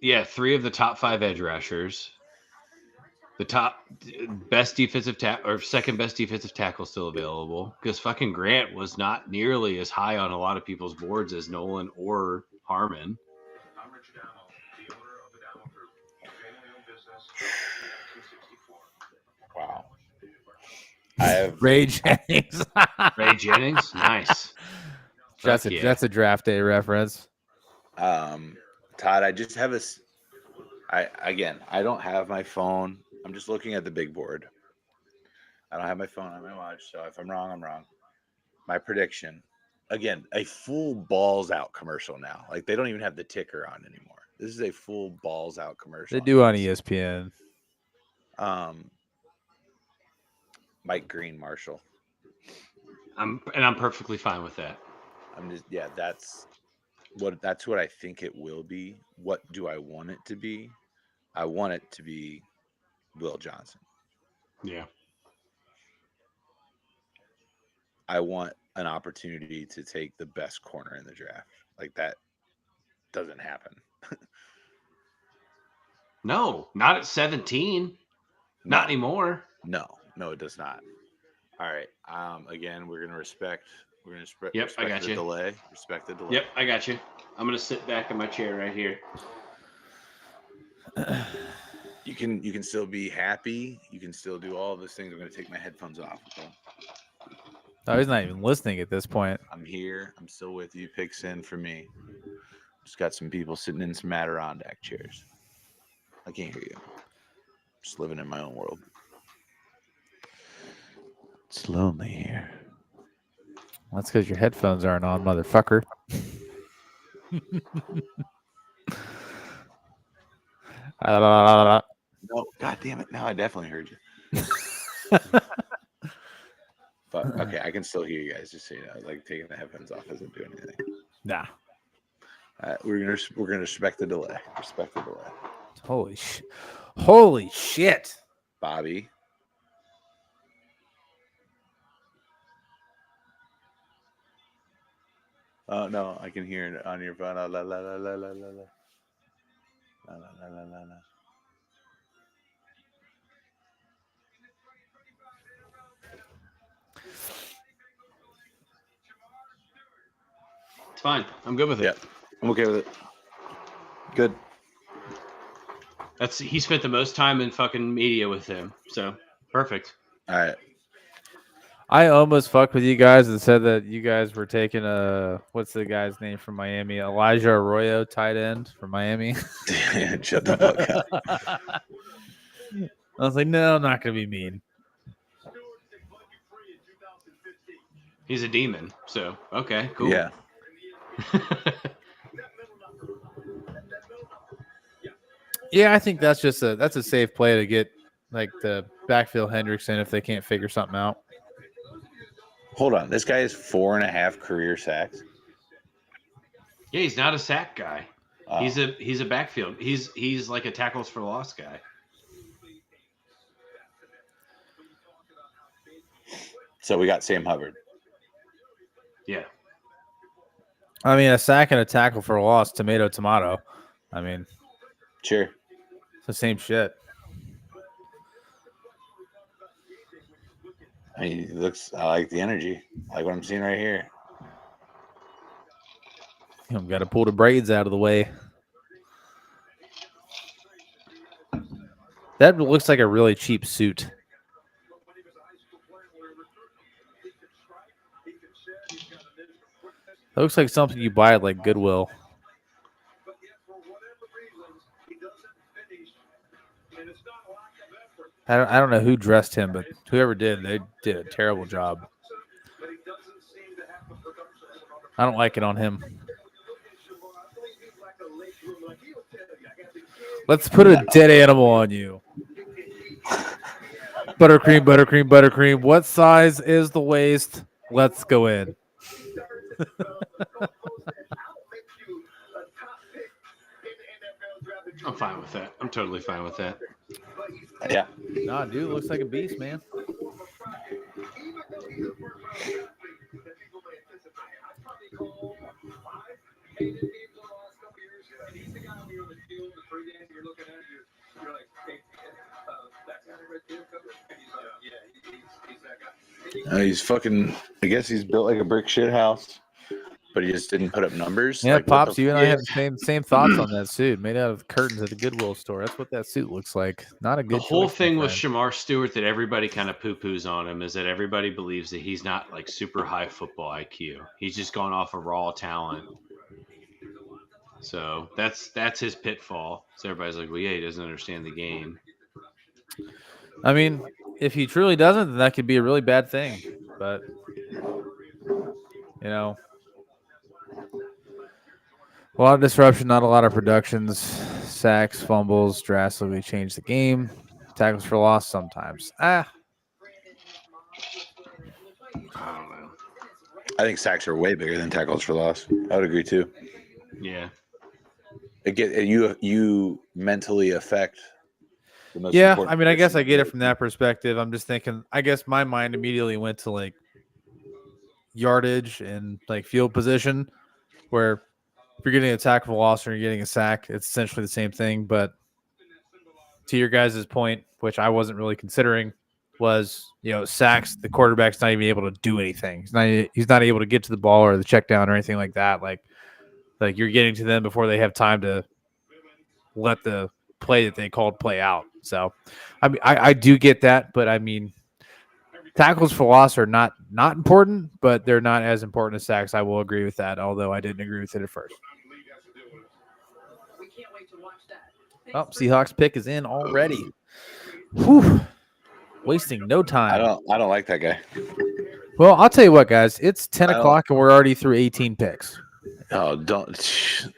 Yeah, 3 of the top 5 edge rushers. The top best defensive tackle or second best defensive tackle still available because fucking Grant was not nearly as high on a lot of people's boards as Nolan or Harmon. I'm Rich Dowell, the owner of the Dowell Group, family-owned business since 1964. Wow. I have Ray Jennings. Ray Jennings, nice. That's a draft day reference. Todd, I just have I don't have my phone. I'm just looking at the big board. I don't have my phone on my watch, so if I'm wrong, I'm wrong. My prediction, again, a full balls out commercial now. Like, they don't even have the ticker on anymore. This is a full balls out commercial. They do on ESPN. Mike Green, Marshall. I'm perfectly fine with that. That's what I think it will be. What do I want it to be? I want it to be Will Johnson. Yeah. I want an opportunity to take the best corner in the draft. Like, that doesn't happen. No, not at 17. Not anymore. No, it does not. All right. Again, we're gonna respect. Yep, I got the you. delay. Respect the delay. Yep, I got you. I'm gonna sit back in my chair right here. You can still be happy. You can still do all of those things. I'm gonna take my headphones off. Okay? Oh, he's not even listening at this point. I'm here. I'm still with you. Picks in for me. Just got some people sitting in some Adirondack chairs. I can't hear you. Just living in my own world. It's lonely here. Well, that's because your headphones aren't on, motherfucker. No, God damn it. Now I definitely heard you. But okay, I can still hear you guys. Just so you know, like, taking the headphones off doesn't do anything. Nah. We're gonna respect the delay. Respect the delay. Holy shit, Bobby. Oh no, I can hear it on your phone. La la la la la la la la la la la la. It's fine. I'm good with it. Yeah, I'm okay with it. Good. He spent the most time in fucking media with him. So perfect. All right. I almost fucked with you guys and said that you guys were taking what's the guy's name from Miami? Elijah Arroyo, tight end from Miami. Shut the fuck up. I was like, no, I'm not gonna be mean. He's a demon, so okay, cool. Yeah. Yeah, I think that's a safe play to get like the backfield Hendrickson if they can't figure something out. Hold on, this guy has 4.5 career sacks. Yeah, he's not a sack guy. Oh. He's a backfield. He's like a tackles for loss guy. So we got Sam Hubbard. Yeah. I mean, a sack and a tackle for a loss, tomato. I mean, sure. It's the same shit. I mean, I like the energy. I like what I'm seeing right here. You got to pull the braids out of the way. That looks like a really cheap suit. It looks like something you buy at like Goodwill. I don't know who dressed him, but whoever did, they did a terrible job. I don't like it on him. Let's put a dead animal on you. Buttercream. What size is the waist? Let's go in. I'm fine with that. I'm totally fine with that. Yeah. Nah, dude, looks like a beast, man. He's fucking. I guess he's built like a brick shit house, but he just didn't put up numbers. Yeah, like, Pops, you and I have the same thoughts on that suit, made out of curtains at the Goodwill store. That's what that suit looks like. Not a good. The whole thing with Shamar Stewart that everybody kind of poo-poos on him is that everybody believes that he's not like super high football IQ. He's just gone off of raw talent. So that's his pitfall. So everybody's like, well, yeah, he doesn't understand the game. I mean, if he truly doesn't, then that could be a really bad thing. But, you know, a lot of disruption, not a lot of productions, sacks, fumbles, drastically change the game. Tackles for loss sometimes. I don't know. I think sacks are way bigger than tackles for loss. I would agree too. Yeah. You mentally affect. Yeah, I mean, I guess I get it from that perspective. I'm just thinking, I guess my mind immediately went to like yardage and like field position, where if you're getting a tackle for loss or you're getting a sack, it's essentially the same thing. But to your guys' point, which I wasn't really considering, was, you know, sacks, the quarterback's not even able to do anything. He's not able to get to the ball or the check down or anything like that. Like you're getting to them before they have time to let the play that they called play out. So, I mean, I do get that, but I mean, tackles for loss are not important, but they're not as important as sacks. I will agree with that, although I didn't agree with it at first. Oh, Seahawks pick is in already. Whew. Wasting no time. I don't like that guy. Well, I'll tell you what, guys. It's 10 o'clock and we're already through 18 picks. Oh, don't,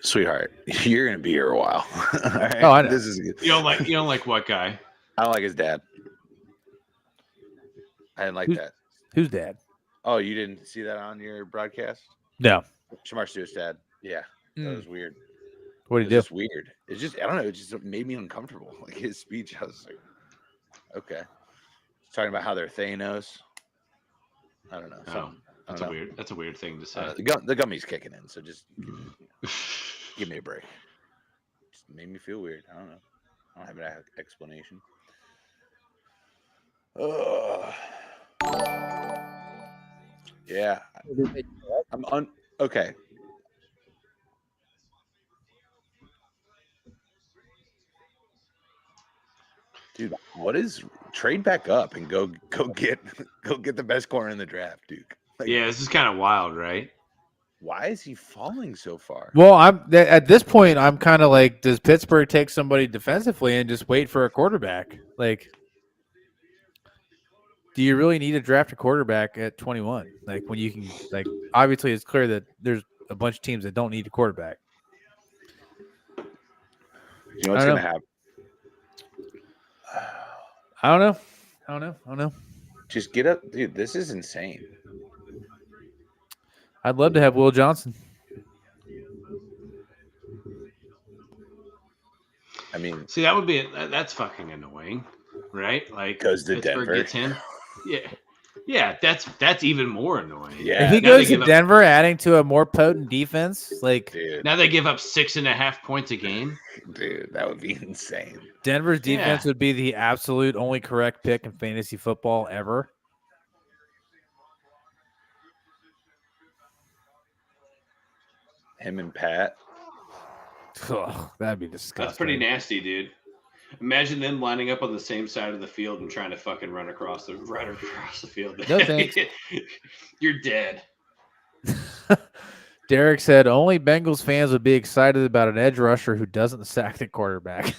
sweetheart. You're gonna be here a while. All right? Oh, I know. This is good. You don't like what guy? I don't like his dad. I didn't like that. Who's dad? Oh, you didn't see that on your broadcast? No. Shamar Stewart's dad. Yeah, that was weird. What did he do? It's weird. It's just, I don't know. It just made me uncomfortable. Like his speech, I was like, okay. He's talking about how they're Thanos. I don't know. That's a weird thing to say. The gummy's kicking in, so just give me a break. Just made me feel weird. I don't know. I don't have an explanation. Yeah. Okay. Dude, what is trade back up and go get the best corner in the draft, Duke? Like, yeah, this is kind of wild, right? Why is he falling so far? Well, at this point, I'm kind of like, does Pittsburgh take somebody defensively and just wait for a quarterback? Like, do you really need to draft a quarterback at 21? Like, when you can, like, obviously it's clear that there's a bunch of teams that don't need a quarterback. You know what's going to happen? I don't know. Just get up, dude. This is insane. I'd love to have Will Johnson. I mean, see, that would be that's fucking annoying, right? Like, because the Denver gets him. Yeah, that's even more annoying. Yeah, if he goes to Denver, adding to a more potent defense, like dude, now they give up 6.5 points a game. Dude, that would be insane. Denver's defense would be the absolute only correct pick in fantasy football ever. Him and Pat. Oh, that'd be disgusting. That's pretty nasty, dude. Imagine them lining up on the same side of the field and trying to fucking run across the field. No thanks. You're dead. Derek said only Bengals fans would be excited about an edge rusher who doesn't sack the quarterback.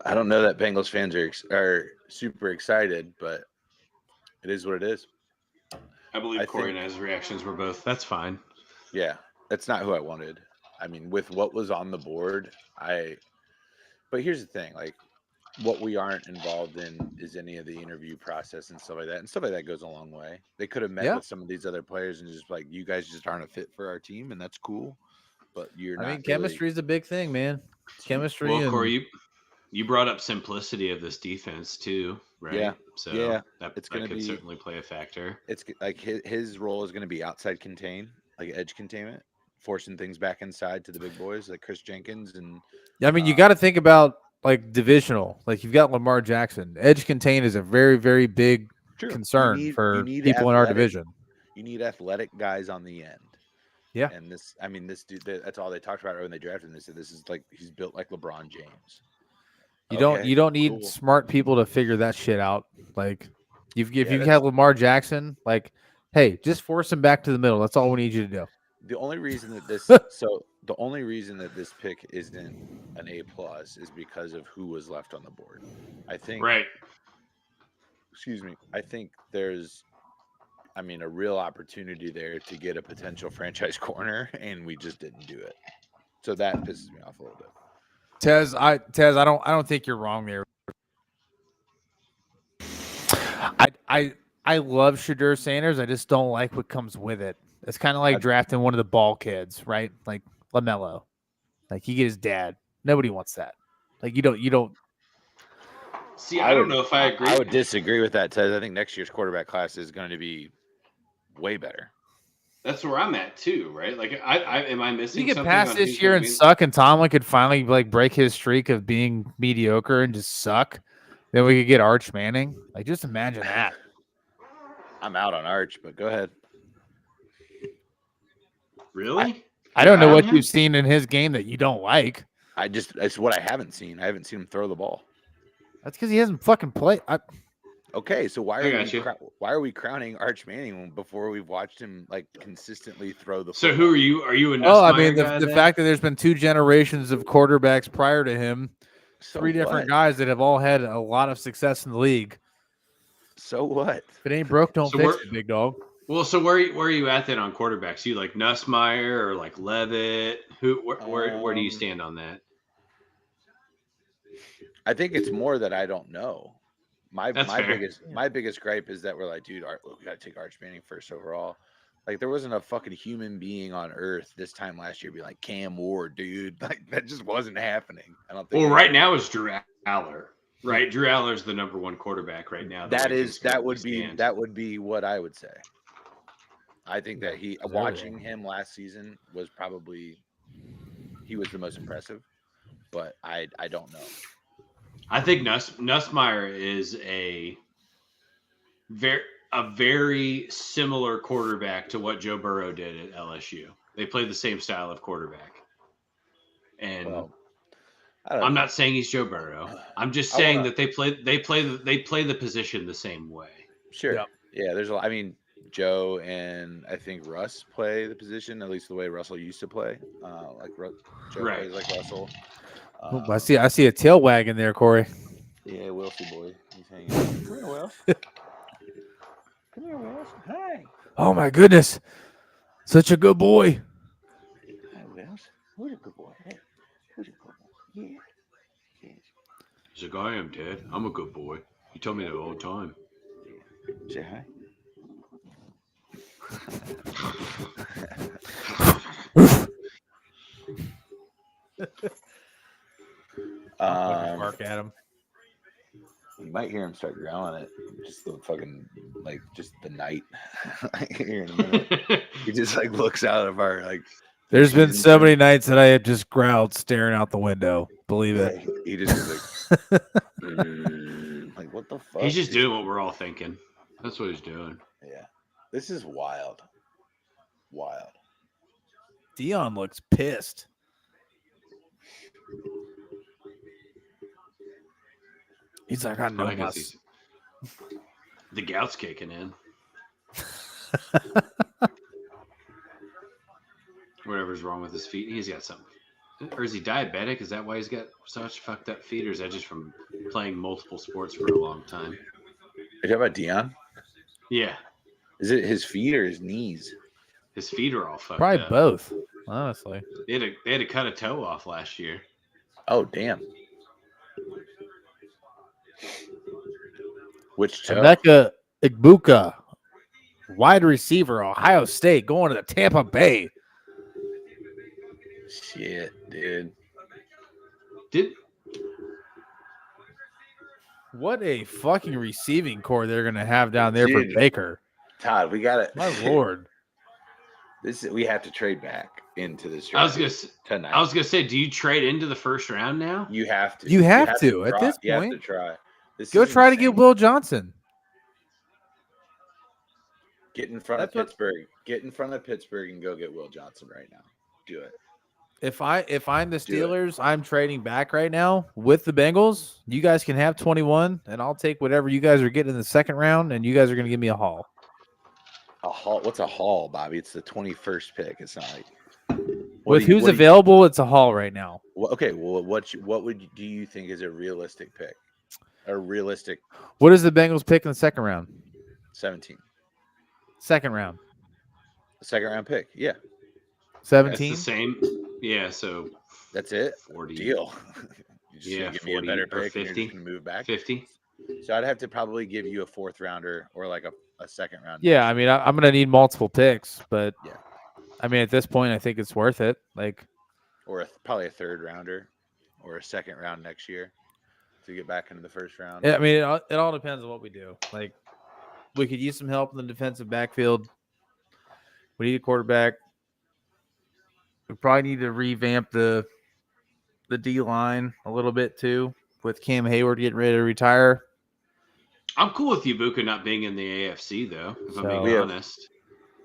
I don't know that Bengals fans are super excited, but it is what it is. I believe Corey and his reactions were both. That's fine. Yeah, that's not who I wanted. I mean, with what was on the board, but here's the thing, like, what we aren't involved in is any of the interview process and stuff like that. And stuff like that goes a long way. They could have met with some of these other players and just like, you guys just aren't a fit for our team, and that's cool. But you're not. I mean, chemistry is a big thing, man. Chemistry. Well, Corey, you brought up simplicity of this defense too, right? Yeah. So that could certainly play a factor. It's like his role is going to be outside contain, like edge containment, forcing things back inside to the big boys like Chris Jenkins and. Yeah, I mean, you got to think about like divisional. Like you've got Lamar Jackson. Edge contain is a very, very big concern for people in our division. You need athletic guys on the end. Yeah, and this dude, that's all they talked about when they drafted him. They said this is like he's built like LeBron James. You don't need smart people to figure that shit out. Like if you have Lamar Jackson, like, hey, just force him back to the middle. That's all we need you to do. The only reason that this pick isn't an A+ is because of who was left on the board. I think. Right. Excuse me. I think there's, a real opportunity there to get a potential franchise corner, and we just didn't do it. So that pisses me off a little bit. Tez, I don't think you're wrong there. I love Shedeur Sanders. I just don't like what comes with it. It's kind of like drafting one of the ball kids, right? Like LaMelo. Like you get his dad. Nobody wants that. Like you don't. See, I don't know if I agree. I would disagree with that, Ted. I think next year's quarterback class is going to be way better. That's where I'm at too, right? Like, am I missing? You get past this year and suck, and Tomlin could finally like break his streak of being mediocre and just suck. Then we could get Arch Manning. Like, just imagine that. I'm out on Arch, but go ahead. Really? I don't know what you've seen in his game that you don't like. It's what I haven't seen. I haven't seen him throw the ball. That's because he hasn't fucking played. Okay, so why are we crowning Arch Manning before we've watched him like consistently throw the football? So who are you? Are you a the fact that there's been 2 generations of quarterbacks prior to him, so 3 different guys that have all had a lot of success in the league. So what? If it ain't broke, don't fix it, big dog. Well, so where are you at then on quarterbacks? You like Nussmeier or like Levitt? Where do you stand on that? I think it's more that I don't know. My biggest gripe is that we're like, dude, we got to take Arch Manning first overall. Like there wasn't a fucking human being on earth this time last year be like Cam Ward, dude. Like that just wasn't happening. I don't think. Well, right now is Drew Aller. Right, Drew Aller's the number 1 quarterback right now. That would be what I would say. I think that watching him last season was probably he was the most impressive, but I don't know. I think Nussmeier is a very similar quarterback to what Joe Burrow did at LSU. They played the same style of quarterback. And I'm not saying he's Joe Burrow. I'm just saying that they play the position the same way. Sure. Yep. Yeah. There's a lot. I mean, Joe and I think Russ play the position, at least the way Russell used to play. Like Joe plays like Russell. I see a tail wagging there, Corey. Yeah, Wilson boy. He's hanging out. Come here, Will. Come here, Will. Hi. Oh my goodness. Such a good boy. Hi, Will. Who's a good boy? Hey. Who's a good boy? Yeah. He's like, I am, Dad. I'm a good boy. You tell me that all the time. Say hi. Bark at him. You might hear him start growling it. Just the fucking just the night. Here in a minute. He just looks out of our There's been so many nights that I have just growled staring out the window. Believe it. He just is like what the fuck? He's just doing what we're all thinking. That's what he's doing. Yeah. This is wild. Wild. Dion looks pissed. He's like, I know the gout's kicking in. Whatever's wrong with his feet, he's got something. Or is he diabetic? Is that why he's got such fucked up feet, or is that just from playing multiple sports for a long time? Are you talking about Dion? Yeah. Is it his feet or his knees? His feet are all fucked Probably up. both, honestly. They had to cut a toe off last year. Oh, damn. Which toe? Emeka Egbuka, wide receiver, Ohio State, going to the Tampa Bay. Shit, dude. What a fucking receiving core they're going to have down there for Baker. Todd, we got it. My Lord. We have to trade back into this draft. Tonight. I was gonna say, do you trade into the first round now? You have to. You have to at this point. You have to try. Go try to get Will Johnson. Get in front of Pittsburgh. Get in front of Pittsburgh and go get Will Johnson right now. Do it. If I'm the Steelers, I'm trading back right now with the Bengals. You guys can have 21, and I'll take whatever you guys are getting in the second round, and you guys are going to give me a haul. A haul? What's a haul, Bobby? It's the 21st pick. It's not like with who's available. It's a haul right now. Well, okay. Well, do you think is a realistic pick? A realistic. What is the Bengals pick in the second round? 17. Second round. A second round pick. Yeah. 17. That's the same. Yeah. So that's it. 40 deal. Yeah. Give me a better pick. 50. Move back. 50. So I'd have to probably give you a fourth rounder or like a second round. Yeah, I mean, I'm going to need multiple picks, but yeah, I mean, at this point, I think it's worth it. Or probably a third rounder or a second round next year to get back into the first round. Yeah, I mean, it all depends on what we do. We could use some help in the defensive backfield. We need a quarterback. We probably need to revamp the D line a little bit too, with Cam Hayward getting ready to retire. I'm cool with Egbuka not being in the AFC though, if I'm being honest.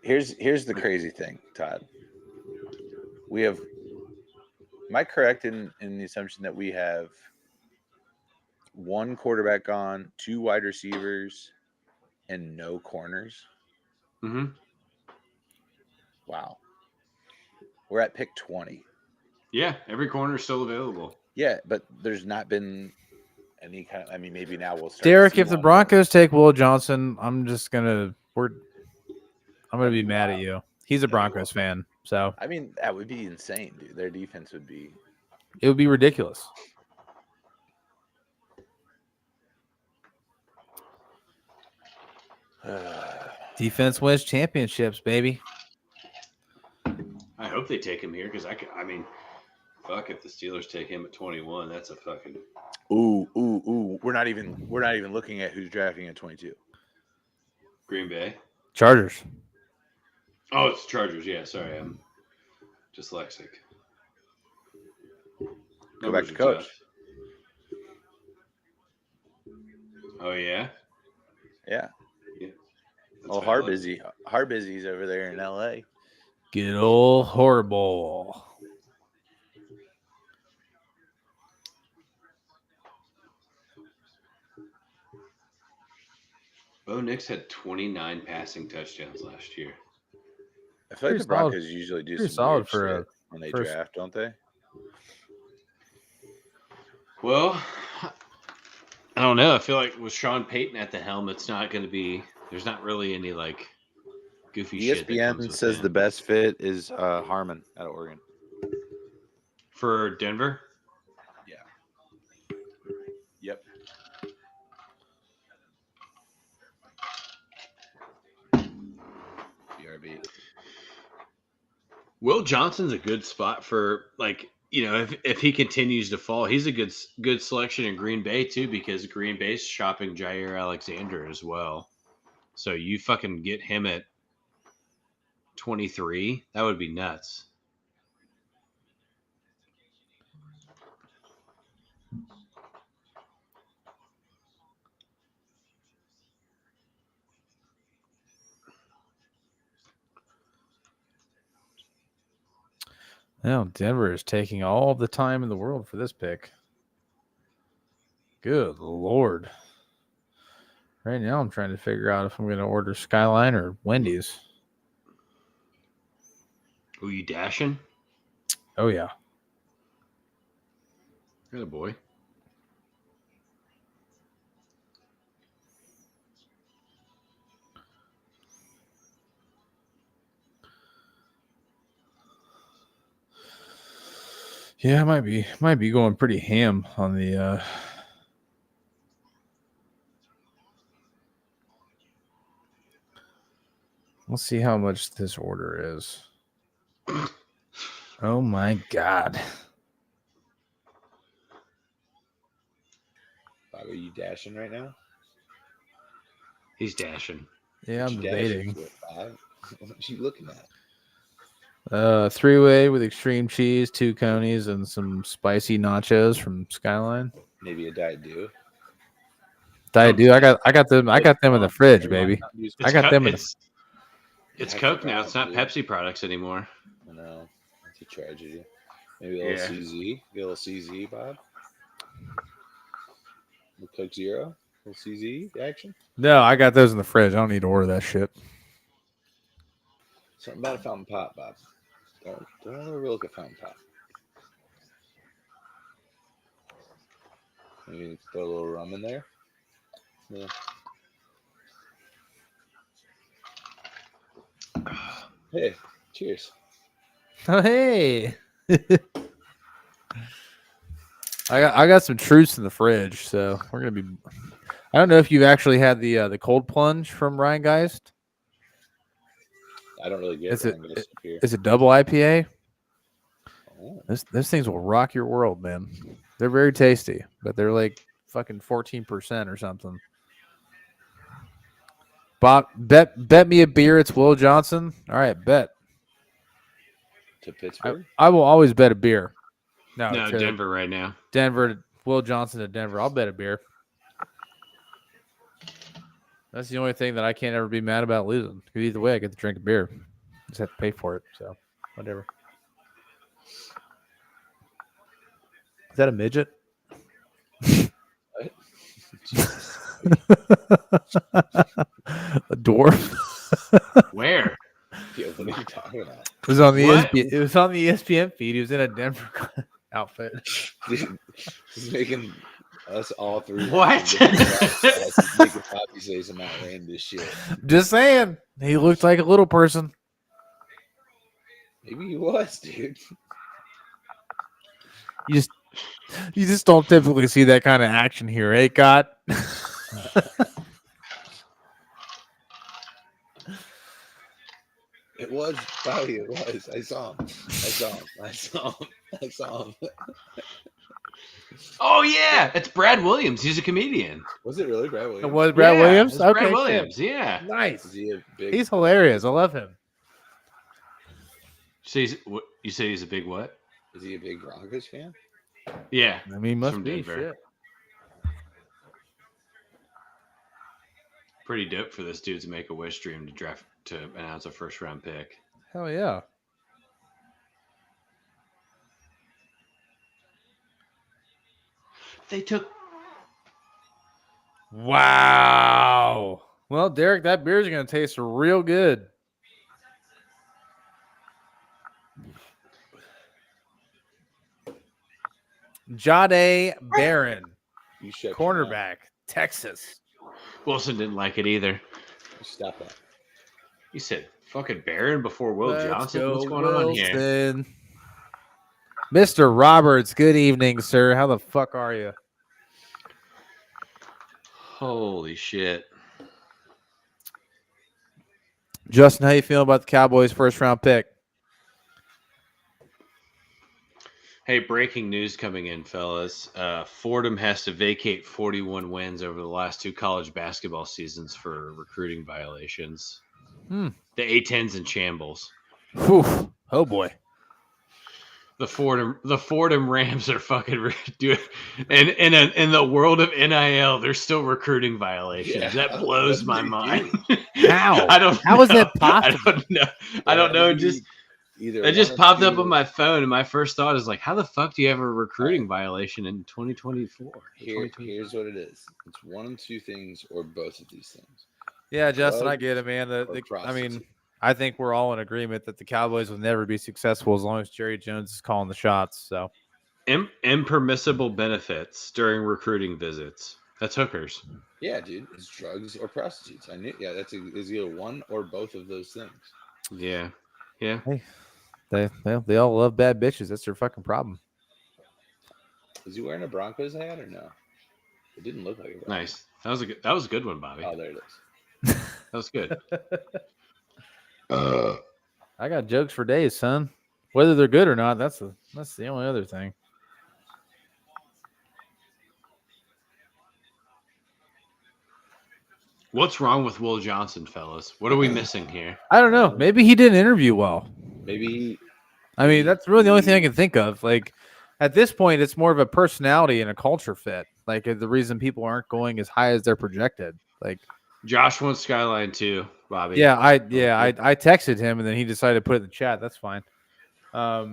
Here's the crazy thing, Todd. We have. Am I correct in the assumption that we have one quarterback gone, 2 wide receivers, and no corners? Mm-hmm. Wow. We're at pick 20. Yeah, every corner is still available. Yeah, but there's not been any kind of. I mean, maybe now we'll start. Derek, if the Broncos take Will Johnson, I'm gonna be mad at you. He's a Broncos fan, so I mean that would be insane, dude. Their defense would be. It would be ridiculous. Defense wins championships, baby. I hope they take him here because I mean, fuck, if the Steelers take him at 21, that's a fucking. Ooh. We're not even looking at who's drafting at 22. Green Bay. Chargers. Oh, it's Chargers. Yeah, sorry, I'm dyslexic. Go back to coach. Tough. Oh yeah. Yeah. Oh, Harbusy's over there in LA. Good old Horrible. Bo Nix had 29 passing touchdowns last year. I feel like the Broncos usually do some solid weird for shit when they draft, don't they? Well, I don't know. I feel like with Sean Payton at the helm, it's not going to be. There's not really any like goofy shit that comes ESPN with says him. the best fit is Harmon out of Oregon. For Denver? Yeah. Yep. BRB. Will Johnson's a good spot for like, you know, if he continues to fall, he's a good selection in Green Bay too, because Green Bay's shopping Jair Alexander as well. So you fucking get him at 23, that would be nuts. Now Denver is taking all the time in the world for this pick. Good Lord. Right now I'm trying to figure out if I'm going to order Skyline or Wendy's. Who you dashing? Oh, yeah. Good boy. Yeah, might be going pretty ham on the let's see how much this order is. Oh my God. Bob, are you dashing right now? He's dashing. Yeah, I'm debating. What are you looking at? 3-way with extreme cheese, 2 conies, and some spicy nachos from Skyline. Maybe a Diet Dew. Diet Dew. I got them in the fridge, baby. I got them in the It's Coke now. It's not Pepsi products anymore. I know. It's a tragedy. Maybe a little CZ. Get a little CZ, Bob. The Coke Zero. A little CZ action. No, I got those in the fridge. I don't need to order that shit. Something about a fountain pop, Bob. Don't overlook a fountain pop. Maybe throw a little rum in there. Yeah. Hey, cheers. Oh, hey. I got some Truths in the fridge, so we're gonna be. I don't know if you've actually had the cold plunge from Ryan Geist. I don't really get it. It's a double IPA. Oh. Those things will rock your world, man. They're very tasty, but they're like fucking 14% or something. Bob, bet me a beer. It's Will Johnson. All right, bet. To Pittsburgh? I will always bet a beer. No, Denver right now. Denver, Will Johnson to Denver. I'll bet a beer. That's the only thing that I can't ever be mad about losing. Either way, I get to drink a beer. Just have to pay for it. So, whatever. Is that a midget? What? A dwarf? Where? Yeah, what are you talking about? It was on the ESPN feed. He was in a Denver outfit. He's making us all three. What? Making Poppy say some outlandish shit. Just saying. He looked like a little person. Maybe he was, dude. You just don't typically see that kind of action here, eh, God? It was Bobby. It was. I saw him. Oh yeah, it's Brad Williams. He's a comedian. Was it really Brad Williams? It was Brad Williams. Okay, Brad Williams. Yeah, nice. Is he a big... He's hilarious. I love him. So you say he's a big what? Is he a big Broncos fan? Yeah, I mean, must from be Denver. shit. Pretty dope for this dude to make a wish dream to announce a first round pick. Hell yeah. They took. Wow. Well, Derek, that beer is going to taste real good. Jahdae Barron, cornerback, Texas. Wilson didn't like it either. Stop that. He said, fucking Barron before Will Johnson? Go, What's going Wilson. on here? Mr. Roberts, good evening, sir. How the fuck are you? Holy shit. Justin, how you feeling about the Cowboys' first-round pick? Hey, breaking news coming in, fellas. Fordham has to vacate 41 wins over the last 2 college basketball seasons for recruiting violations. The A-10's in shambles. Whew. Oh, boy. The Fordham Rams are fucking doing, and in the world of NIL, they're still recruiting violations. Yeah, that blows my mind. How? How is that possible? I don't know. I don't know. It just popped up on my phone, and my first thought is like, how the fuck do you have a recruiting violation in 2024? Here's what it is. It's one of 2 things or both of these things. Yeah, Justin, I get it, man. I mean, I think we're all in agreement that the Cowboys will never be successful as long as Jerry Jones is calling the shots. So, impermissible benefits during recruiting visits. That's hookers. Yeah, dude, it's drugs or prostitutes. I knew. Yeah, it's either one or both of those things. Yeah, yeah. Hey, they all love bad bitches. That's their fucking problem. Is he wearing a Broncos hat or no? It didn't look like it. Nice. That was a good one, Bobby. Oh, there it is. That was good. I got jokes for days, son. Whether they're good or not, that's the only other thing. What's wrong with Will Johnson, fellas? What are we missing here? I don't know. Maybe he didn't interview well. Maybe. I mean, that's really the only thing I can think of. Like, at this point, it's more of a personality and a culture fit. Like, the reason people aren't going as high as they're projected. Like, Josh wants Skyline too, Bobby. Yeah, I texted him and then he decided to put it in the chat. That's fine. I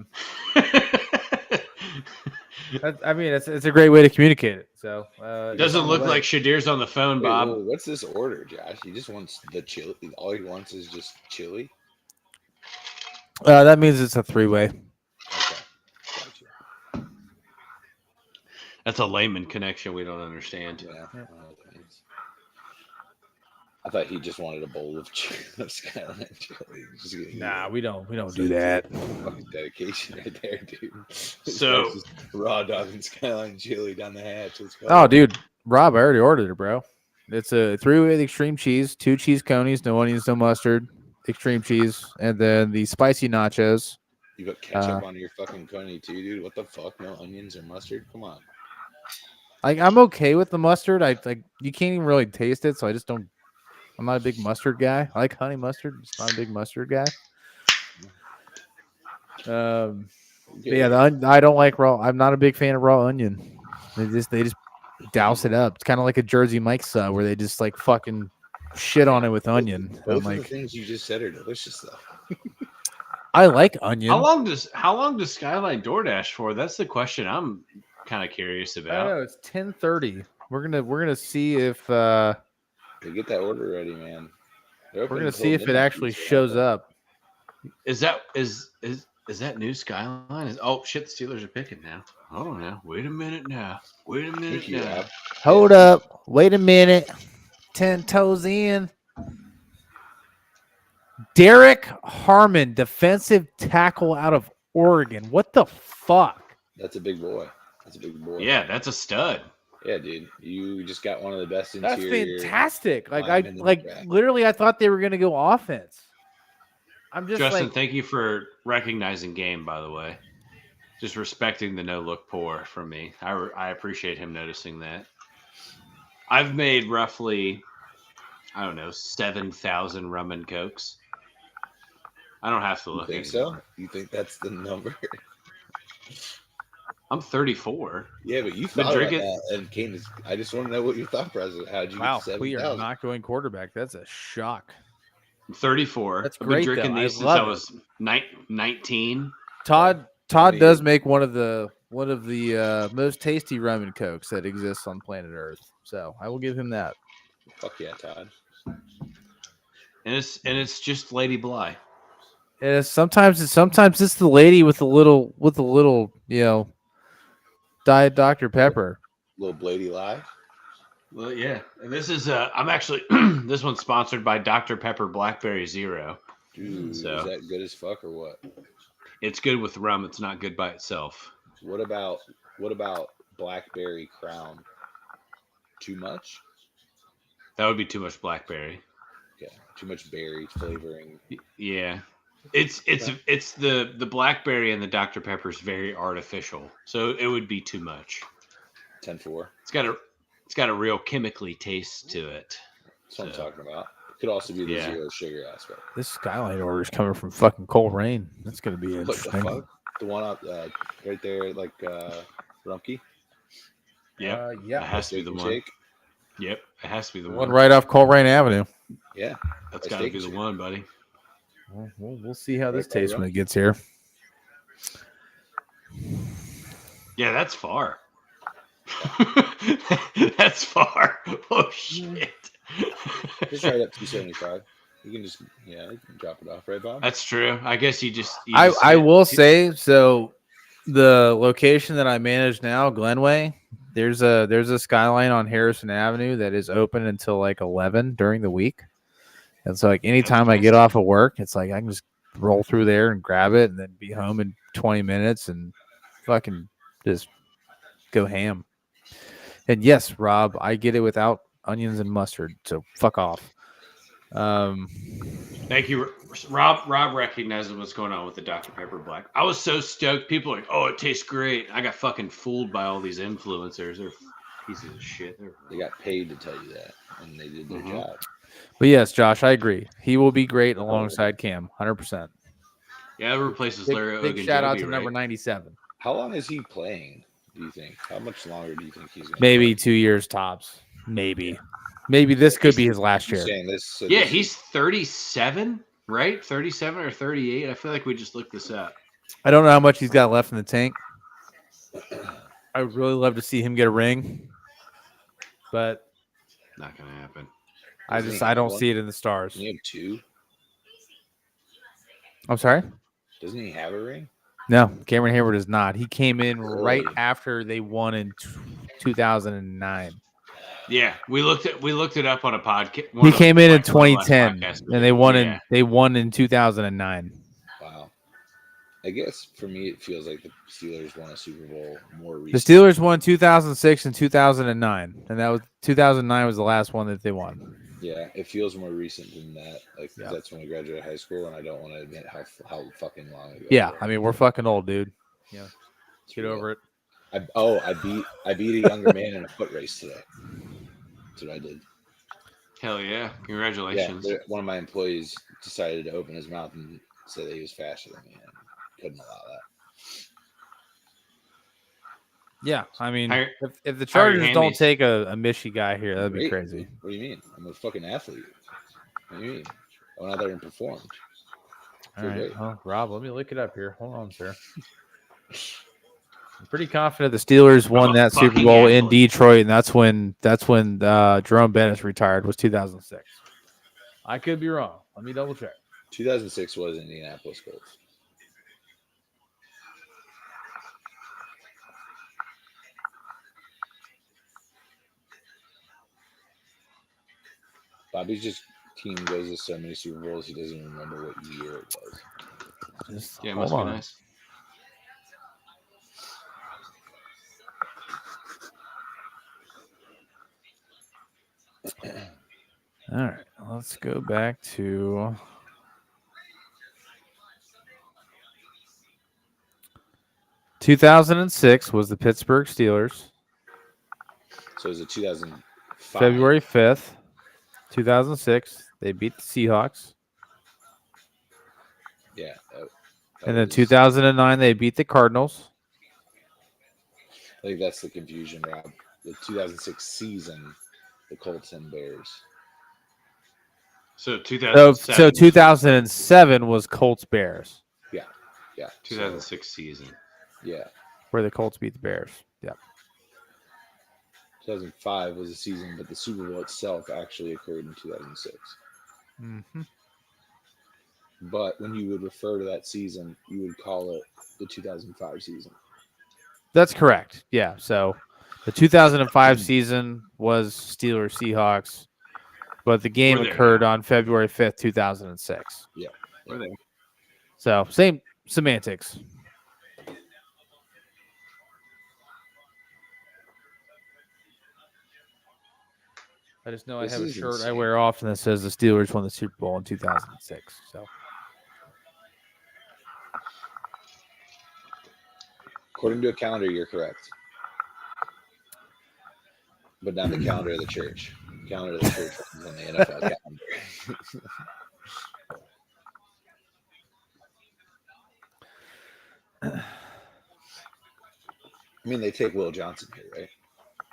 mean, it's a great way to communicate it. So it doesn't look like Shadir's on the phone, Bob. Wait, what's this order, Josh? He just wants the chili. All he wants is just chili. That means it's a 3-way. Okay. Gotcha. That's a layman connection we don't understand. Yeah. I thought he just wanted a bowl of Skyline chili. Nah, we don't do that. Fucking dedication right there, dude. So raw dog and Skyline chili down the hatch. Oh, dude, Rob, I already ordered it, bro. It's a 3-way with extreme cheese, 2 cheese conies, no onions, no mustard, extreme cheese, and then the spicy nachos. You got ketchup on your fucking coney too, dude. What the fuck? No onions or mustard? Come on. I'm okay with the mustard. You can't even really taste it, so I just don't. I'm not a big mustard guy. I like honey mustard. Just not a big mustard guy. I don't like raw. I'm not a big fan of raw onion. They just douse it up. It's kind of like a Jersey Mike's sub where they just like fucking shit on it with onion. Both of the things you just said are delicious though. I like onion. How long does Skyline DoorDash for? That's the question I'm kind of curious about. I don't know. It's 10:30. We're gonna see if they get that order ready, man. We're gonna see if it actually shows up. Is that new Skyline? Oh shit! The Steelers are picking now. Hold on now. Wait a minute now. Hold up. Wait a minute. 10 toes in. Derek Harmon, defensive tackle out of Oregon. What the fuck? That's a big boy. Yeah, that's a stud. Yeah, dude. You just got one of the best interior. That's fantastic. Literally, I thought they were gonna go offense. I'm just Justin, thank you for recognizing game, by the way. Just respecting the no look pour from me. I appreciate him noticing that. I've made roughly, 7,000 rum and cokes. I don't have to look. You think so? You think that's the number? I'm 34. Yeah, but you thought about that, and Kane is. I just want to know what your thought process. How'd you get 7,000? We are not going quarterback. That's a shock. I'm 34. That's great. I've been drinking these since I was 19. Todd does make one of the most tasty rum and cokes that exists on planet Earth. So I will give him that. Fuck yeah, Todd. and it's just Lady Bly. Sometimes it's the lady with the little Diet Dr. Pepper. Little Blady Lie. Well, yeah, and this is I'm actually this one's sponsored by Dr. Pepper Blackberry Zero. Dude, so, is that good as fuck or what? It's good with rum. It's not good by itself. What about Blackberry Crown? Too much? That would be too much blackberry. Okay, too much berry flavoring. Yeah, it's the blackberry and the Dr. Pepper is very artificial, so it would be too much. 10-4. It's got a real chemically taste to it. That's what I'm talking about. It could also be the zero sugar aspect. This Skyline order is coming from fucking Coleraine. That's gonna be interesting. What the fuck? The one up right there, like Rumpke. Yeah, yeah, it has to be the one. Shake. Yep, it has to be the one right off Coleraine Avenue. Yeah, that's got to be the one, buddy. Well, we'll see how this tastes when it gets here. Yeah, that's far. That's far. Oh shit! Just right up 275. You can just you can drop it off, right, Bob? That's true. I guess you just I will say so. The location that I manage now, Glenway, there's a Skyline on Harrison Avenue that is open until like 11 during the week. And so like anytime I get off of work, it's like I can just roll through there and grab it and then be home in 20 minutes and fucking just go ham. And yes, Rob, I get it without onions and mustard. So fuck off. Thank you, Rob. Rob recognizes what's going on with the Dr. Pepper Black. I was so stoked. People are like, "Oh, it tastes great." I got fucking fooled by all these influencers. They're pieces of shit. They got paid to tell you that, and they did their job. But yes, Josh, I agree. He will be great alongside Cam, 100%. Yeah, it replaces Larry Ogunjobi. Big shout out to number 97. How long is he playing? Do you think? How much longer do you think he's going to Maybe play? 2 years tops. Maybe this could be his last year. He's 37, right? 37 or 38. I feel like we just looked this up. I don't know how much he's got left in the tank. I would really love to see him get a ring, but not gonna happen. I don't see it in the stars. Doesn't he have 2? I'm sorry? Doesn't he have a ring? No, Cameron Hayward does not. He came in right after they won in 2009. Yeah, we looked it up on a podcast. He came in 2010, and they won in 2009. Wow. I guess for me, it feels like the Steelers won a Super Bowl more recently. The Steelers won 2006 and 2009, and that was 2009 was the last one that they won. Yeah, it feels more recent than that. Like that's when we graduated high school, and I don't want to admit how fucking long ago. Yeah, I mean we're fucking old, dude. Yeah, get over it. I beat a younger man in a foot race today. That's what I did. Hell yeah! Congratulations. Yeah, one of my employees decided to open his mouth and say that he was faster than me, and couldn't allow that. Yeah, I mean, if the Chargers don't take a Michi guy here, that'd be crazy. What do you mean? I'm a fucking athlete. What do you mean? I went out there and performed. All right, well, Rob, let me look it up here. Hold on, sir. I'm pretty confident the Steelers won that Super Bowl in Detroit, and that's when Jerome Bettis retired. Was 2006. I could be wrong. Let me double check. 2006 was Indianapolis Colts. Bobby's team goes to so many Super Bowls he doesn't even remember what year it was. It must be nice. All right, let's go back to 2006 was the Pittsburgh Steelers. So it was 2005. February 5th, 2006. They beat the Seahawks. Yeah. And then 2009, they beat the Cardinals. I think that's the confusion, Rob. The 2006 season, the Colts and Bears. So 2007. So 2007 was Colts Bears. Yeah. 2006 season. Yeah. Where the Colts beat the Bears. Yeah. 2005 was the season, but the Super Bowl itself actually occurred in 2006. Mm-hmm. But when you would refer to that season, you would call it the 2005 season. That's correct. Yeah. So the 2005 season was Steelers Seahawks, but the game occurred on February 5th, 2006. Yeah. We're there. So same semantics. I just know I have a shirt I wear often that says the Steelers won the Super Bowl in 2006. So, according to a calendar, you're correct, but not the calendar of the church. The calendar of the church is on the NFL calendar. I mean, they take Will Johnson here, right?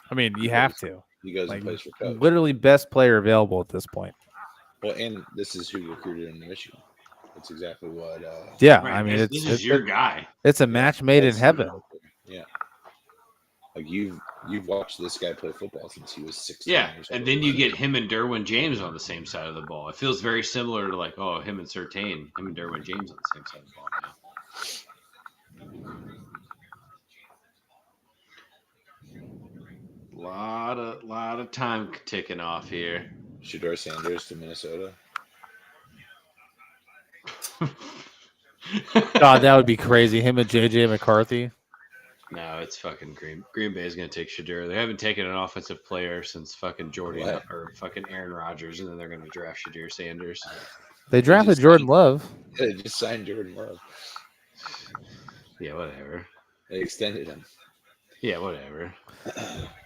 I mean, you have to. He goes and plays for coach. Literally best player available at this point. Well, and this is who recruited him to Michigan. That's exactly what. Yeah, right. I mean, this is your guy. It's a match made in heaven. Yeah, like you've watched this guy play football since he was 16. Yeah, and then you get him and Derwin James on the same side of the ball. It feels very similar to like, him and Surtain, him and Derwin James on the same side of the ball now. Lot of time ticking off here. Shedeur Sanders to Minnesota. God, that would be crazy. Him and JJ McCarthy. No, it's fucking Green Bay is going to take Shedeur. They haven't taken an offensive player since fucking Jordan or fucking Aaron Rodgers, and then they're going to draft Shedeur Sanders. They drafted Jordan Love. They just signed Jordan Love. Yeah, whatever. They extended him. Yeah, whatever.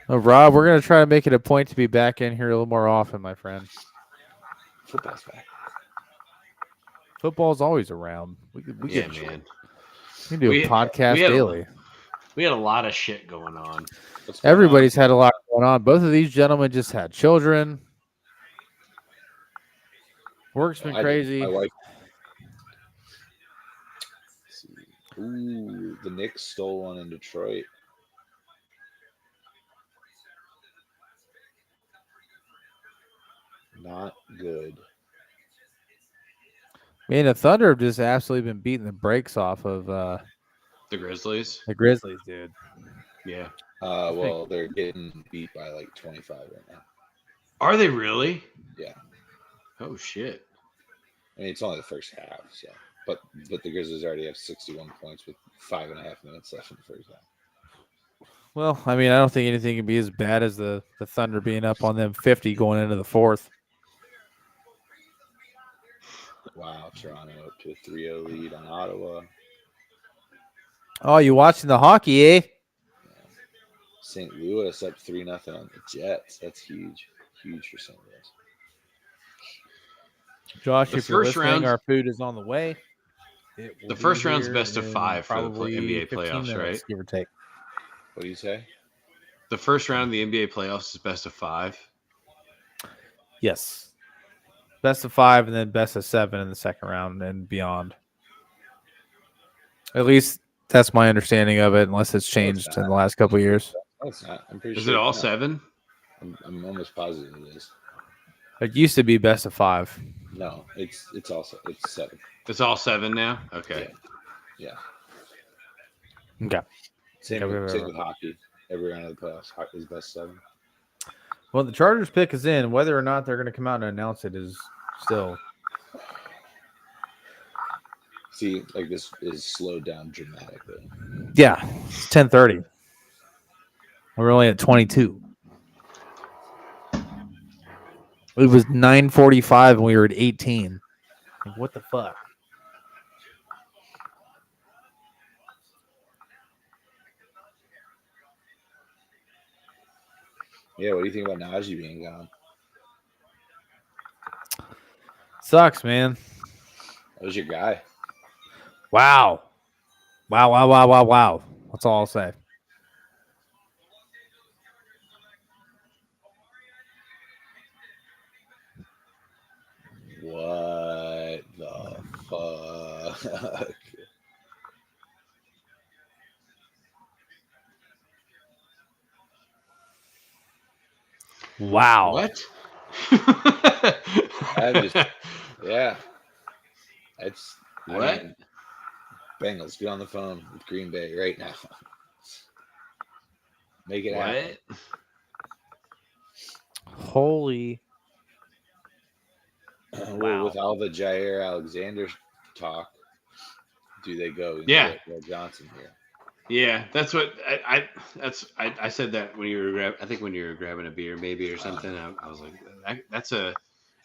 Rob, we're going to try to make it a point to be back in here a little more often, my friend. Football's back. Football's always around. We man. We can do a podcast daily. We had a lot of shit going on. Everybody's had a lot going on. Both of these gentlemen just had children. Work's been crazy. My wife. Ooh, the Knicks stole one in Detroit. Not good. Man, the Thunder have just absolutely been beating the brakes off of the Grizzlies. The Grizzlies, dude. Yeah. Well, they're getting beat by like 25 right now. Are they really? Yeah. Oh shit. I mean, it's only the first half, so but the Grizzlies already have 61 points with 5.5 minutes left in the first half. Well, I mean, I don't think anything can be as bad as the Thunder being up on them 50 going into the fourth. Wow, Toronto up to a 3-0 lead on Ottawa. Oh, you watching the hockey, eh? Yeah. St. Louis up 3-0 on the Jets. That's huge. Huge for St. Louis. Josh, if you're listening, our food is on the way. The first round's best of 5 for the NBA playoffs, minutes, right? Give or take. What do you say? The first round of the NBA playoffs is best of 5. Yes. Best of 5 and then best of 7 in the second round and beyond. At least that's my understanding of it, unless it's changed in the last couple of years. No, it's not. I'm pretty sure. Is it all 7? I'm almost positive it is. It used to be best of 5. No, it's 7. It's all 7 now? Okay. Yeah. Okay. Same with hockey. Every round of the playoffs is best 7. Well, the Chargers pick is in. Whether or not they're going to come out and announce it is still. See, like this is slowed down dramatically. Yeah, it's 10:30. We're only at 22. It was 9:45 and we were at 18. Like, what the fuck? Yeah, what do you think about Najee being gone? Sucks, man. That was your guy. Wow. Wow. That's all I'll say. What the fuck? Wow. What? Yeah. It's what? I mean, Bengals, get on the phone with Green Bay right now. Make it happen. Holy. Well, with all the Jair Alexander talk, do they go and get Will Johnson here? Yeah, that's what I said that when you were I think when you were grabbing a beer maybe or something. I was like,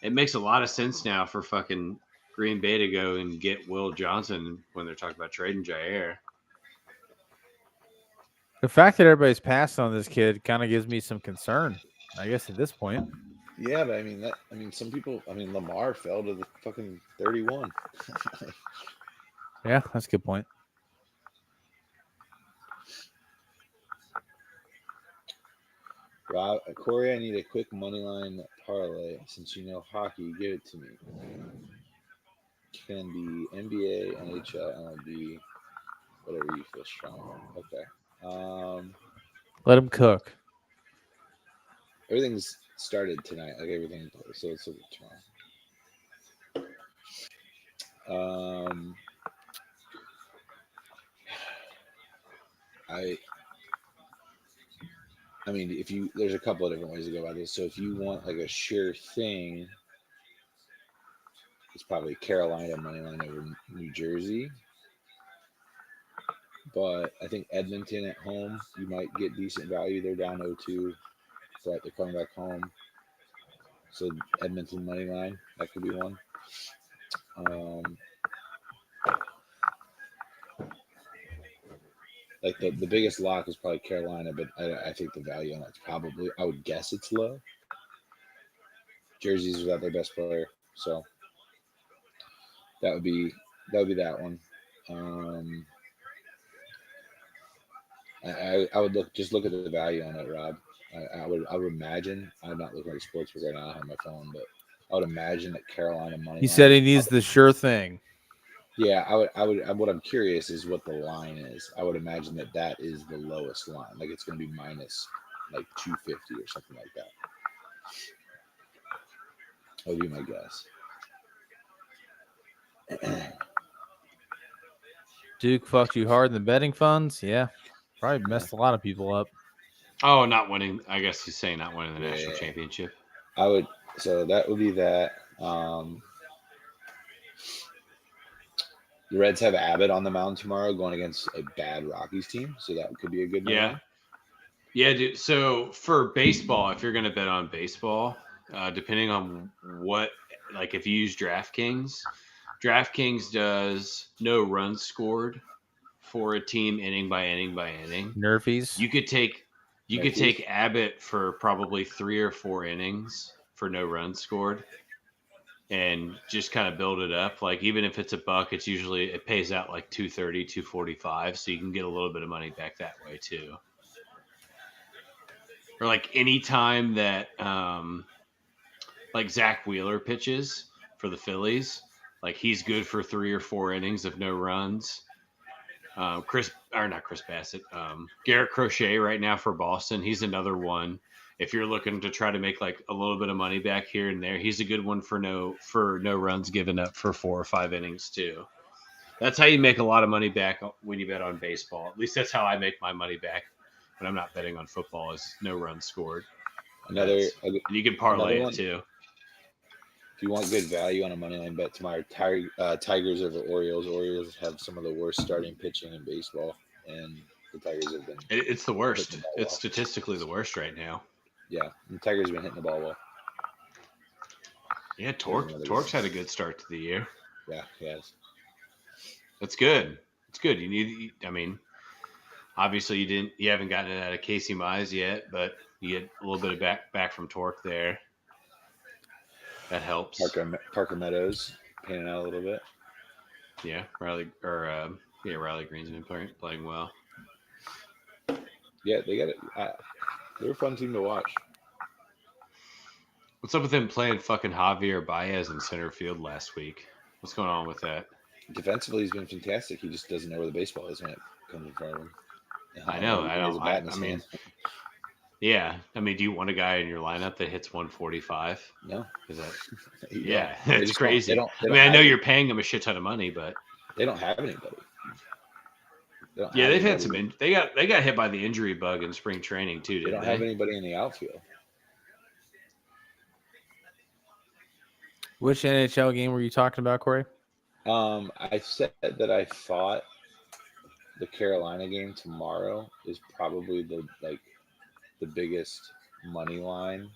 it makes a lot of sense now for fucking Green Bay to go and get Will Johnson when they're talking about trading Jair. The fact that everybody's passed on this kid kind of gives me some concern, I guess, at this point. Yeah, but some people, Lamar fell to the fucking 31. Yeah, that's a good point. Rob, Corey, I need a quick money line parlay. Since you know hockey, give it to me. Can be NBA, NHL, MLB, whatever you feel strong on. Okay. Let him cook. Everything's started tonight, like everything. So let's look at tomorrow. I mean, there's a couple of different ways to go about this. So if you want like a sure thing, it's probably Carolina money line over New Jersey. But I think Edmonton at home, you might get decent value. They're down 0-2, but they're coming back home. So Edmonton money line, that could be one. Like the biggest lock is probably Carolina, but I think the value on that's probably, I would guess it's low. Jersey's without their best player, so that would be that one. I would look at the value on it, Rob. I would imagine, I'm not looking at the sportsbook right now on my phone, but I would imagine that Carolina money. He said he needs the sure thing. Yeah, I would. What I'm curious is what the line is. I would imagine that is the lowest line. Like it's going to be minus like 250 or something like that. That would be my guess. Duke fucked you hard in the betting funds. Yeah, probably messed a lot of people up. Oh, not winning. I guess he's saying not winning the national championship. So that would be that. The Reds have Abbott on the mound tomorrow going against a bad Rockies team. So that could be a good one. Yeah, dude. So for baseball, if you're going to bet on baseball, depending on what, like if you use DraftKings does no runs scored for a team inning by inning by inning. Nerfies. You could take Abbott for probably 3 or 4 innings for no runs scored. And just kind of build it up. Like even if it's $1, it pays out like $2.30, $2.45, so you can get a little bit of money back that way too. Or like any time that like Zach Wheeler pitches for the Phillies, like he's good for 3 or 4 innings of no runs. Not Chris Bassett, Garrett Crochet right now for Boston. He's another one. If you're looking to try to make like a little bit of money back here and there, he's a good one for no runs given up for 4 or 5 innings too. That's how you make a lot of money back when you bet on baseball. At least that's how I make my money back when I'm not betting on football, is no runs scored. And you can parlay it too. If you want good value on a money line bet tomorrow, Tigers over Orioles. Orioles have some of the worst starting pitching in baseball, and the Tigers have been. It's the worst. It's statistically the worst right now. Yeah, the Tigers have been hitting the ball well. Yeah, Torque's had a good start to the year. Yeah, he has. That's good. It's good. Obviously you haven't gotten it out of Casey Mize yet, but you get a little bit of back from Torque there. That helps. Parker Meadows panning out a little bit. Yeah, Riley Green's been playing well. Yeah, they got it. They're a fun team to watch. What's up with him playing fucking Javier Baez in center field last week? What's going on with that? Defensively, he's been fantastic. He just doesn't know where the baseball is when it comes in front of him. I know. Yeah, I mean, do you want a guy in your lineup that hits 145? No, is that? Yeah, it's crazy. They don't I mean, I know you're paying them a shit ton of money, but they don't have anybody. They've had some. They got hit by the injury bug in spring training too. They don't have anybody in the outfield. Which NHL game were you talking about, Corey? I said that I thought the Carolina game tomorrow is probably the biggest money line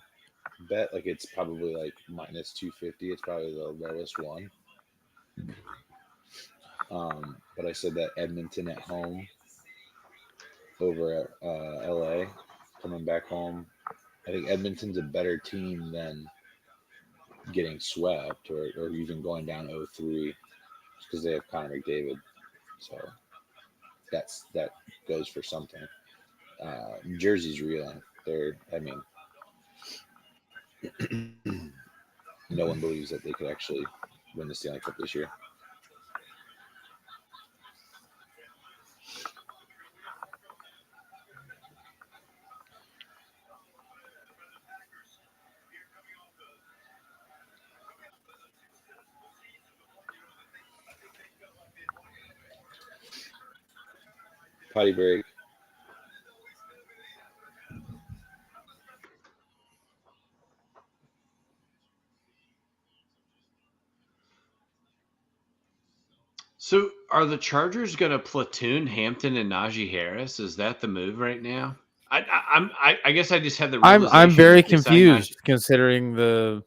bet. Like it's probably like minus 250. It's probably the lowest one. But I said that Edmonton at home over at LA, coming back home. I think Edmonton's a better team than getting swept or even going down 0-3 because they have Connor McDavid. So that goes for something. New Jersey's reeling. No one believes that they could actually win the Stanley Cup this year. Potty break. So, are the Chargers going to platoon Hampton and Najee Harris? Is that the move right now? I guess I just had the realization. I'm very confused considering the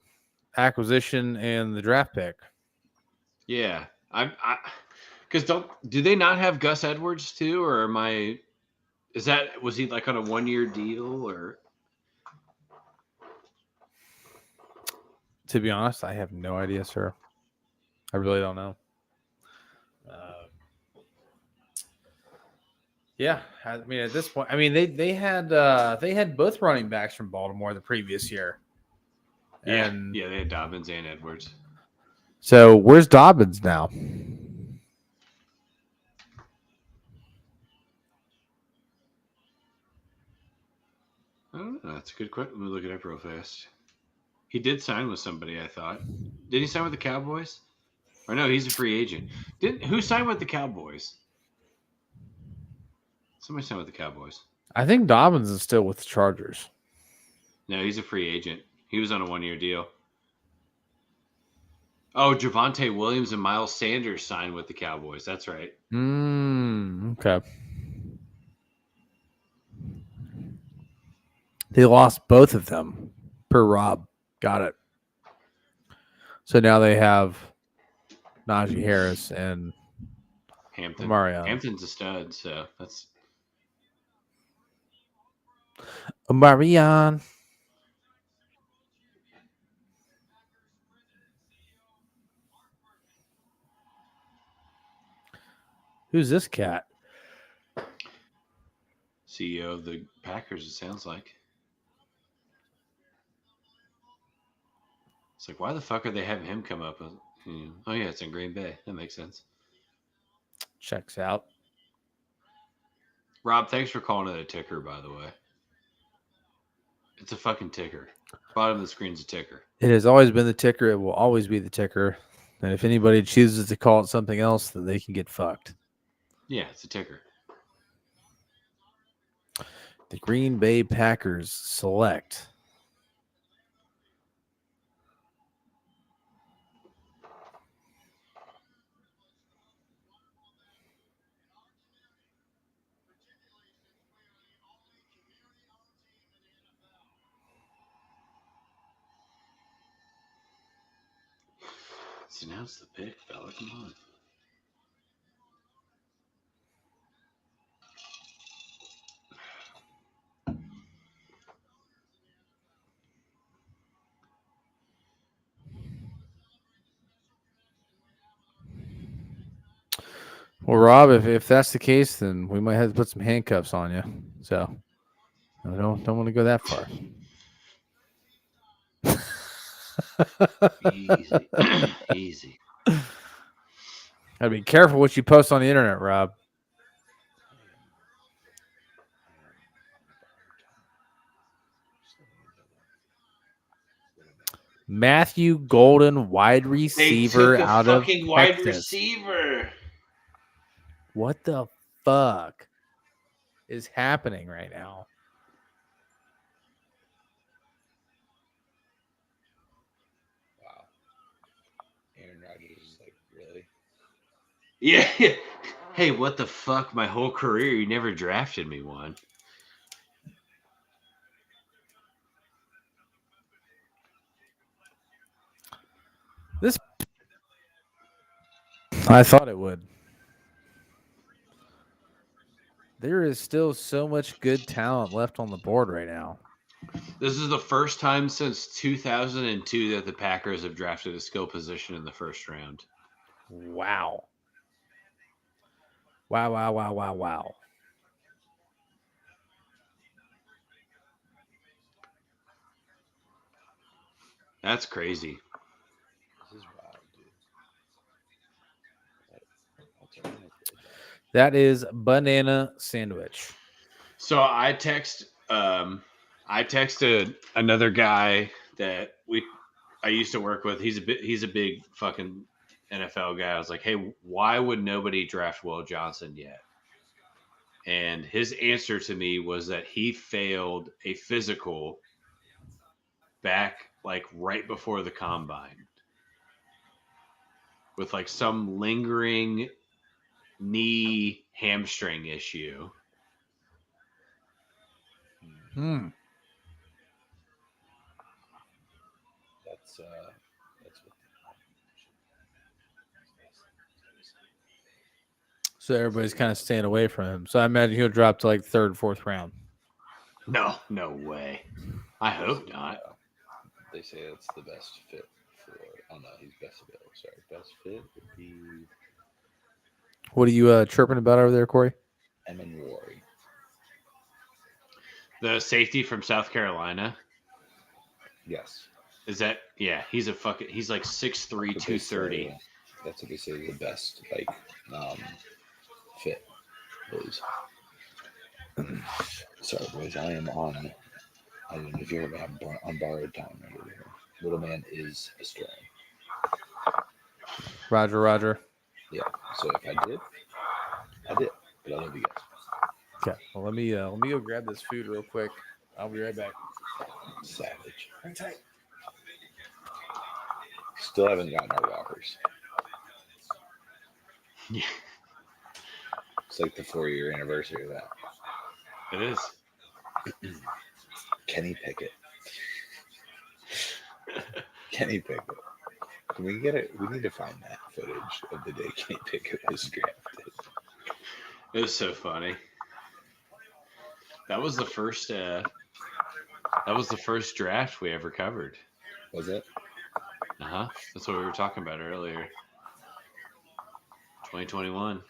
acquisition and the draft pick. Yeah, because do they not have Gus Edwards too, or was he like on a 1-year deal or? To be honest, I have no idea, sir. I really don't know. Yeah, I mean at this point, I mean they had both running backs from Baltimore the previous year. Yeah, they had Dobbins and Edwards. So where's Dobbins now? Oh, that's a good question. Let me look it up real fast. He did sign with somebody, I thought. Did he sign with the Cowboys? Or no, he's a free agent. Who signed with the Cowboys? Somebody signed with the Cowboys. I think Dobbins is still with the Chargers. No, he's a free agent. He was on a 1-year deal. Oh, Javonte Williams and Miles Sanders signed with the Cowboys. That's right. Okay. They lost both of them per Rob. Got it. So now they have Najee Harris and Hampton. Marion. Hampton's a stud, so that's Marion. Who's this cat? CEO of the Packers, it sounds like. It's like, why the fuck are they having him come up? Oh, yeah, it's in Green Bay. That makes sense. Checks out. Rob, thanks for calling it a ticker, by the way. It's a fucking ticker. Bottom of the screen's a ticker. It has always been the ticker. It will always be the ticker. And if anybody chooses to call it something else, then they can get fucked. Yeah, it's a ticker. The Green Bay Packers select Let's announce the pick, fella. Come on. Well, Rob, if that's the case, then we might have to put some handcuffs on you. So I don't want to go that far. Easy. Easy. Gotta be careful what you post on the internet, Rob. Matthew Golden, wide receiver out of Texas. Wide receiver. What the fuck is happening right now? Wow. Aaron Rodgers is like, really? Yeah. Hey, what the fuck? My whole career, you never drafted me one. This, I thought it would. There is still so much good talent left on the board right now. This is the first time since 2002 that the Packers have drafted a skill position in the first round. Wow. Wow. That's crazy. This is wild, dude. That is banana sandwich. So I texted another guy that I used to work with. He's a big fucking NFL guy. I was like, hey, why would nobody draft Will Johnson yet? And his answer to me was that he failed a physical back like right before the combine with like some lingering knee hamstring issue. That's what. So everybody's kind of staying away from him. So I imagine he'll drop to like third, fourth round. No way. I hope not. They say it's the best fit for. Oh no, he's best available. Sorry, best fit would be. What are you chirping about over there, Corey? Emin Wari. The safety from South Carolina. Yes. Is that? Yeah, he's like 6'3", 230. That's what they say the best fit. Boys. Sorry, boys. I am on. I don't know if you ever have on borrowed time right over here. Little man is astray. Roger. Yeah. So if I did. But I love you guys. Okay. Well, let me go grab this food real quick. I'll be right back. Savage. Still haven't gotten our Whoppers. Yeah. It's like the 4-year anniversary of that. It is. Kenny Pickett. Kenny Pickett. Can we get it? We need to find that footage of the day Kenny Pickett was drafted. It was so funny. That was the first. That was the first draft we ever covered. Was it? That's what we were talking about earlier. 2021.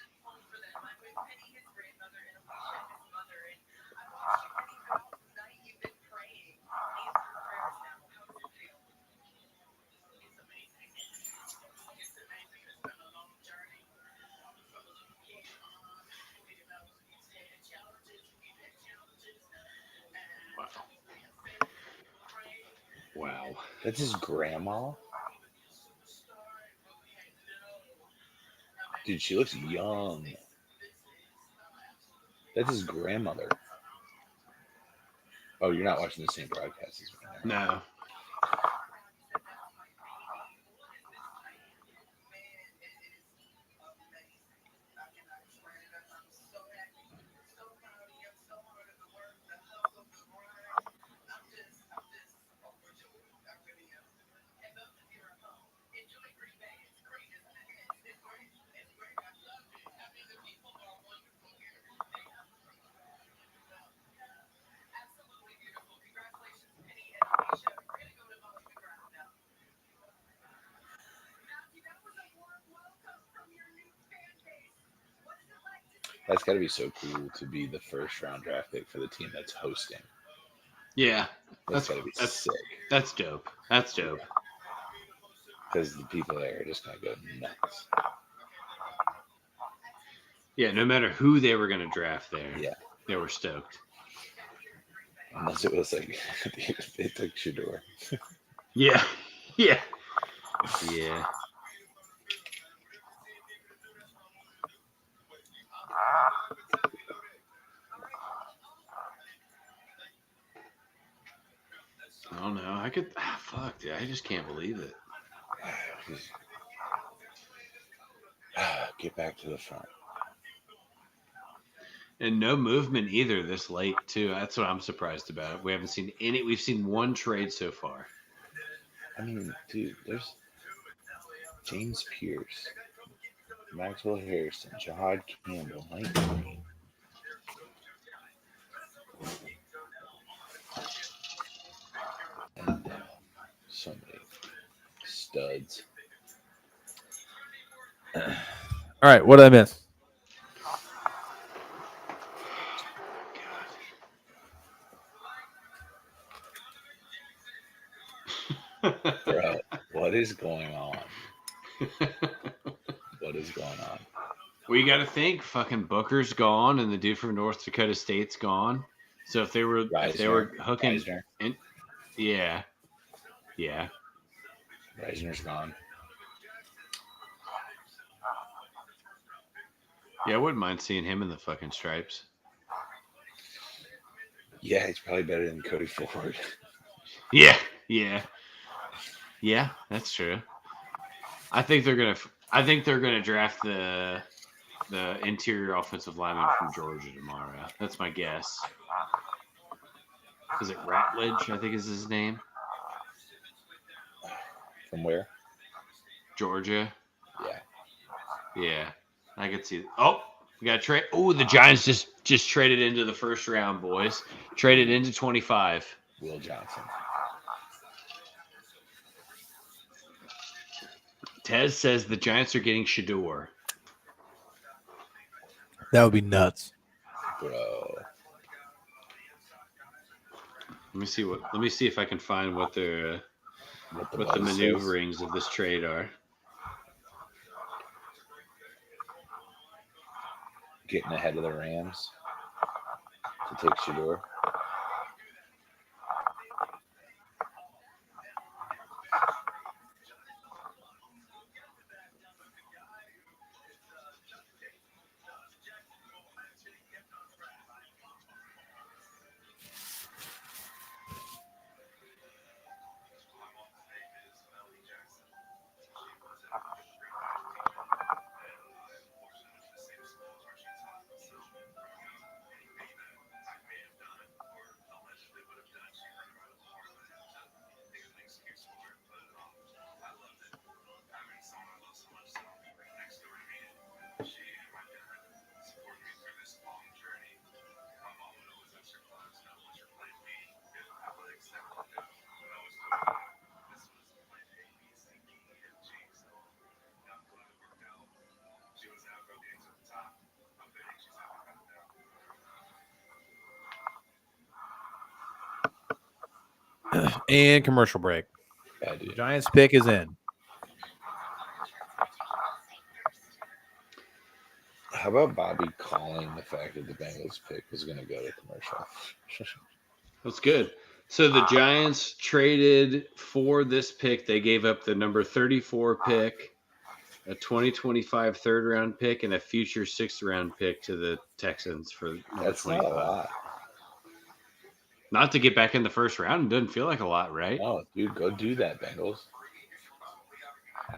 Wow. That's his grandma? Dude, she looks young. That's his grandmother. Oh, you're not watching the same broadcast as me. No. That's got to be so cool to be the first round draft pick for the team that's hosting. Yeah, that's got to be sick. That's dope. That's dope. Because the people there are just going to go nuts. Yeah, no matter who they were going to draft there, they were stoked. Unless it was like they took Shedeur. Yeah. Yeah. Yeah. I don't know. I could. Fuck, dude. I just can't believe it. Get back to the front. And no movement either this late, too. That's what I'm surprised about. We haven't seen any. We've seen one trade so far. I mean, dude, there's James Pierce, Maxwell Harrison, Jahad Campbell, Mike Green. And so many studs. All right, what did I miss? Bro, what is going on? What is going on? Well, you got to think, fucking Booker's gone, and the dude from North Dakota State's gone. So if they were hooking, yeah. Reisner's gone. Yeah, I wouldn't mind seeing him in the fucking stripes. Yeah, he's probably better than Cody Ford. Yeah, that's true. I think they're gonna draft the interior offensive lineman from Georgia tomorrow. That's my guess. Is it Ratledge? I think is his name. From where? Georgia. Yeah. I could see. Oh, we got trade. Oh, the Giants just traded into the first round, boys. Traded into 25. Will Johnson. Tez says the Giants are getting Shador. That would be nuts, bro. Let me see if I can find what the maneuverings of this trade are. Getting ahead of the Rams to take Shador. And commercial break. The Giants pick is in. How about Bobby calling the fact that the Bengals pick was going to go to commercial? That's good. So the Giants traded for this pick. They gave up the number 34 pick, a 2025 third-round pick, and a future sixth-round pick to the Texans for number That's 25. not a lot. Not to get back in the first round. It doesn't feel like a lot, right? No, dude, go do that, Bengals.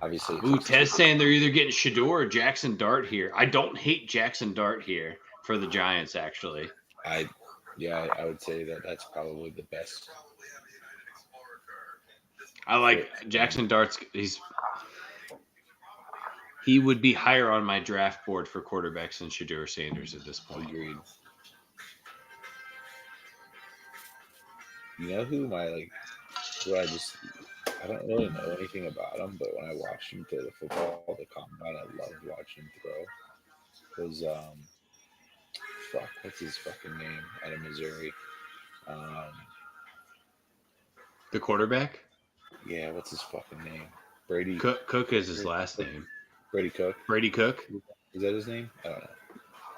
Obviously. Ooh, Ted's saying they're either getting Shador or Jackson Dart here. I don't hate Jackson Dart here for the Giants, actually. I would say that's probably the best. I like Jackson Dart's. He would be higher on my draft board for quarterbacks than Shador Sanders at this point. Agreed. You know who I don't really know anything about him, but when I watched him throw the football, the combine, I loved watching him throw. Was what's his fucking name out of Missouri? The quarterback? Yeah, what's his fucking name? Brady Cook is his last name. Brady Cook. Brady Cook? Is that his name? I don't know.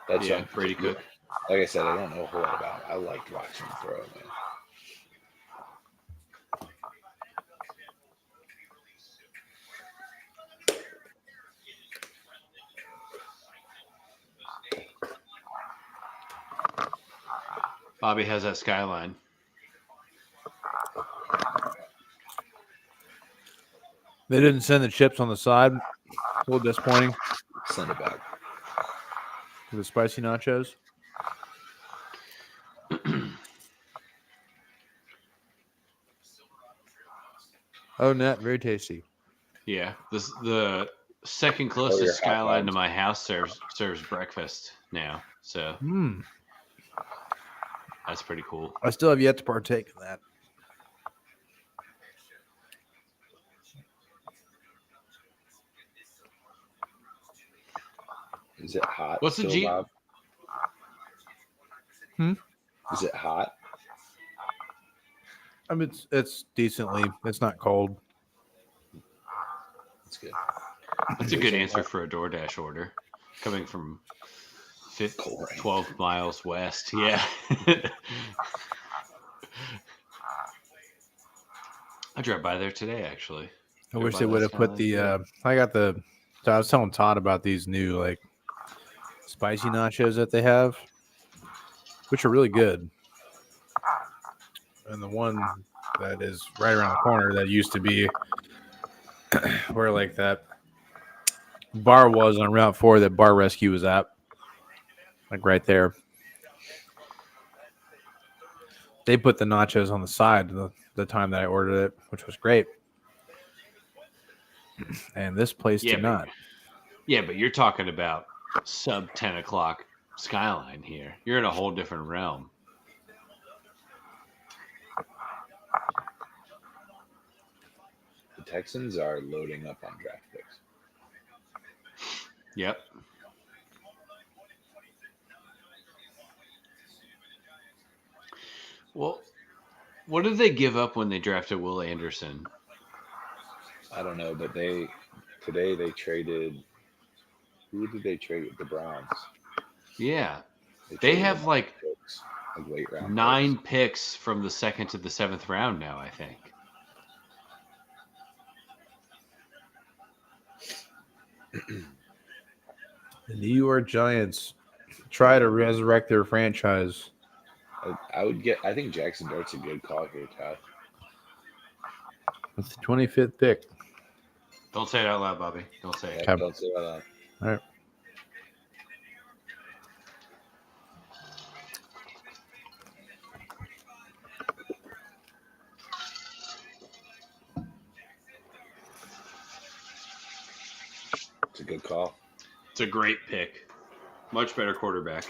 That's Brady Cook. Like I said, I don't know a whole lot about him. I liked watching him throw, man. Bobby has that Skyline. They didn't send the chips on the side. A little disappointing. Send it back. The spicy nachos. Oh, net, very tasty. Yeah, the second closest Skyline to my house serves breakfast now, so that's pretty cool. I still have yet to partake in that. Is it hot? What's the G? Is it hot? I mean, it's decently. It's not cold. That's good. That's a good answer for a DoorDash order, coming from 12 miles west. Yeah. I drove by there today, actually. I wish they would have put the. So I was telling Todd about these new like spicy nachos that they have, which are really good. And the one that is right around the corner that used to be where like that bar was on Route 4 that Bar Rescue was at, like right there. They put the nachos on the side the time that I ordered it, which was great. And this place did not. Yeah, but you're talking about sub 10 o'clock Skyline here. You're in a whole different realm. The Texans are loading up on draft picks. Yep. Well, what did they give up when they drafted Will Anderson? I don't know, but today they traded. Who did they trade with? The Browns. Yeah, they have like late round 9 picks from the 2nd to the 7th round now, I think. The New York Giants try to resurrect their franchise. I think Jackson Dart's a good call here, Todd. With the 25th pick. Don't say it out loud, Bobby. Don't say it. Don't say it out loud. All right. It's a good call. It's a great pick. Much better quarterback.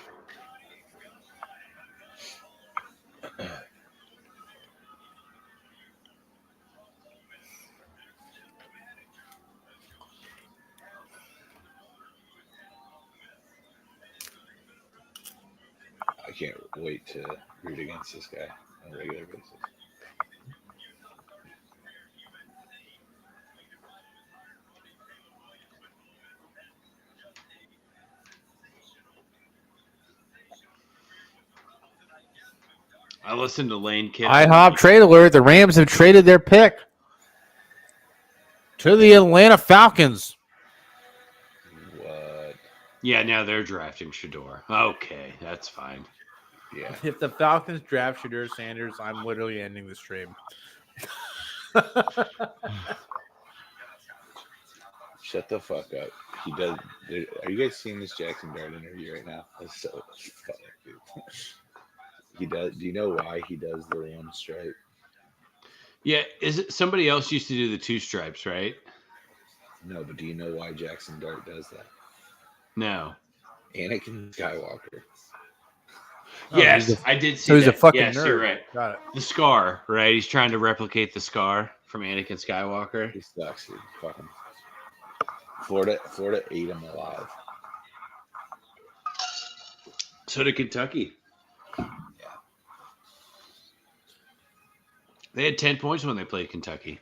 I can't wait to root against this guy on a regular basis. I listened to Lane Kiffin. IHOP trade alert. The Rams have traded their pick to the Atlanta Falcons. What? Yeah, now they're drafting Shedeur. Okay, that's fine. Yeah. If the Falcons draft Shedeur Sanders, I'm literally ending the stream. Shut the fuck up. He does. Are you guys seeing this Jackson Dart interview right now? That's so funny, dude. He does. Do you know why he does the one stripe? Yeah, is it somebody else used to do the 2 stripes, right? No, but do you know why Jackson Dart does that? No. Anakin Skywalker. Yes, I did see so he's that. A fucking yes, nerd. You're right. Got it. The scar, right? He's trying to replicate the scar from Anakin Skywalker. He sucks, dude. Fucking Florida ate him alive. So did Kentucky. Yeah. They had 10 points when they played Kentucky.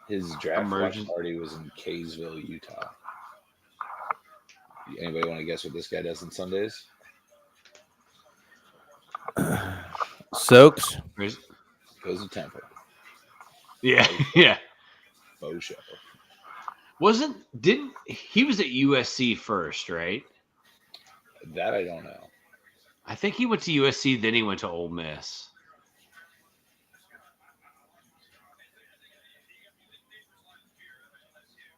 His draft party was in Kaysville, Utah. Anybody want to guess what this guy does on Sundays? Soaks. Goes to Temple. Yeah, yeah. Faux show. Didn't he was at USC first, right? That I don't know. I think he went to USC, then he went to Ole Miss.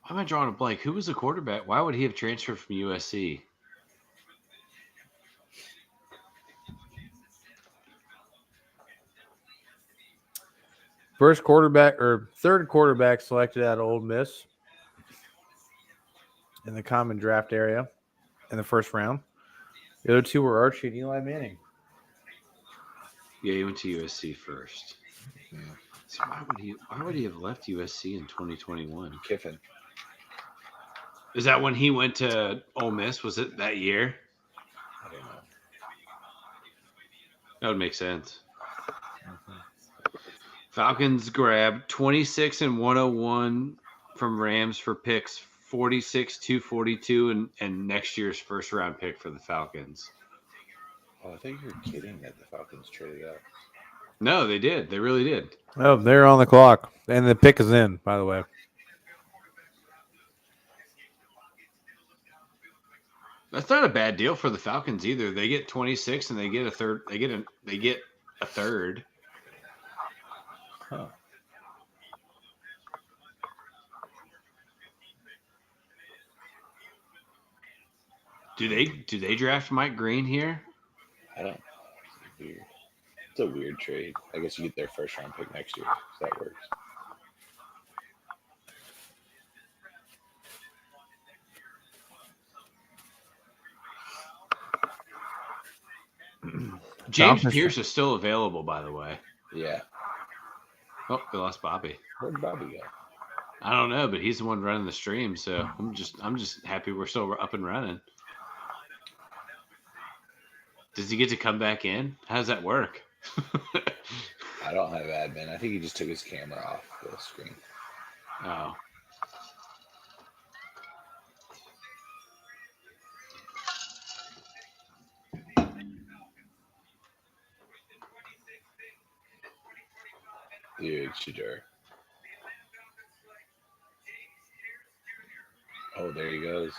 Why am I drawing a blank? Who was the quarterback? Why would he have transferred from USC? First quarterback or third quarterback selected out of Ole Miss in the common draft area in the first round. The other two were Archie and Eli Manning. Yeah, he went to USC first. Yeah. So why would he have left USC in 2021? Kiffin. Is that when he went to Ole Miss? Was it that year? I don't know. That would make sense. Falcons grab 26 and 101 from Rams for picks 46, 242, and next year's first round pick for the Falcons. Oh, I think you're kidding that the Falcons traded up. No, they did. They really did. Oh, they're on the clock. And the pick is in, by the way. That's not a bad deal for the Falcons either. They get 26 and they get a third. They get a third. Huh. Do they draft Mike Green here? I don't know. Weird. It's a weird trade. I guess you get their first round pick next year. If that works. James Pierce is still available, by the way. Yeah. Oh, we lost Bobby. Where'd Bobby go? I don't know, but he's the one running the stream, so I'm just happy we're still up and running. Does he get to come back in? How does that work? I don't have admin. I think he just took his camera off the screen. Oh. Dude, Shedeur. Oh, there he goes.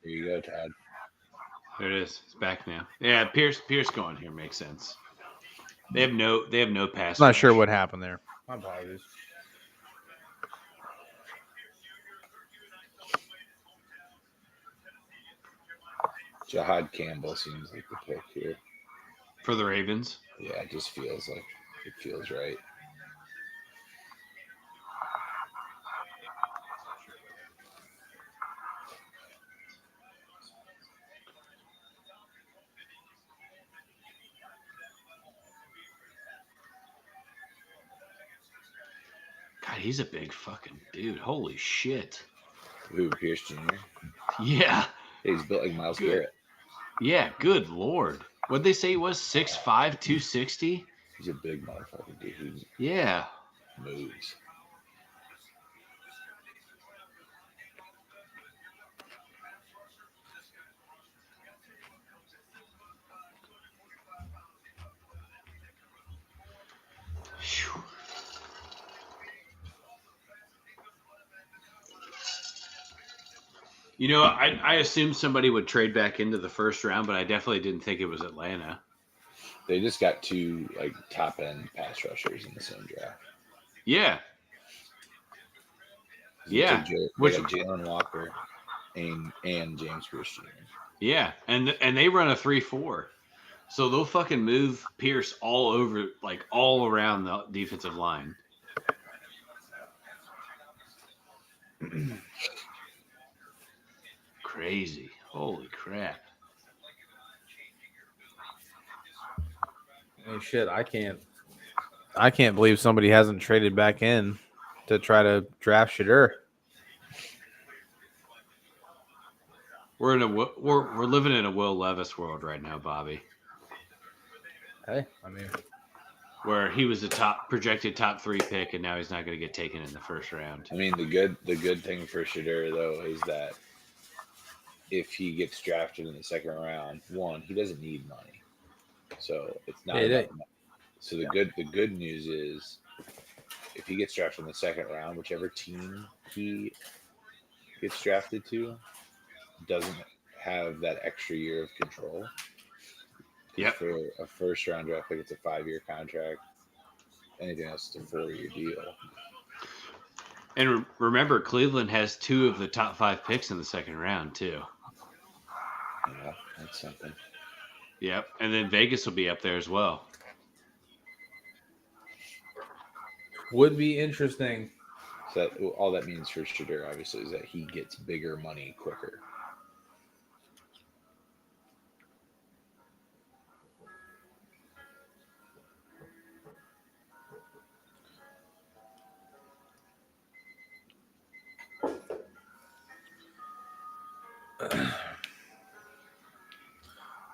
There you go, Todd. There it is. It's back now. Yeah, Pierce going here makes sense. They have no pass. I'm not sure what happened there. My apologies. Jahad Campbell seems like the pick here. For the Ravens? Yeah, it just feels like it feels right. God, he's a big fucking dude. Holy shit. Who, Pierce Jr.? Yeah. He's built like Myles Garrett. Yeah, good lord. What'd they say he was? 6'5", 260? He's a big motherfucker, dude. Yeah. Moves. You know, I assumed somebody would trade back into the first round, but I definitely didn't think it was Atlanta. They just got two like top end pass rushers in the same draft. Yeah. Yeah. Which Jalen Walker and James Pierce Jr. Yeah, and they run a 3-4. So they'll fucking move Pierce all over, like all around the defensive line. Crazy. Holy crap. Oh shit, I can't believe somebody hasn't traded back in to try to draft Shedeur. We're living in a Will Levis world right now, Bobby. Hey, I mean, where he was the projected top 3 pick, and now he's not going to get taken in the first round. I mean, the good thing for Shedeur though is that if he gets drafted in the second round, one, he doesn't need money, so it's not. So the good news is, if he gets drafted in the second round, whichever team he gets drafted to doesn't have that extra year of control. Yep. For a first round draft pick, it's a 5-year contract. Anything else, it's a 4-year deal. And remember, Cleveland has 2 of the top 5 picks in the second round too. Yeah, that's something. Yep, and then Vegas will be up there as well. Would be interesting. So all that means for Shedeur, obviously, is that he gets bigger money quicker.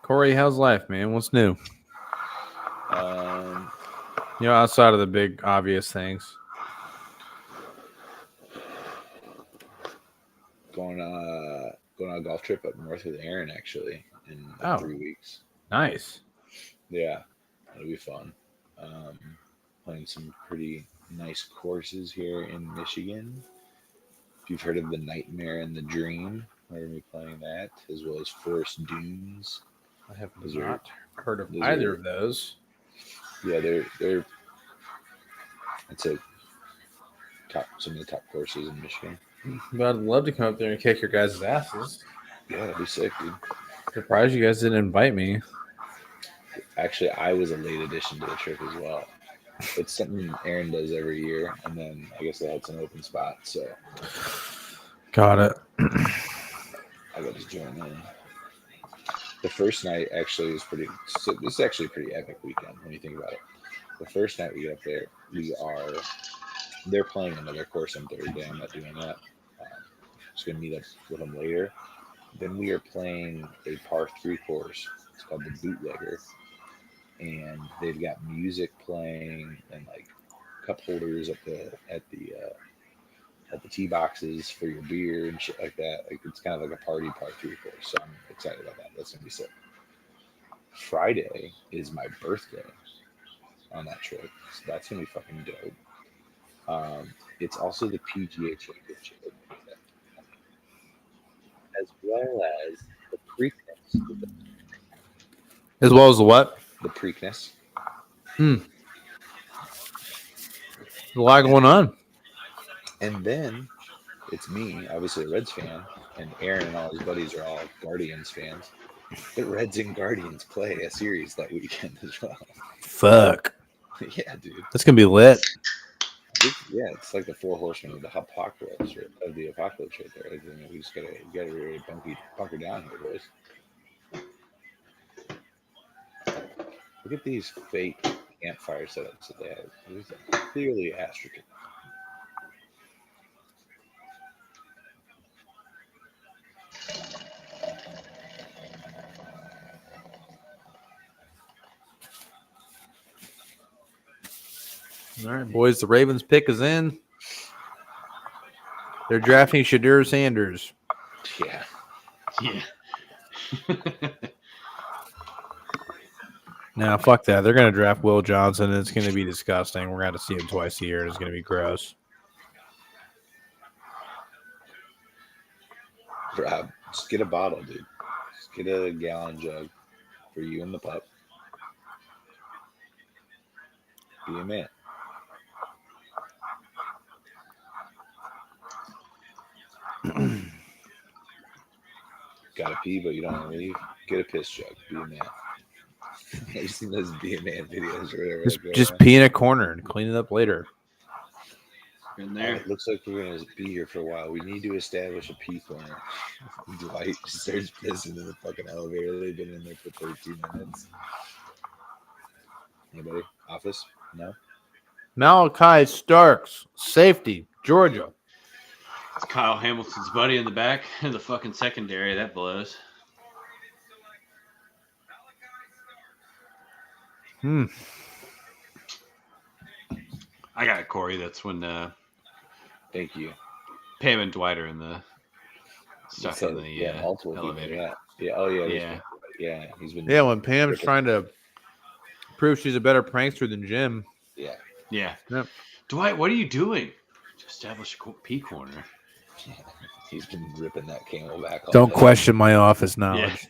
Corey, how's life, man? What's new? Outside of the big obvious things. Going on a golf trip up north with Aaron, actually, in 3 weeks. Nice. Yeah, it'll be fun. Playing some pretty nice courses here in Michigan. If you've heard of the Nightmare and the Dream, we're going to be playing that, as well as Forest Dunes. I have not heard of either of those. Yeah, they're I'd say some of the top courses in Michigan. But I'd love to come up there and kick your guys' asses. Yeah, that'd be sick, dude. Surprised you guys didn't invite me. Actually, I was a late addition to the trip as well. It's something Aaron does every year, and then I guess they had some open spots, so got it. I got to join in. The first night actually was pretty. So this is actually a pretty epic weekend when you think about it. The first night we get up there, they're playing another course on Thursday. I'm not doing that. Just gonna meet up with them later. Then we are playing a par 3 course. It's called the Bootlegger, and they've got music playing and like cup holders at the tee boxes for your beer and shit like that. Like it's kind of like a party par 3 course. So I'm excited about that. That's gonna be sick. Friday is my birthday on that trip, so that's gonna be fucking dope. It's also the PGA Championship, as well as the Preakness. As well as the what? The Preakness. There's a lot going on. And then it's me, obviously a Reds fan, and Aaron and all his buddies are all Guardians fans. The Reds and Guardians play a series that weekend as well. Fuck. Yeah, dude. That's gonna be lit. Yeah, it's like the 4 horsemen of the apocalypse, right there. We just gotta really bunker down here, boys. Look at these fake campfire setups that they have. These are clearly astroturf. All right, boys. The Ravens pick is in. They're drafting Shedeur Sanders. Yeah. Nah, fuck that. They're going to draft Will Johnson, and it's going to be disgusting. We're going to see him twice a year, and it's going to be gross. Rob, just get a bottle, dude. Just get a gallon jug for you and the pup. Be a man. Gotta pee, but you don't want to leave. Get a piss jug. Be a man. I've seen those Be a Man videos or whatever. Just pee in a corner and clean it up later. In there. It looks like we're gonna be here for a while. We need to establish a pee corner. Dwight starts pissing in the fucking elevator. They've been in there for 13 minutes. Anybody? Office? No? Malachi Starks, safety, Georgia. It's Kyle Hamilton's buddy in the back in the fucking secondary. That blows. I got it, Corey. That's when Thank you. Pam and Dwight are in the stuck in the multiple elevator. Yeah. Oh yeah. Yeah. Yeah. He's been. Yeah, when Pam's trying to Proves she's a better prankster than Jim. Yeah. Yeah. Yep. Dwight, what are you doing? To establish a P corner. He's been ripping that Camelback. Don't question my office knowledge.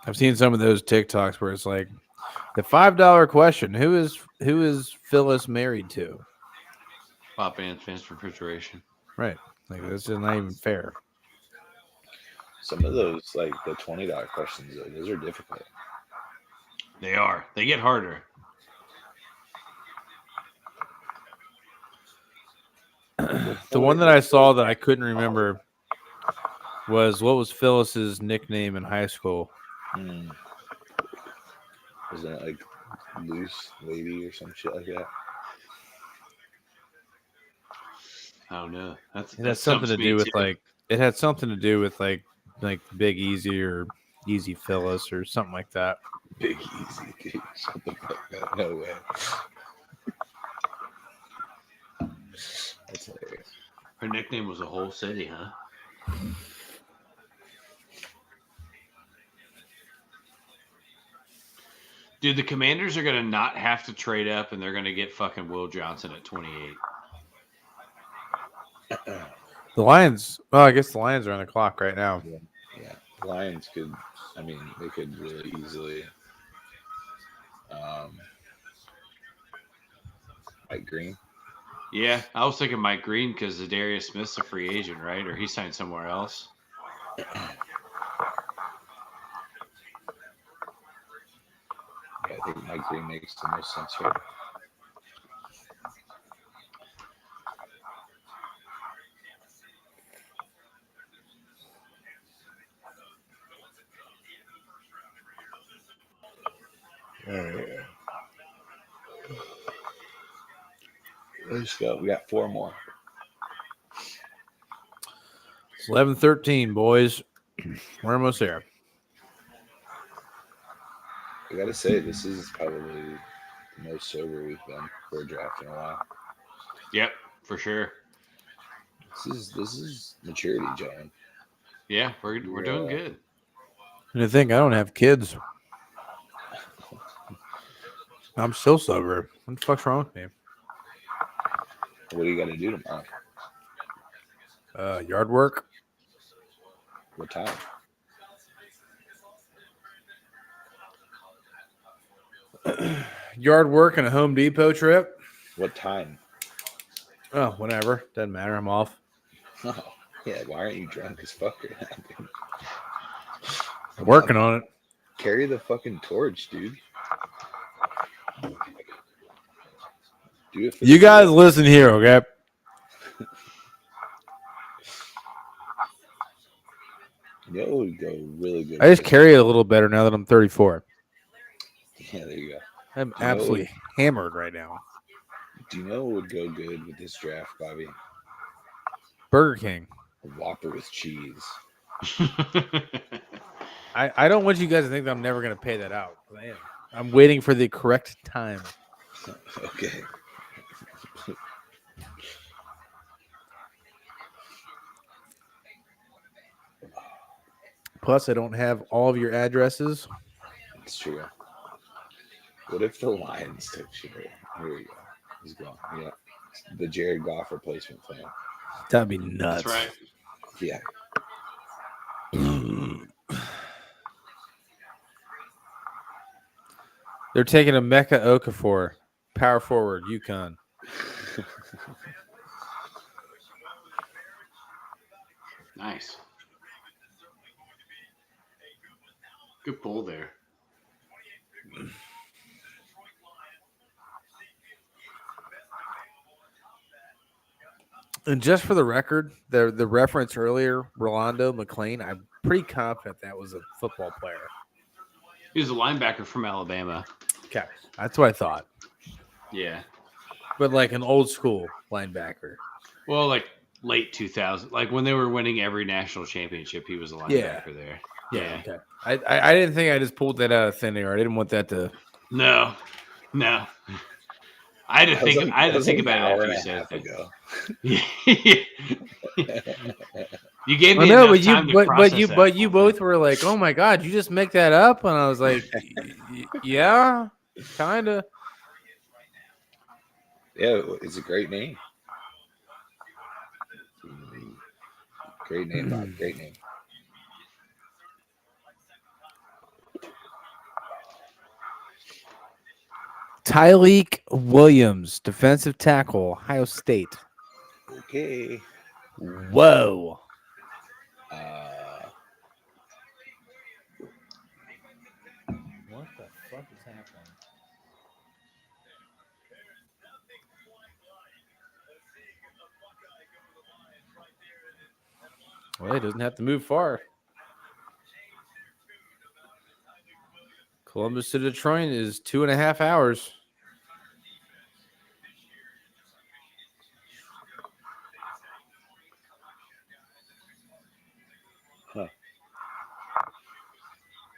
I've seen some of those TikToks where it's like the $5 question: Who is Phyllis married to? Pop and Advanced Refrigeration. Right. Like this is not even fair. Some of those, like the $20 questions, those are difficult. They are. They get harder. The one that I saw that I couldn't remember was what was Phyllis's nickname in high school? Wasn't it like Loose Lady or some shit like that? I don't know. It had something to do with like it had something to do with like Big Easy or Easy Phyllis or something like that. Big Easy, dude. Shut the fuck up. No way. That's hilarious. Her nickname was a whole city, huh? Dude, the Commanders are going to not have to trade up, and they're going to get fucking Will Johnson at 28. The Lions, well, I guess the Lions are on the clock right now. Yeah. The Lions could, I mean, they could really easily. Mike Green. Yeah, I was thinking Mike Green because Darius Smith's a free agent, right? Or he signed somewhere else. Yeah, I think Mike Green makes the most sense here. Let's go. We got 4 more. It's 11:13, boys. We're almost there. I gotta say, this is probably the most sober we've been for a draft in a while. Yep, for sure. This is maturity, John. Yeah, we're doing good. And I think I don't have kids. I'm still sober. What the fuck's wrong with me? What do you got to do tomorrow? Yard work. What time? Yard work and a Home Depot trip. What time? Oh, whatever. Doesn't matter. I'm off. Oh, yeah. Why aren't you drunk as fuck right now, dude? I'm working on it. Carry the fucking torch, dude. Do it for you guys listen here, okay? You know it would go really good. I just carry it a little better now that I'm 34. Yeah, there you go. I'm absolutely hammered right now. Do you know what would go good with this draft, Bobby? Burger King. A Whopper with cheese. I don't want you guys to think that I'm never going to pay that out. I am. I'm waiting for the correct time. Okay. Plus, I don't have all of your addresses. It's true. What if the Lions took Shador? Here we go. He's gone. Yeah. The Jared Goff replacement plan. That'd be nuts. That's right. Yeah. They're taking Emeka Okafor, power forward, UConn. Nice. Good pull there. And just for the record, the reference earlier, Rolando McClain, I'm pretty confident that was a football player. He was a linebacker from Alabama. Okay, that's what I thought. Yeah. But like an old school linebacker. Well, like late 2000, like when they were winning every national championship, he was a linebacker there. Yeah. Okay. I didn't think I just pulled that out of thin air. I didn't want that to No. I had to think. I had to think about it after you said it. You gave me enough time to process that. But you both were like, "Oh my god, you just make that up?" And I was like, "Yeah, kind of." Yeah, it's a great name. Great name, Bob. Great name. Tyleik Williams, defensive tackle, Ohio State. Okay. Whoa. What the fuck is happening? Well, he doesn't have to move far. Columbus to Detroit is 2.5 hours. Huh.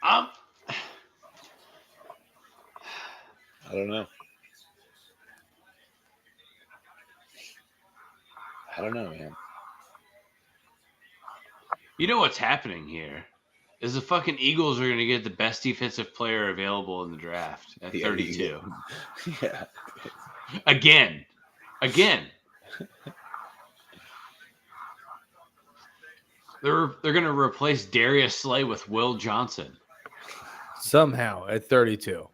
I don't know. Man. You know what's happening here is the fucking Eagles are going to get the best defensive player available in the draft at 32. Yeah. Again. They're going to replace Darius Slay with Will Johnson. Somehow at 32.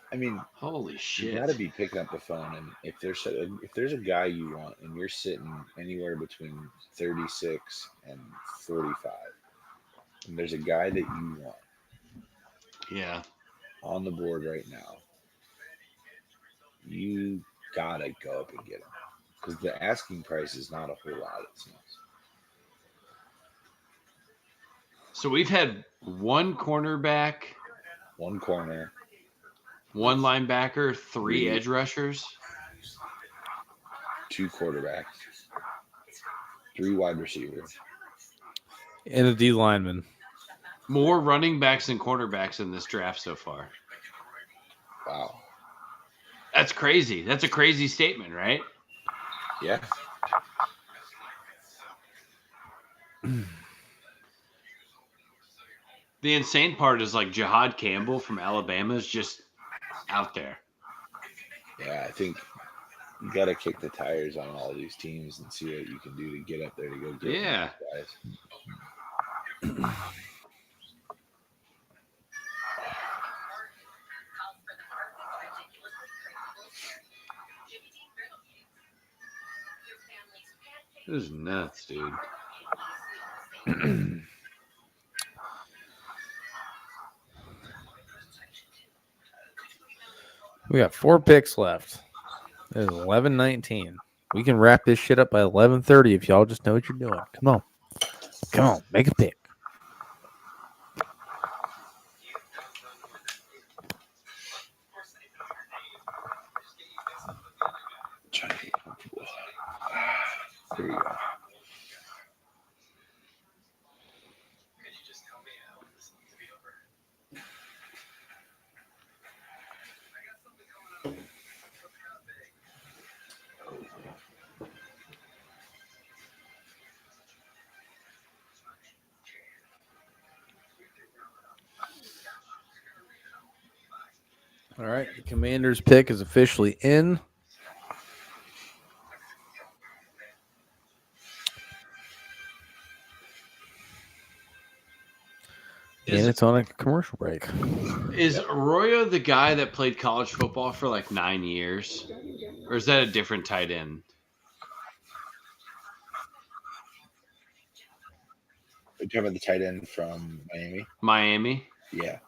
I mean, holy shit! You got to be picking up the phone, and if there's a guy you want, and you're sitting anywhere between 36 and 45, and there's a guy that you want, yeah, on the board right now, you gotta go up and get him because the asking price is not a whole lot, it seems. So we've had one cornerback, one corner. One linebacker, three edge rushers, 2 quarterbacks, 3 wide receivers, and a D lineman. More running backs and quarterbacks in this draft so far. Wow. That's crazy. That's a crazy statement, right? Yeah. The insane part is like Jahad Campbell from Alabama is just out there. Yeah, I think you got to kick the tires on all these teams and see what you can do to get up there to go get guys. This is nuts, dude. We got 4 picks left. There's 11:19. We can wrap this shit up by 11:30 if y'all just know what you're doing. Come on, make a pick. Here we go. All right, the Commander's pick is officially in. And it's on a commercial break. Is Arroyo the guy that played college football for like 9 years? Or is that a different tight end? Are you talking about the tight end from Miami? Miami? Yeah.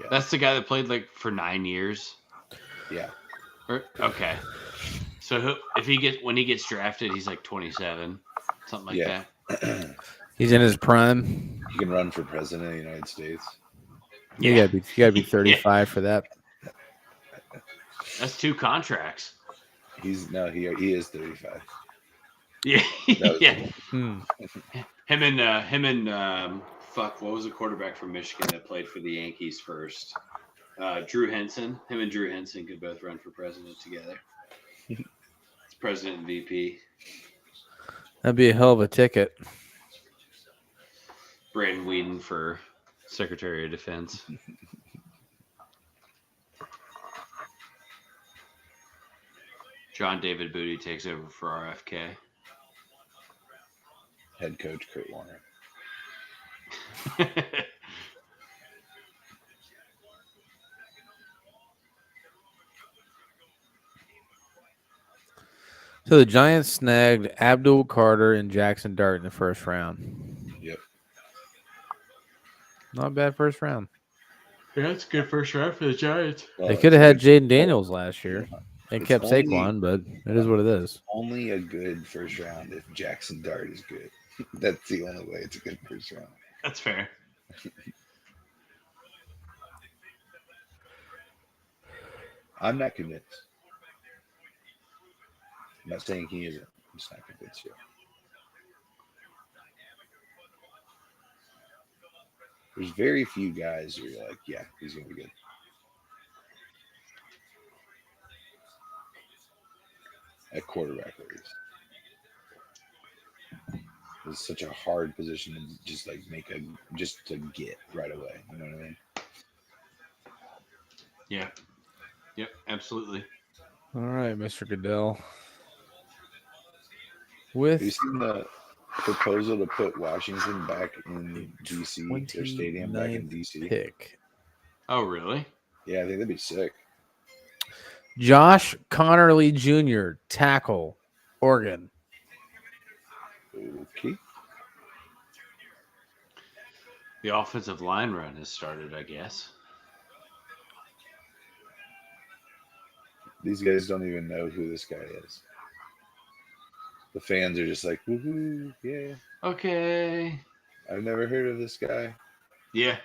That's the guy that played like for 9 years? Yeah. Okay. So when he gets drafted, he's like 27, something like that. He's in his prime. You can run for president of the United States. You gotta be 35 for that. That's 2 contracts. He is 35. Yeah. Yeah. Him and Fuck, what was the quarterback from Michigan that played for the Yankees first? Drew Henson. Him and Drew Henson could both run for president together. It's president and VP. That'd be a hell of a ticket. Brandon Whedon for Secretary of Defense. John David Booty takes over for RFK. Head coach Kurt Warner. So the Giants snagged Abdul Carter and Jackson Dart in the first round. Yep. Not a bad first round. Yeah, that's a good first round for the Giants. Well, they could have had Jaden Daniels last year. They kept Saquon, but it is what it is. Only a good first round if Jackson Dart is good. That's the only way it's a good first round. That's fair. I'm not convinced. I'm not saying he isn't. I'm just not convinced yet. There's very few guys who are like, yeah, he's going to be good. At quarterback, at least. It's such a hard position to just like just to get right away. You know what I mean? Yeah. Yep, absolutely. All right, Mr. Goodell. Have you seen the proposal to put Washington back in DC, their stadium back in DC? Pick. Oh, really? Yeah, I think that'd be sick. Josh Connerly Jr., tackle, Oregon. Okay. The offensive line run has started, I guess. These guys don't even know who this guy is. The fans are just like, woohoo, yeah. Okay. I've never heard of this guy. Yeah.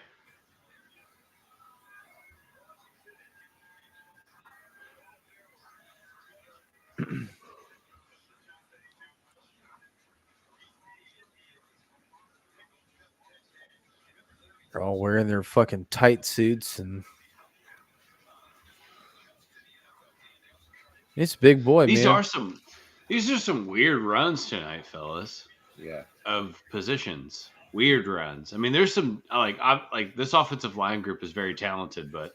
They're all wearing their fucking tight suits and it's a big boy, These man. These are some weird runs tonight, fellas. Yeah. Of positions. Weird runs. I mean, there's some like this offensive line group is very talented, but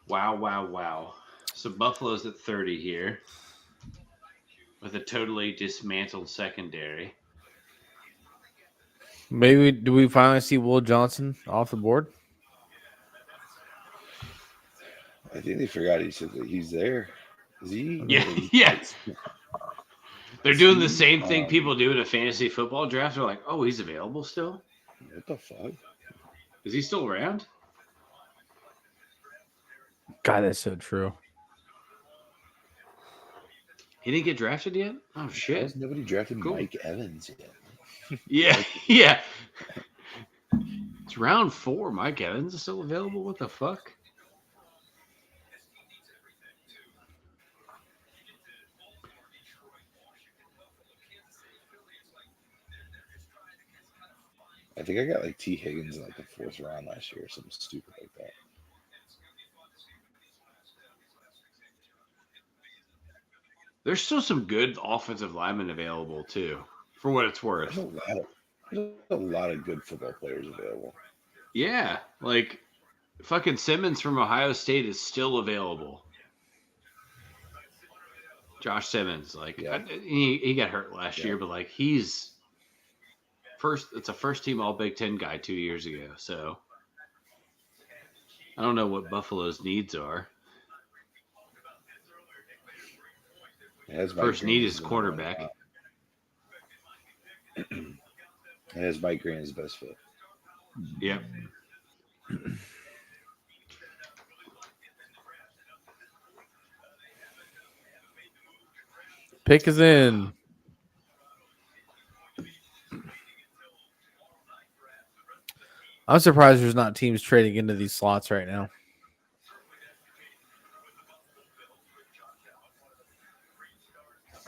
wow. Wow. So Buffalo's at 30 here with a totally dismantled secondary. Maybe do we finally see Will Johnson off the board? I think they forgot he's there. Is he? Yeah. Yes. They're doing the same thing people do in a fantasy football draft. They're like, oh, he's available still? What the fuck? Is he still around? God, that's so true. He didn't get drafted yet? Oh, shit. Has nobody drafted Mike Evans yet? Yeah. It's round 4. Mike Evans is still available? What the fuck? I think I got like T. Higgins in like the 4th round last year or something stupid like that. There's still some good offensive linemen available too, for what it's worth. There's a lot of good football players available. Yeah, like fucking Simmons from Ohio State is still available. Josh Simmons, like he got hurt last year, but like he's it's a first team All Big Ten guy 2 years ago. So I don't know what Buffalo's needs are. First need is quarterback. And his Mike Green is best fit. Yep. Pick is in. I'm surprised there's not teams trading into these slots right now.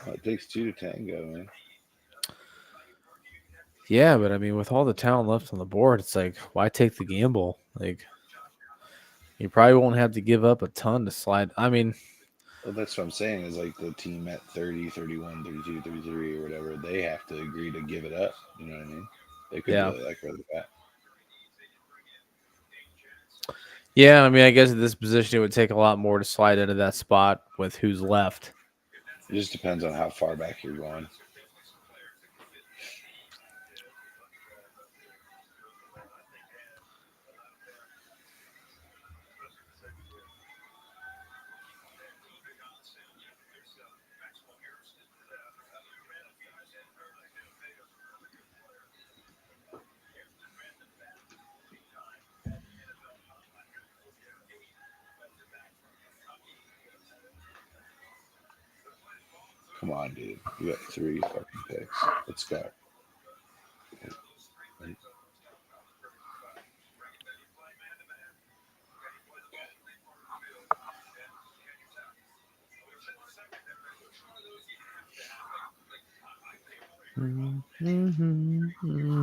Well, it takes two to tango, man. Yeah, but I mean, with all the talent left on the board, it's like, why take the gamble? Like, you probably won't have to give up a ton to slide. I mean, well, that's what I'm saying is like the team at 30, 31, 32, 33 or whatever, they have to agree to give it up. You know what I mean? They could really like where they're at. Yeah, I mean, I guess at this position, it would take a lot more to slide into that spot with who's left. It just depends on how far back you're going. Come on, dude. You got 3 fucking picks. Let's go.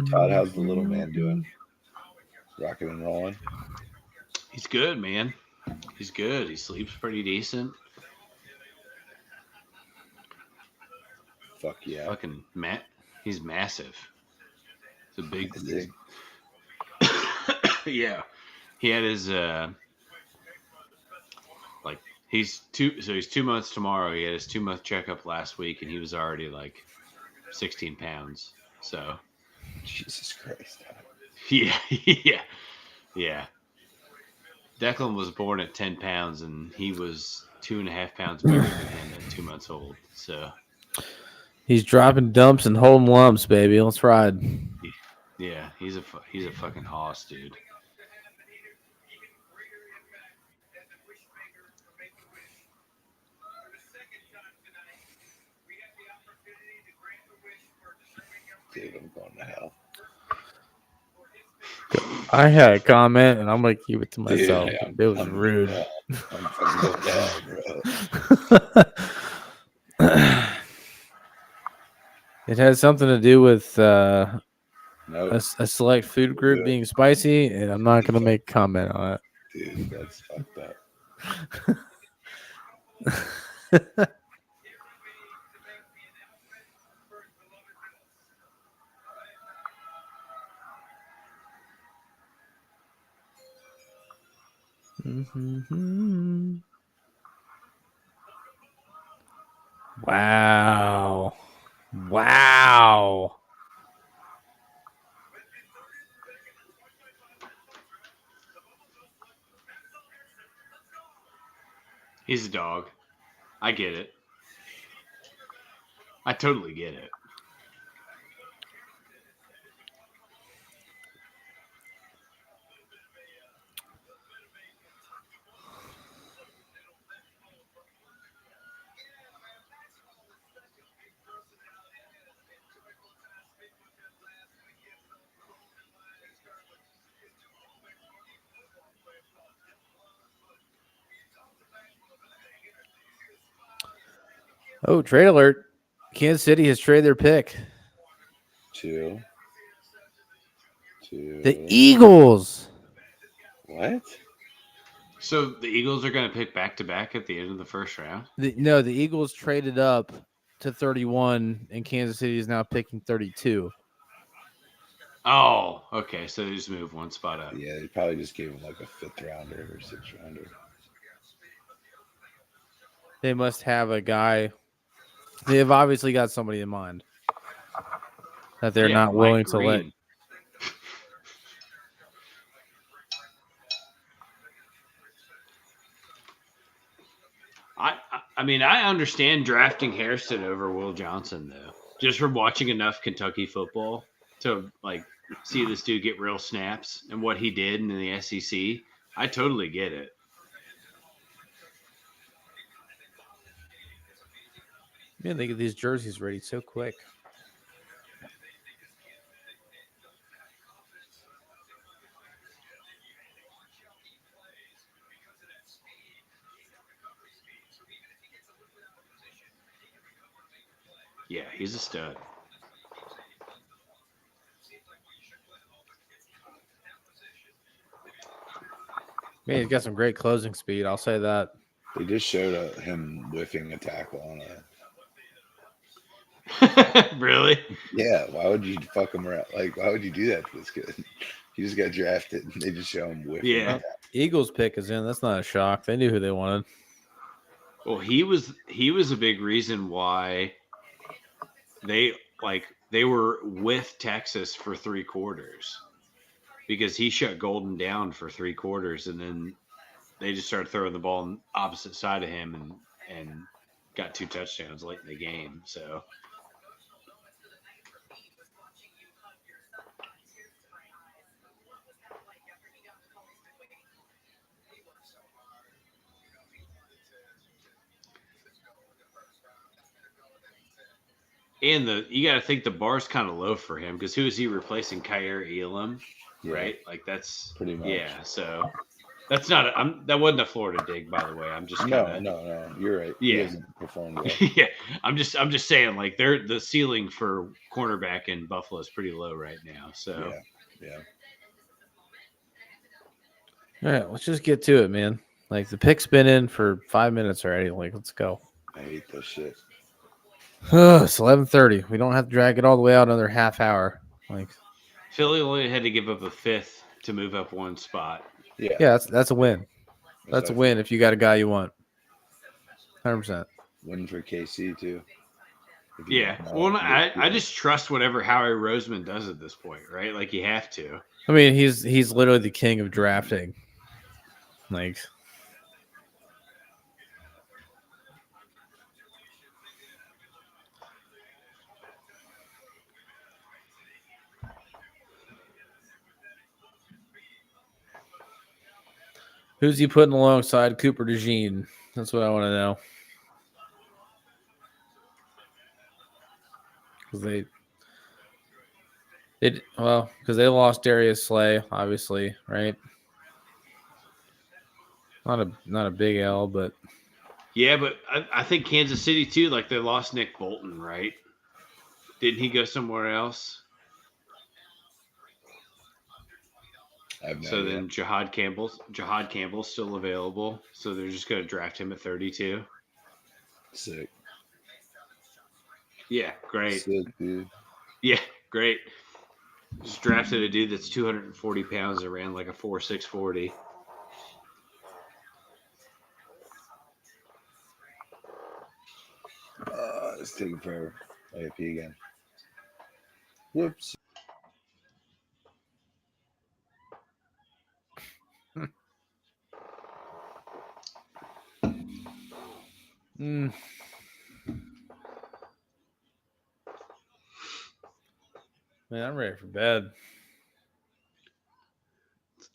Todd, how's the little man doing? Rocking and rolling? He's good, man. He's good. He sleeps pretty decent. Fuck yeah. Fucking Matt. He's massive. It's a big. Yeah. He had his he's 2 months tomorrow. He had his 2-month checkup last week and he was already like 16 pounds. So Jesus Christ. Yeah. Yeah. Declan was born at 10 pounds and he was 2.5 pounds bigger than him at 2 months old. So he's dropping dumps and holding lumps, baby. Let's ride. Yeah, he's a fucking hoss, dude. Dude, I'm going to hell. I had a comment, and I'm gonna keep it to myself. Dude, it was rude. I'm fucking going to hell, bro. It has something to do with nope. a select food group being spicy, and I'm not gonna make a comment on it. Dude, that's fucked up. Wow. Wow. He's a dog. I get it. I totally get it. Oh, trade alert. Kansas City has traded their pick. To the Eagles. What? So the Eagles are going to pick back-to-back at the end of the first round? No, the Eagles traded up to 31, and Kansas City is now picking 32. Oh, okay. So they just moved one spot up. Yeah, they probably just gave him like a 5th rounder or 6th rounder. They must have a guy. They have obviously got somebody in mind that they're not willing to let. I mean, I understand drafting Hairston over Will Johnson, though. just from watching enough Kentucky football to like see this dude get real snaps and what he did in the SEC. I totally get it. Man, they get these jerseys ready so quick. Yeah, he's a stud. Man, he's got some great closing speed. I'll say that. They just showed him whiffing a tackle on a. Really? Yeah. Why would you fuck him around? Like, why would you do that to this kid? He just got drafted. And they just show him whiffing. Yeah. Eagles pick is in. That's not a shock. They knew who they wanted. Well, he was a big reason why they were with Texas for 3 quarters because he shut Golden down for 3 quarters, and then they just started throwing the ball on the opposite side of him and got 2 touchdowns late in the game. So. And you got to think the bar's kind of low for him because who is he replacing? Kaiir Elam, right? Like that's pretty much. Yeah, so that's not. That wasn't a Florida dig, by the way. I'm just kinda, no. You're right. Yeah, he hasn't performed well. Yeah, I'm just saying like the ceiling for cornerback in Buffalo is pretty low right now. So yeah. All right, let's just get to it, man. Like the pick's been in for 5 minutes already. Like, let's go. I hate this shit. It's 11:30. We don't have to drag it all the way out another half hour. Like Philly only had to give up a 5th to move up 1 spot. Yeah, that's a win. That's a win if you got a guy you want. 100%. Win for KC too. Yeah. Well, I just trust whatever Howie Roseman does at this point, right? Like you have to. I mean, he's literally the king of drafting. Like. Who's he putting alongside Cooper DeJean? That's what I want to know. Because they lost Darius Slay, obviously, right? Not a big L, but yeah, but I think Kansas City too. Like they lost Nick Bolton, right? Didn't he go somewhere else? Then Jahad Campbell's still available. So they're just going to draft him at 32. Sick. Yeah, great. Sick, dude. Yeah, great. Just drafted a dude that's 240 pounds and ran like a 4.6 40. It's taking forever. I gotta pee again. Whoops. Man, I'm ready for bed.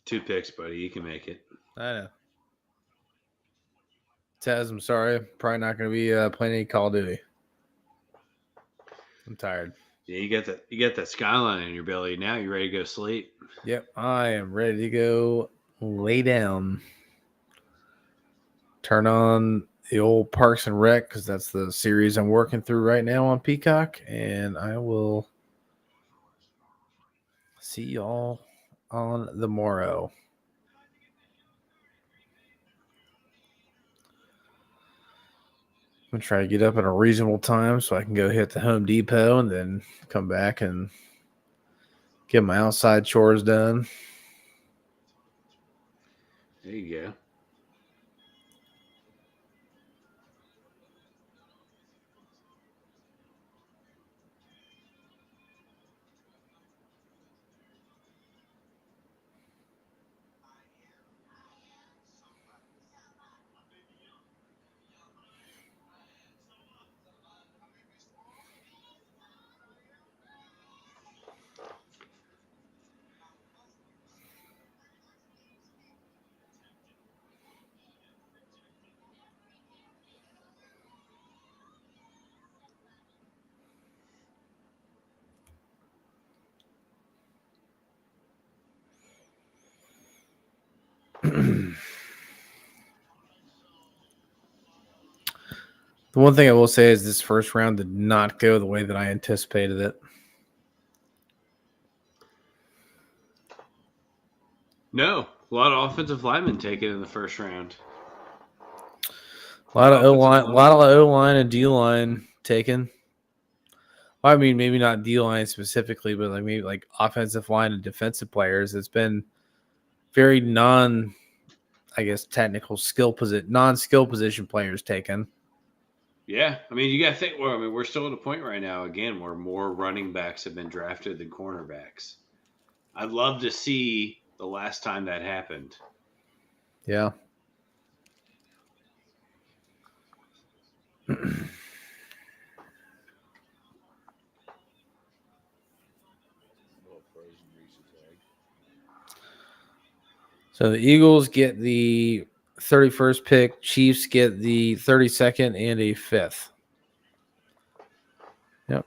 2 picks, buddy. You can make it. I know. Taz, I'm sorry. Probably not going to be playing any Call of Duty. I'm tired. Yeah, you got that skyline in your belly. Now you're ready to go sleep. Yep, I am ready to go lay down. Turn on the old Parks and Rec because that's the series I'm working through right now on Peacock, and I will see y'all on the morrow. I'm going to try to get up at a reasonable time so I can go hit the Home Depot and then come back and get my outside chores done. There you go. The one thing I will say is this first round did not go the way that I anticipated it. No, a lot of offensive linemen taken in the first round. A lot of O-line and D-line taken. Well, I mean, maybe not D-line specifically, but like maybe like offensive line and defensive players. It's been very technical non-skill position players taken. Yeah, I mean, you got to think. Well, I mean, we're still at a point right now, again, where more running backs have been drafted than cornerbacks. I'd love to see the last time that happened. Yeah. So the Eagles get the 31st pick. Chiefs get the 32nd and a 5th. Yep.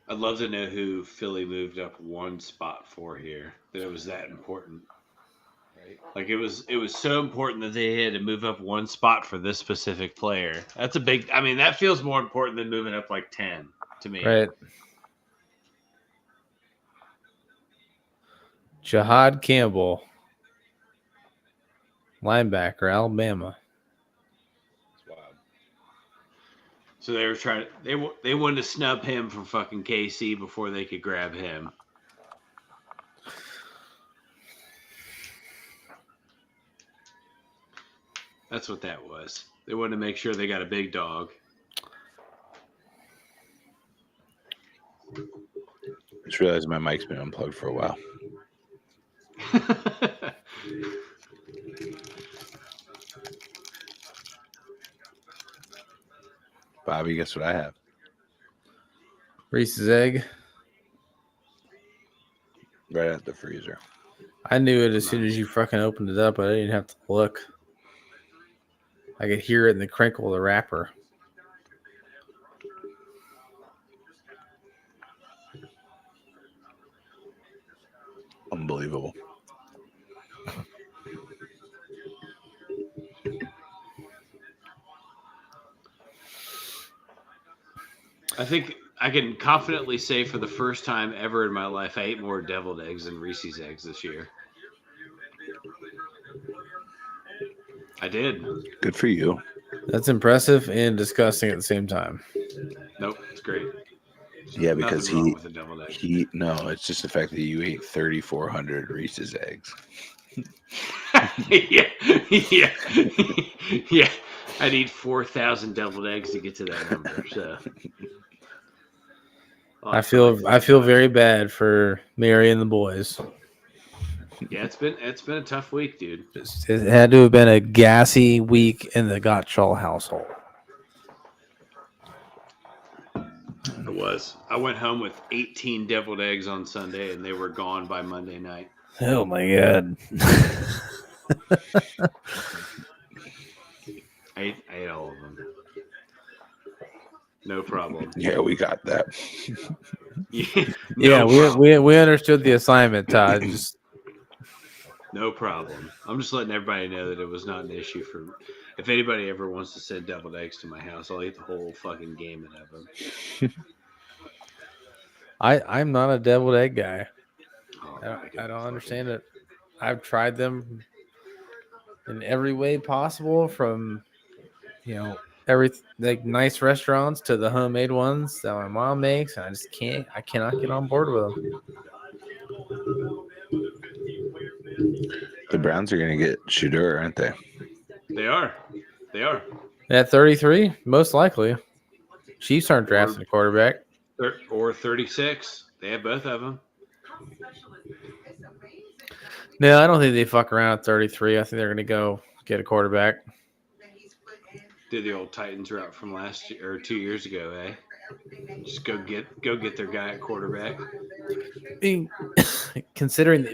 I'd love to know who Philly moved up one spot for here. That it was that important. Right? Like it was so important that they had to move up one spot for this specific player. That's a big. I mean, that feels more important than moving up like 10 to me. Right. Jahad Campbell, linebacker, Alabama. So they were trying. They wanted to snub him from fucking KC before they could grab him. That's what that was. They wanted to make sure they got a big dog. Just realized my mic's been unplugged for a while. Bobby, guess what I have? Reese's egg. Right at the freezer. I knew it as soon as you fucking opened it up. I didn't have to look. I could hear it in the crinkle of the wrapper. Unbelievable. I think I can confidently say for the first time ever in my life, I ate more deviled eggs than Reese's eggs this year. I did. Good for you. That's impressive and disgusting at the same time. Nope, it's great. Yeah, because it's just the fact that you ate 3,400 Reese's eggs. yeah. I need 4,000 deviled eggs to get to that number. So I feel very bad for Mary and the boys. Yeah, it's been a tough week, dude. It had to have been a gassy week in the Gottschall household. It was. I went home with 18 deviled eggs on Sunday, and they were gone by Monday night. Oh my god! I ate all of them. No problem. Yeah, we got that. We understood the assignment, Todd. Just no problem. I'm just letting everybody know that it was not an issue for. If anybody ever wants to send deviled eggs to my house, I'll eat the whole fucking gamut of them. I'm not a deviled egg guy. Oh, I don't understand it. I've tried them in every way possible, from every like nice restaurants to the homemade ones that my mom makes, and I cannot get on board with them. The Browns are going to get Shedeur, aren't they? They are. At 33, most likely. Chiefs aren't drafting a quarterback. Or 36. They have both of them. No, I don't think they fuck around at 33. I think they're going to go get a quarterback. Did the old Titans route from last year or 2 years ago, eh? Just go get their guy at quarterback. Considering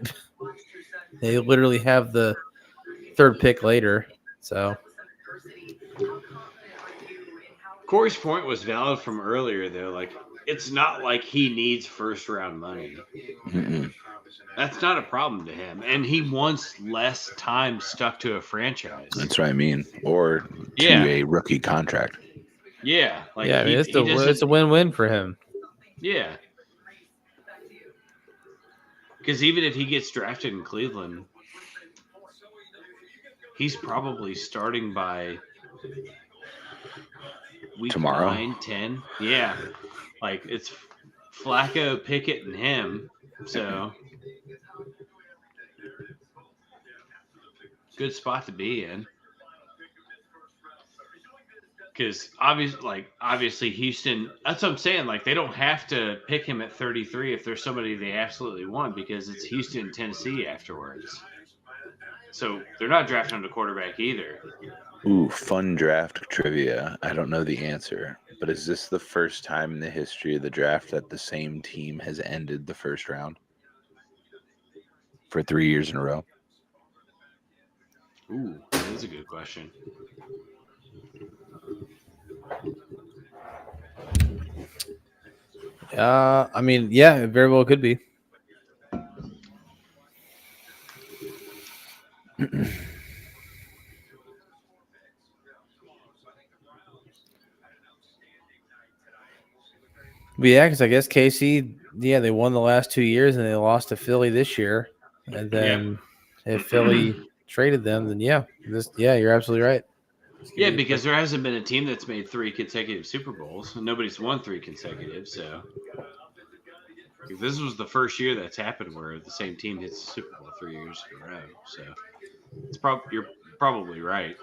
They literally have the third pick later. So Corey's point was valid from earlier, though. Like, it's not like he needs first round money. Mm-mm. That's not a problem to him, and he wants less time stuck to a franchise. That's what I mean, or to a rookie contract. Yeah, like I mean, it's a win-win for him. Yeah, because even if he gets drafted in Cleveland, he's probably starting by week tomorrow. 9, 10. Yeah, like it's Flacco, Pickett, and him. So good spot to be in. Because obviously Houston, that's what I'm saying. Like, they don't have to pick him at 33 if there's somebody they absolutely want, because it's Houston, Tennessee afterwards. So they're not drafting a quarterback either. Ooh, fun draft trivia. I don't know the answer, but is this the first time in the history of the draft that the same team has ended the first round for 3 years in a row? Ooh, that is a good question. I mean, yeah, it very well could be. But yeah, because I guess KC, they won the last 2 years and they lost to Philly this year. And then if Philly traded them, then you're absolutely right. Yeah, because there hasn't been a team that's made 3 consecutive Super Bowls. And nobody's won 3 consecutive, so this was the first year that's happened where the same team hits the Super Bowl 3 years in a row. So you're probably right.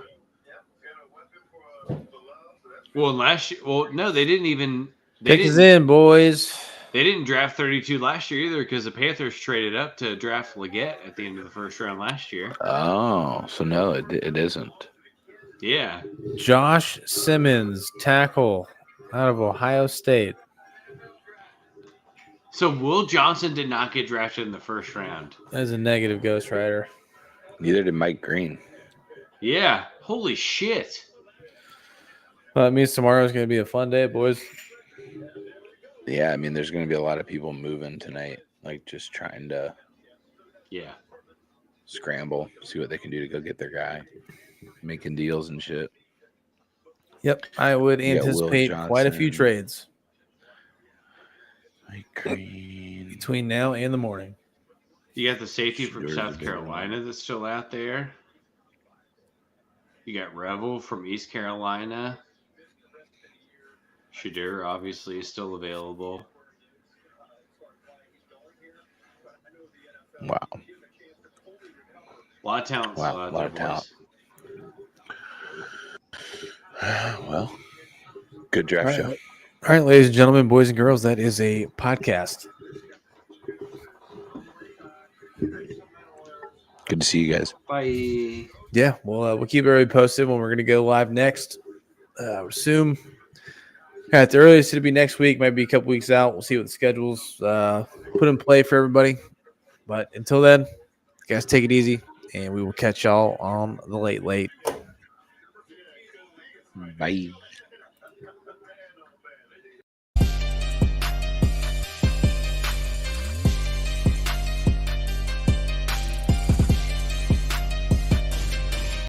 Well, no, they didn't even. Pick us in, boys. They didn't draft 32 last year either, because the Panthers traded up to draft Leggett at the end of the first round last year. Oh, so no, it isn't. Yeah. Josh Simmons, tackle out of Ohio State. So Will Johnson did not get drafted in the first round. That is a negative Ghost Rider. Neither did Mike Green. Yeah. Holy shit. Well, that means tomorrow's going to be a fun day, boys. Yeah, I mean, there's going to be a lot of people moving tonight, like just trying to scramble, see what they can do to go get their guy, making deals and shit. Yep, I would anticipate quite a few trades between now and the morning. You got the safety from South Carolina that's still out there. You got Revel from East Carolina. Shadur obviously is still available. Wow. A lot of talent. Wow, a lot of talent. Well, good draft show. All right, ladies and gentlemen, boys and girls, that is a podcast. Good to see you guys. Bye. Yeah, we'll keep everybody posted when we're going to go live next. I would assume at the earliest it'll be next week, might be a couple weeks out. We'll see what the schedules put in play for everybody. But until then, guys, take it easy, and we will catch y'all on the late. Bye.